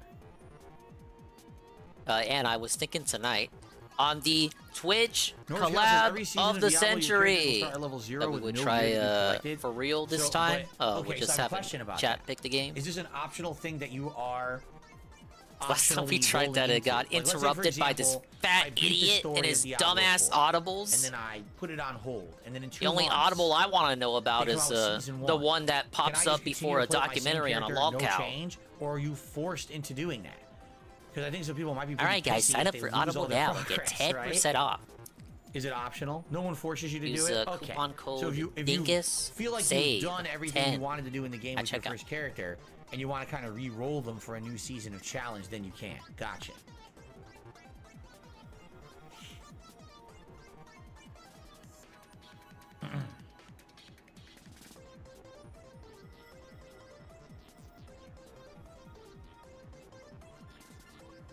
And I was thinking tonight on the Twitch
North Scott says,
collab
every season
of the
Diablo, your character will
century
start at level 0
that we
with
would
no
try
gear to be collected.
for real this
So,
time.
but-
We'll
okay,
just
so I have
have
a question about
chat
that.
pick the game.
Is this an optional thing that you are?
Last time we tried that, it got
Like, let's say, for
interrupted by this
example, I
fat
beat the
idiot
story
and
of
his
Diablo
dumbass
4,
audibles.
and then I put it on hold, and then in 2
The only
months,
audible I want to know about
they come
is
out with season
the
1.
one that
Can I
pops
just
up
continue
before
to
a
play my same
documentary on a
character,
log
no
cow.
change, or are you forced into doing that? Because I think some people might be.
All right, guys,
pissy
sign
if
up
they
for
lose all
Audible
their
now and get
progress,
10% off.
Is it optional? No one forces you to
Use
do it?
the coupon code
So if you
DINKUS,
feel like
save
you've done everything
10
you wanted to do in the game
at
with your
checkout.
first character, and you want to kind of re-roll them for a new season of challenge, then you can. Gotcha.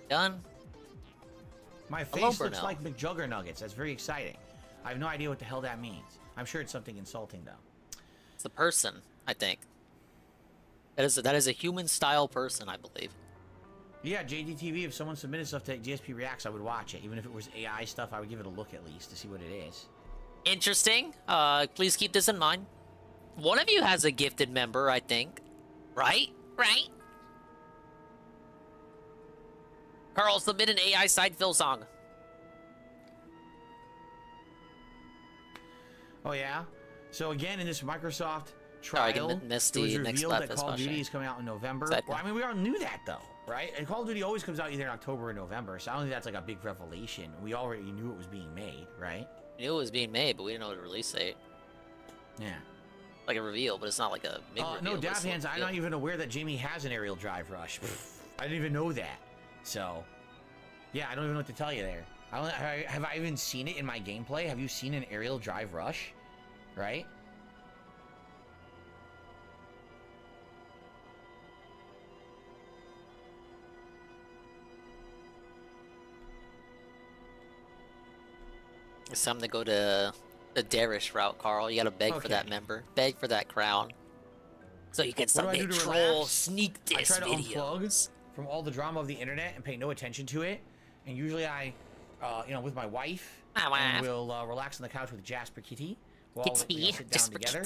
Done?
My
Hello,
face looks
Burnell.
like McJuggernuggets. That's very exciting. I have no idea what the hell that means. I'm sure it's something insulting, though.
It's the person, I think. That is a human-style person, I believe.
Yeah, JDTV, if someone submitted stuff to GSP Reacts, I would watch it. Even if it was AI stuff, I would give it a look at least to see what it is.
Interesting. Please keep this in mind. One of you has a gifted member, I think. Right? Right? Carl, submit an AI side fill song.
Oh, yeah? So again, in this Microsoft
I
trial,
can miss
it was
the next
revealed
lap
that
as
Call of
well,
Duty
Shay.
is coming out in November.
Side
Well, I mean, we all knew that, though, right? And Call of Duty always comes out either in October or November, so I don't think that's like a big revelation. We already knew it was being made, right?
We knew it was being made, but we didn't know the release date.
Yeah.
like a reveal, but it's not like a big reveal.
No,
but it's
Dab Hands, I'm not even aware that Jamie has an aerial drive rush. I didn't even know that. So, yeah, I don't even know what to tell you there. Have I even seen it in my gameplay? Have you seen an aerial drive rush? Right?
It's time to go to the Darish route, Carl. You gotta beg for that member. Beg for that crown. So you can someday troll sneak diss
I try to
videos.
unplug from all the drama of the internet and pay no attention to it. And usually I, with my wife, and we'll relax on the couch with Jasper Kitty. We'll all, sit down together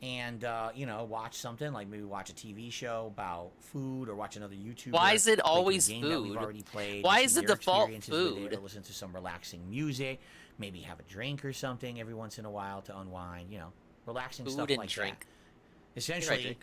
and, watch something, like maybe watch a TV show about food or watch another YouTuber.
Why is it always
food?
Food?
Played,
Why is the default
food?
food?
Or listen to some relaxing music, maybe have a drink or something every once in a while to unwind, relaxing
Food
stuff
and
like
drink.
that. Essentially,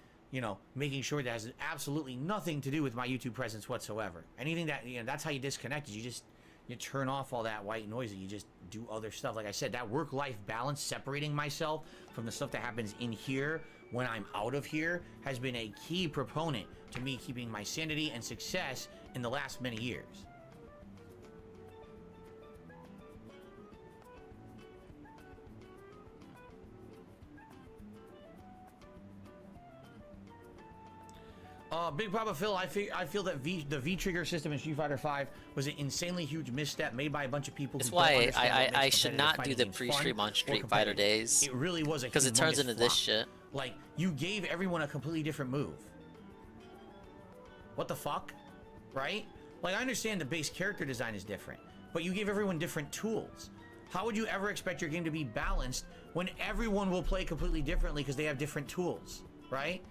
making sure that has absolutely nothing to do with my YouTube presence whatsoever. Anything that, that's how you disconnect, is you turn off all that white noise and you just do other stuff. Like I said, that work-life balance, separating myself from the stuff that happens in here when I'm out of here, has been a key proponent to me keeping my sanity and success in the last many years. Big Papa Phil, I feel that the V-trigger system in Street Fighter V was an insanely huge misstep made by a bunch of people.
That's why I should not do the pre-stream on Street Fighter days.
It really was
because it turns into this shit.
Like, you gave everyone a completely different move. What the fuck? Right? Like, I understand the base character design is different, but you gave everyone different tools. How would you ever expect your game to be balanced when everyone will play completely differently because they have different tools, right?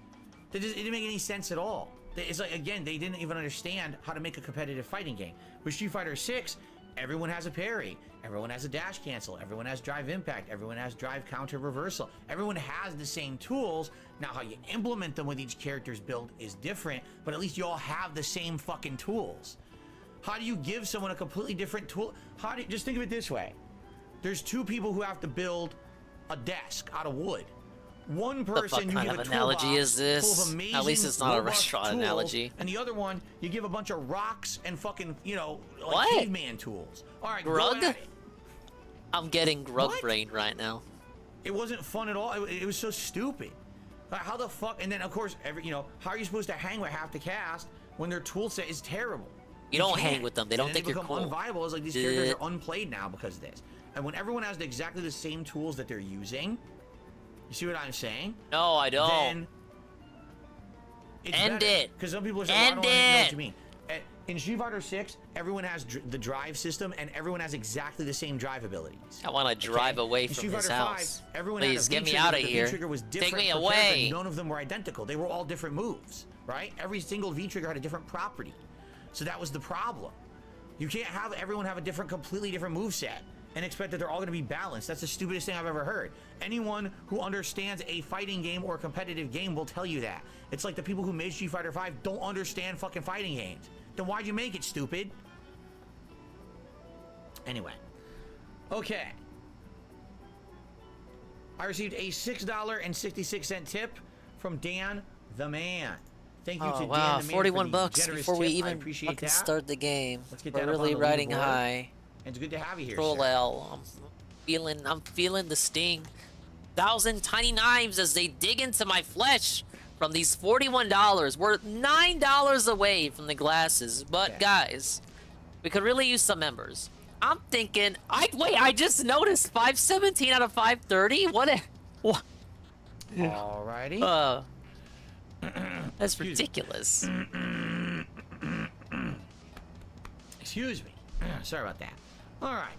It didn't make any sense at all. It's like, again, they didn't even understand how to make a competitive fighting game. With Street Fighter 6, everyone has a parry, everyone has a dash cancel, everyone has drive impact, everyone has drive counter reversal. Everyone has the same tools. Now, how you implement them with each character's build is different, but at least you all have the same fucking tools. How do you give someone a completely different tool? Just think of it this way. There's two people who have to build a desk out of wood. One person, you give a
analogy is this?
Full of amazing,
at least it's not a restaurant
tools,
analogy.
And the other one, you give a bunch of rocks and fucking,
what?
caveman tools. All right,
Grug? I'm getting Grug brain right now.
It wasn't fun at all. It was so stupid. Like, how the fuck? And then, of course, how are you supposed to hang with half the cast when their tool set is terrible?
You don't hang with them. They don't think you're cool.
Unviable. It's like these characters are unplayed now because of this. And when everyone has exactly the same tools that they're using, you see what I'm saying?
No, I don't.
Then
End it.
Because some people are saying, well, I don't know what you mean. In Street Fighter 6, everyone has the drive system, and everyone has exactly the same drive abilities.
I want to drive away from this house. Please, get me out of here. Take me away.
None of them were identical. They were all different moves, right? Every single V-trigger had a different property. So that was the problem. You can't have everyone have a completely different moveset and expect that they're all going to be balanced. That's the stupidest thing I've ever heard. Anyone who understands a fighting game or a competitive game will tell you that. It's like the people who made Street Fighter V don't understand fucking fighting games. Then why'd you make it, stupid? Anyway. Okay. I received a $6.66 tip from Dan the Man. Thank you to Dan the Man.
41 bucks before we
tip.
even fucking start the game.
Let's get
We're
that
really riding high.
And it's good to have you here,
Troll
sir.
L. I'm feeling the sting. 1,000 tiny knives as they dig into my flesh from these $41. We're $9 away from the glasses. But guys, we could really use some members. I'm thinking, I just noticed 517 out of 530. What?
Alrighty.
That's ridiculous.
Excuse me. Sorry about that. All right,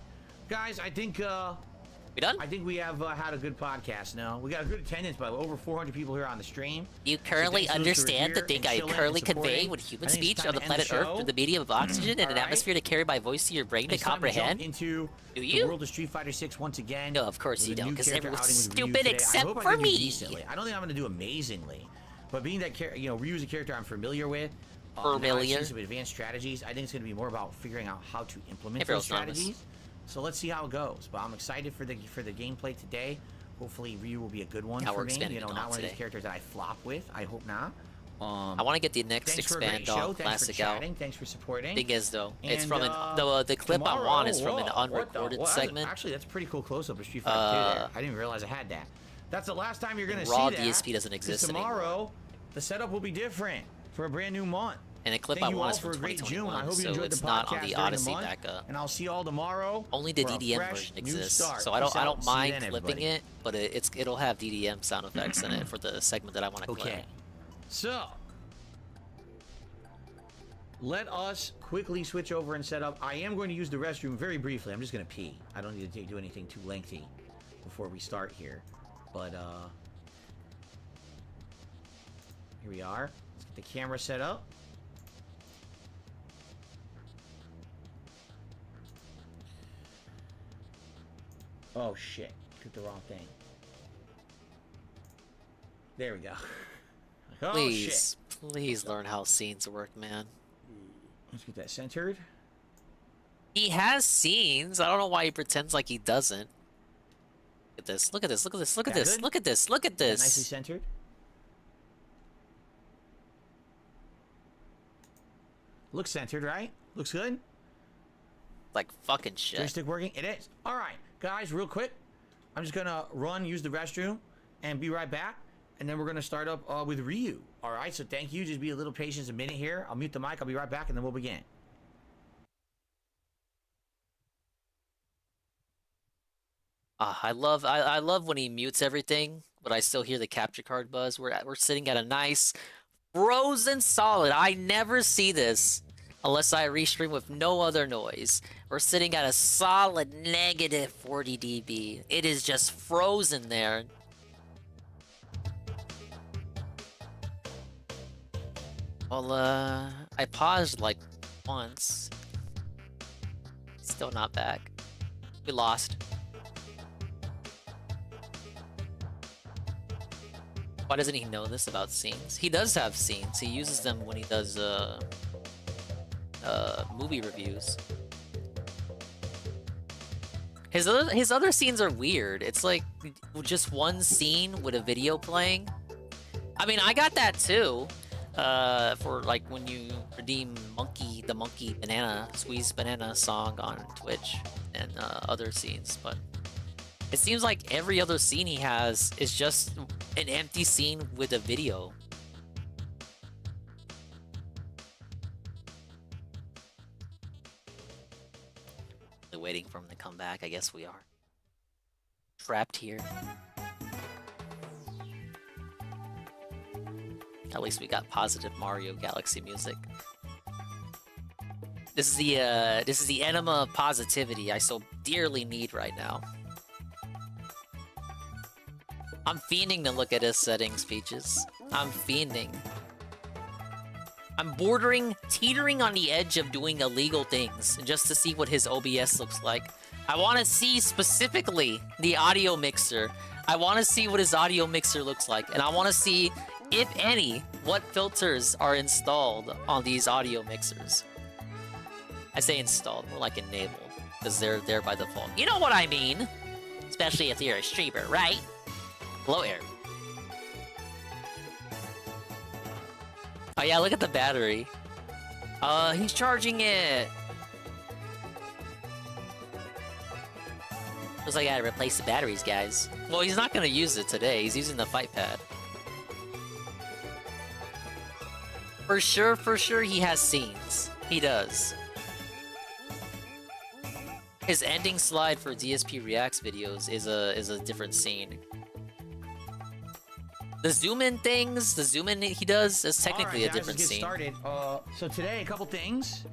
guys. I think
we done.
I think we have had a good podcast now. We got a good attendance by over 400 people here on the stream.
You currently understand the thing I currently convey with human speech on the planet Earth through the medium of oxygen and an atmosphere to carry my voice to your brain to comprehend?
Into
Do you?
The world of Street Fighter 6 once again.
No, of course you don't, because everyone's stupid
I
except
hope
for
I can do
me.
decently. I don't think I'm going to do amazingly, but being that Ryu's a character I'm familiar with.
Familiar.
Some advanced strategies. I think it's going to be more about figuring out how to implement those strategies. So let's see how it goes. But I'm excited for the gameplay today. Hopefully Ryu will be a good one
Yeah,
for
we're
me.
expanding
You know,
Dawn
not one of
today.
these characters that I flop with. I hope not.
I want to get the next
Thanks for a great
expand
show.
on
Thanks for
Classic out.
chatting. Thanks for supporting.
Thing is, though, it's
And,
from the clip I want is from an unrecorded segment.
Actually, that's a pretty cool close-up of Street Fighter 2 there. I didn't realize I had that. That's the last time you're going to see
Raw
that.
DSP doesn't exist
tomorrow,
anymore.
the setup will be different for a brand new month.
And the clip
Thank
I
you
want
all
is from
for a great June.
2021,
I hope you
so
enjoyed
it's
the
not
podcast
on the
during
Odyssey
month,
backup.
and I'll see you all tomorrow.
Only the
for a
DDM
fresh
version
new
exists,
start.
so I
Peace out.
don't
See you
mind
then,
clipping
everybody.
it, but it'll have DDM sound effects in it for the segment that I want to clip.
Okay, so let us quickly switch over and set up. I am going to use the restroom very briefly. I'm just going to pee. I don't need to do anything too lengthy before we start here. But here we are. Let's get the camera set up. Oh shit, clicked the wrong thing. There we go. Oh,
Please,
shit.
please learn how scenes work, man.
Let's get that centered.
He has scenes. I don't know why he pretends like he doesn't. Look at this. Look at this. Look at this. Look at
That
this.
good?
Look at this. Look at
Nicely
this.
centered. Looks centered, right? Looks good.
Like fucking shit.
Joystick working? It is. All right, guys, real quick. I'm just gonna run, use the restroom, and be right back. And then we're gonna start up with Ryu. All right, so thank you. Just be a little patient, a minute here. I'll mute the mic. I'll be right back, and then we'll begin.
I love when he mutes everything, but I still hear the capture card buzz. We're sitting at a nice frozen solid. I never see this unless I restream with no other noise. We're sitting at a solid negative 40 dB. It is just frozen there. Well, I paused like once. Still not back. We lost. Why doesn't he know this about scenes? He does have scenes. He uses them when he does movie reviews. His other scenes are weird. It's like just one scene with a video playing. I mean, I got that too. For like when you redeem the monkey banana squeeze banana song on Twitch and other scenes, but it seems like every other scene he has is just an empty scene with a video. Waiting for him to come back. I guess we are trapped here. At least we got positive Mario Galaxy music. This is the enema of positivity I so dearly need right now. I'm fiending to look at his settings, Peaches. I'm fiending. I'm teetering on the edge of doing illegal things just to see what his OBS looks like. I want to see specifically the audio mixer. I want to see what his audio mixer looks like, and I want to see, if any, what filters are installed on these audio mixers. I say installed, more like enabled, because they're there by default. You know what I mean? Especially if you're a streamer, right? Hello, Air. Oh yeah, look at the battery. He's charging it. Looks like I gotta replace the batteries, guys. Well, he's not gonna use it today. He's using the fight pad. For sure, he has scenes. He does. His ending slide for DSP Reacts videos is a different scene. The zoom in things, the zoom in he does is technically
right,
a different
let's get
scene.
Started. So today, a couple things.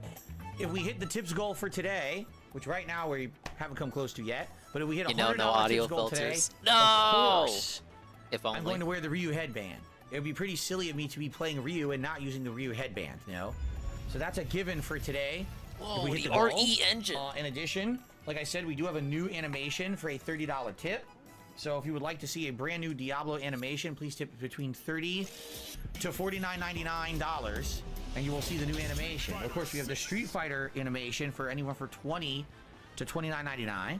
If we hit the tips goal for today, which right now we haven't come close to yet, but if we hit a $100
no audio
tips goal
filters.
today,
No!
of course,
If only.
I'm going to wear the Ryu headband. It would be pretty silly of me to be playing Ryu and not using the Ryu headband, you know? So that's a given for today.
Whoa,
if we hit
the
goal.
RE engine.
In addition, like I said, we do have a new animation for a $30 tip. So if you would like to see a brand new Diablo animation, please tip between $30 to $49.99, and you will see the new animation. Of course, we have the Street Fighter animation for anyone for $20 to $29.99.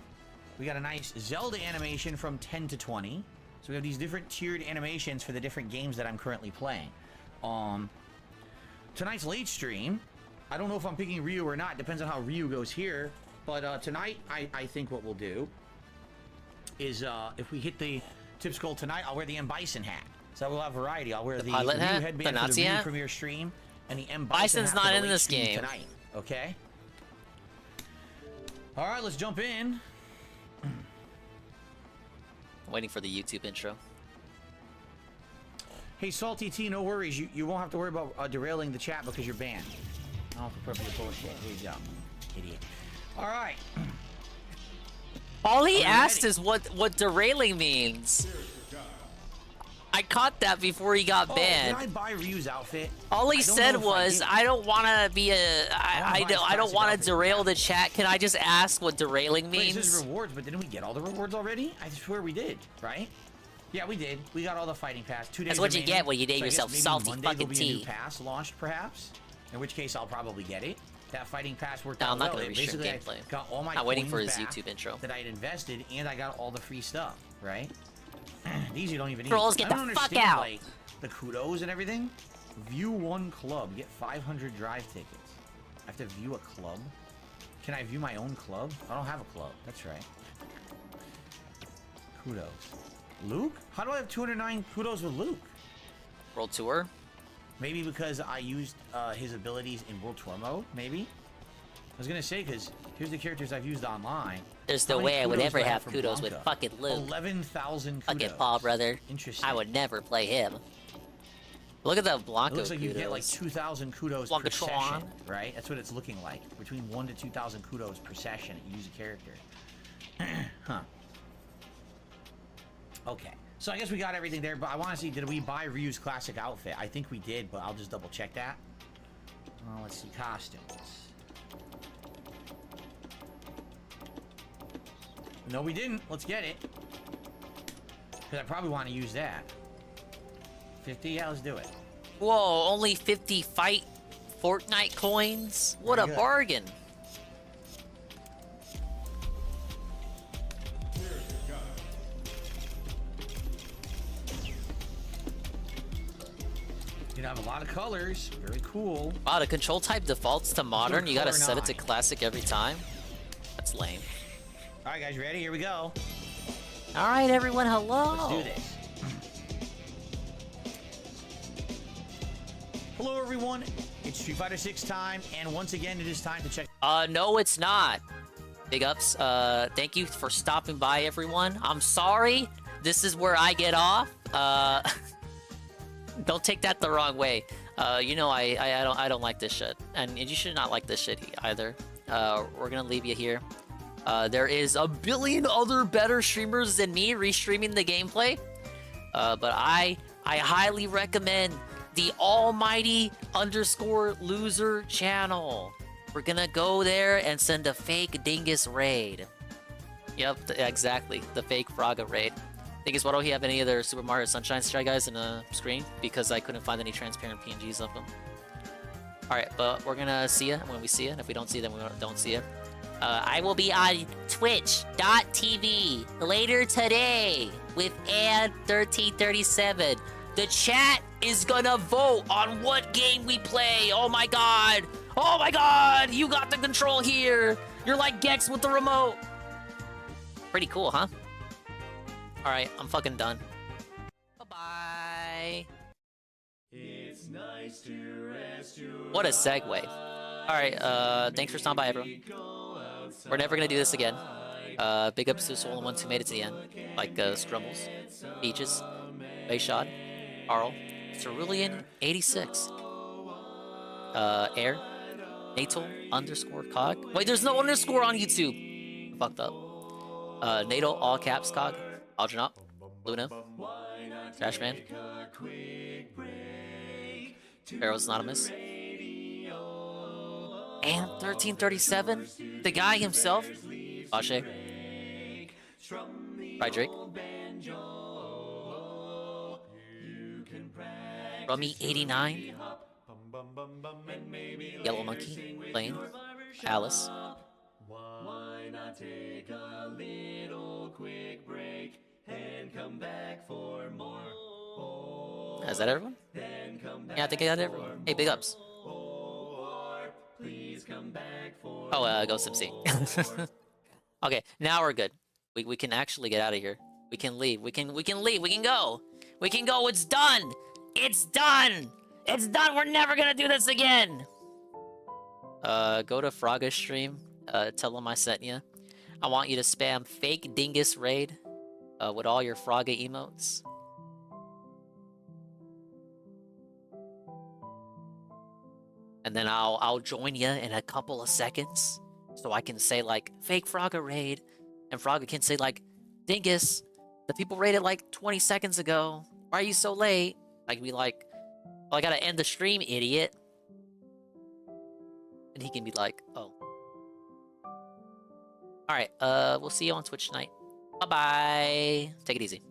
We got a nice Zelda animation from 10 to 20. So we have these different tiered animations for the different games that I'm currently playing. Tonight's late stream, I don't know if I'm picking Ryu or not. Depends on how Ryu goes here. But tonight, I think what we'll do is if we hit the Tip Skull tonight, I'll wear the M. Bison hat. So we'll have variety. I'll wear the Ryu headband for the
Nazi
Ryu
hat?
premiere stream, and the M. Bison
Bison's
hat for
not
the
in
late
this
stream
game
tonight. Okay. All right, let's jump in.
Waiting for the YouTube intro.
Hey, Salty T, no worries. You won't have to worry about derailing the chat because you're banned. I don't have to put up your bullshit. Here you go, idiot. All right.
All he asked is what derailing means. I caught that before he got banned.
Did I buy Ryu's outfit?
All he said was, I don't want to be a... I don't want to derail the chat. Can I just ask what derailing means?
Wait, this is rewards, but didn't we get all the rewards already? I swear we did, right? Yeah, we did. We got all the fighting pass. 2 days
That's what you
remaining.
get when you name yourself salty
Monday
fucking
there'll be a new
tea.
pass launched, perhaps. In which case, I'll probably get it. That fighting pass worked
No,
out
I'm not
well.
going to restream
Basically,
gameplay.
I got all my
I'm waiting for
coins
his
back
YouTube intro.
that I had invested, and I got all the free stuff, right? These you don't even need.
Trolls, get
I don't
the fuck
understand,
out.
Like, the kudos and everything. View one club, get 500 drive tickets. I have to view a club. Can I view my own club? I don't have a club. That's right. Kudos. Luke? How do I have 209 kudos with Luke?
World Tour?
Maybe because I used his abilities in World Tour mode, maybe? I was gonna say, because here's the characters I've used online.
There's no way I would ever have kudos with fucking Luke.
11,000 kudos.
Fucking Paul, brother.
Interesting.
I would never play him. Look at that Blanco
It looks like
kudos.
you get like 2,000 kudos
Blanca
per session,
Tron.
right? That's what it's looking like. Between 1 to 2,000 kudos per session you use a character. Huh. Okay. So I guess we got everything there, but I want to see, did we buy Ryu's classic outfit? I think we did, but I'll just double check that. Let's see, costumes. No, we didn't. Let's get it. Because I probably want to use that. 50? Yeah, let's do it.
Whoa, only 50 fight Fortnite coins? What a bargain.
You have a lot of colors. Very cool.
Wow, the control type defaults to modern. You gotta set it to classic every time. That's lame.
All right, guys, ready? Here we go.
All right, everyone, hello.
Let's do this. Hello, everyone. It's Street Fighter 6 time, and once again, it is time to check.
No, it's not. Big ups. Thank you for stopping by, everyone. I'm sorry. This is where I get off. Don't take that the wrong way. You know, I don't like this shit, and you should not like this shit either. We're gonna leave you here. There is a billion other better streamers than me restreaming the gameplay, but I highly recommend the almighty _loser channel. We're gonna go there and send a fake dingus raid. Yep, exactly, the fake Fraga raid. Dingus, why don't we have any other Super Mario Sunshine Shy guys in the screen? Because I couldn't find any transparent PNGs of them. Alright, but we're gonna see you when we see you, and if we don't see you, then we don't see you. I will be on twitch.tv later today with Ann1337. The chat is gonna vote on what game we play. Oh my god. Oh my god. You got the control here. You're like Gex with the remote. Pretty cool, huh? Alright, I'm fucking done. Bye-bye. It's nice to rest your what a segue. Alright, thanks for stopping by, everyone. We're never gonna do this again. Big ups to the Swollen ones who made it to the end. Like, Scrumbles, Peaches, Bayshot, Carl, Cerulean 86, Air, Natal _cog. Wait, there's no underscore on YouTube. I fucked up. Natal, all caps, cog, Algernaut, Luna, Trashman, Pharaoh's Anonymous, and 1337, the guy himself, Bashe, Frederick, Rummy 89, Yellow Monkey, Lane, Alice,
Why not take a little quick break and come back for more?
Is that everyone? Yeah, I think I got everyone. Hey, big ups.
Please come back for
Oh, Ghost MC. Okay, now we're good. We can actually get out of here. We can leave. We can leave. We can go. We can go. It's done. It's done. It's done. We're never gonna do this again. Go to Fraga's stream. Tell him I sent you. I want you to spam fake dingus raid with all your Fraga emotes. And then I'll join you in a couple of seconds, so I can say like fake Fraga raid, and Fraga can say like, dingus, the people raided like 20 seconds ago. Why are you so late? I can be like, well, I gotta end the stream, idiot. And he can be like, oh. All right, we'll see you on Twitch tonight. Bye bye. Take it easy.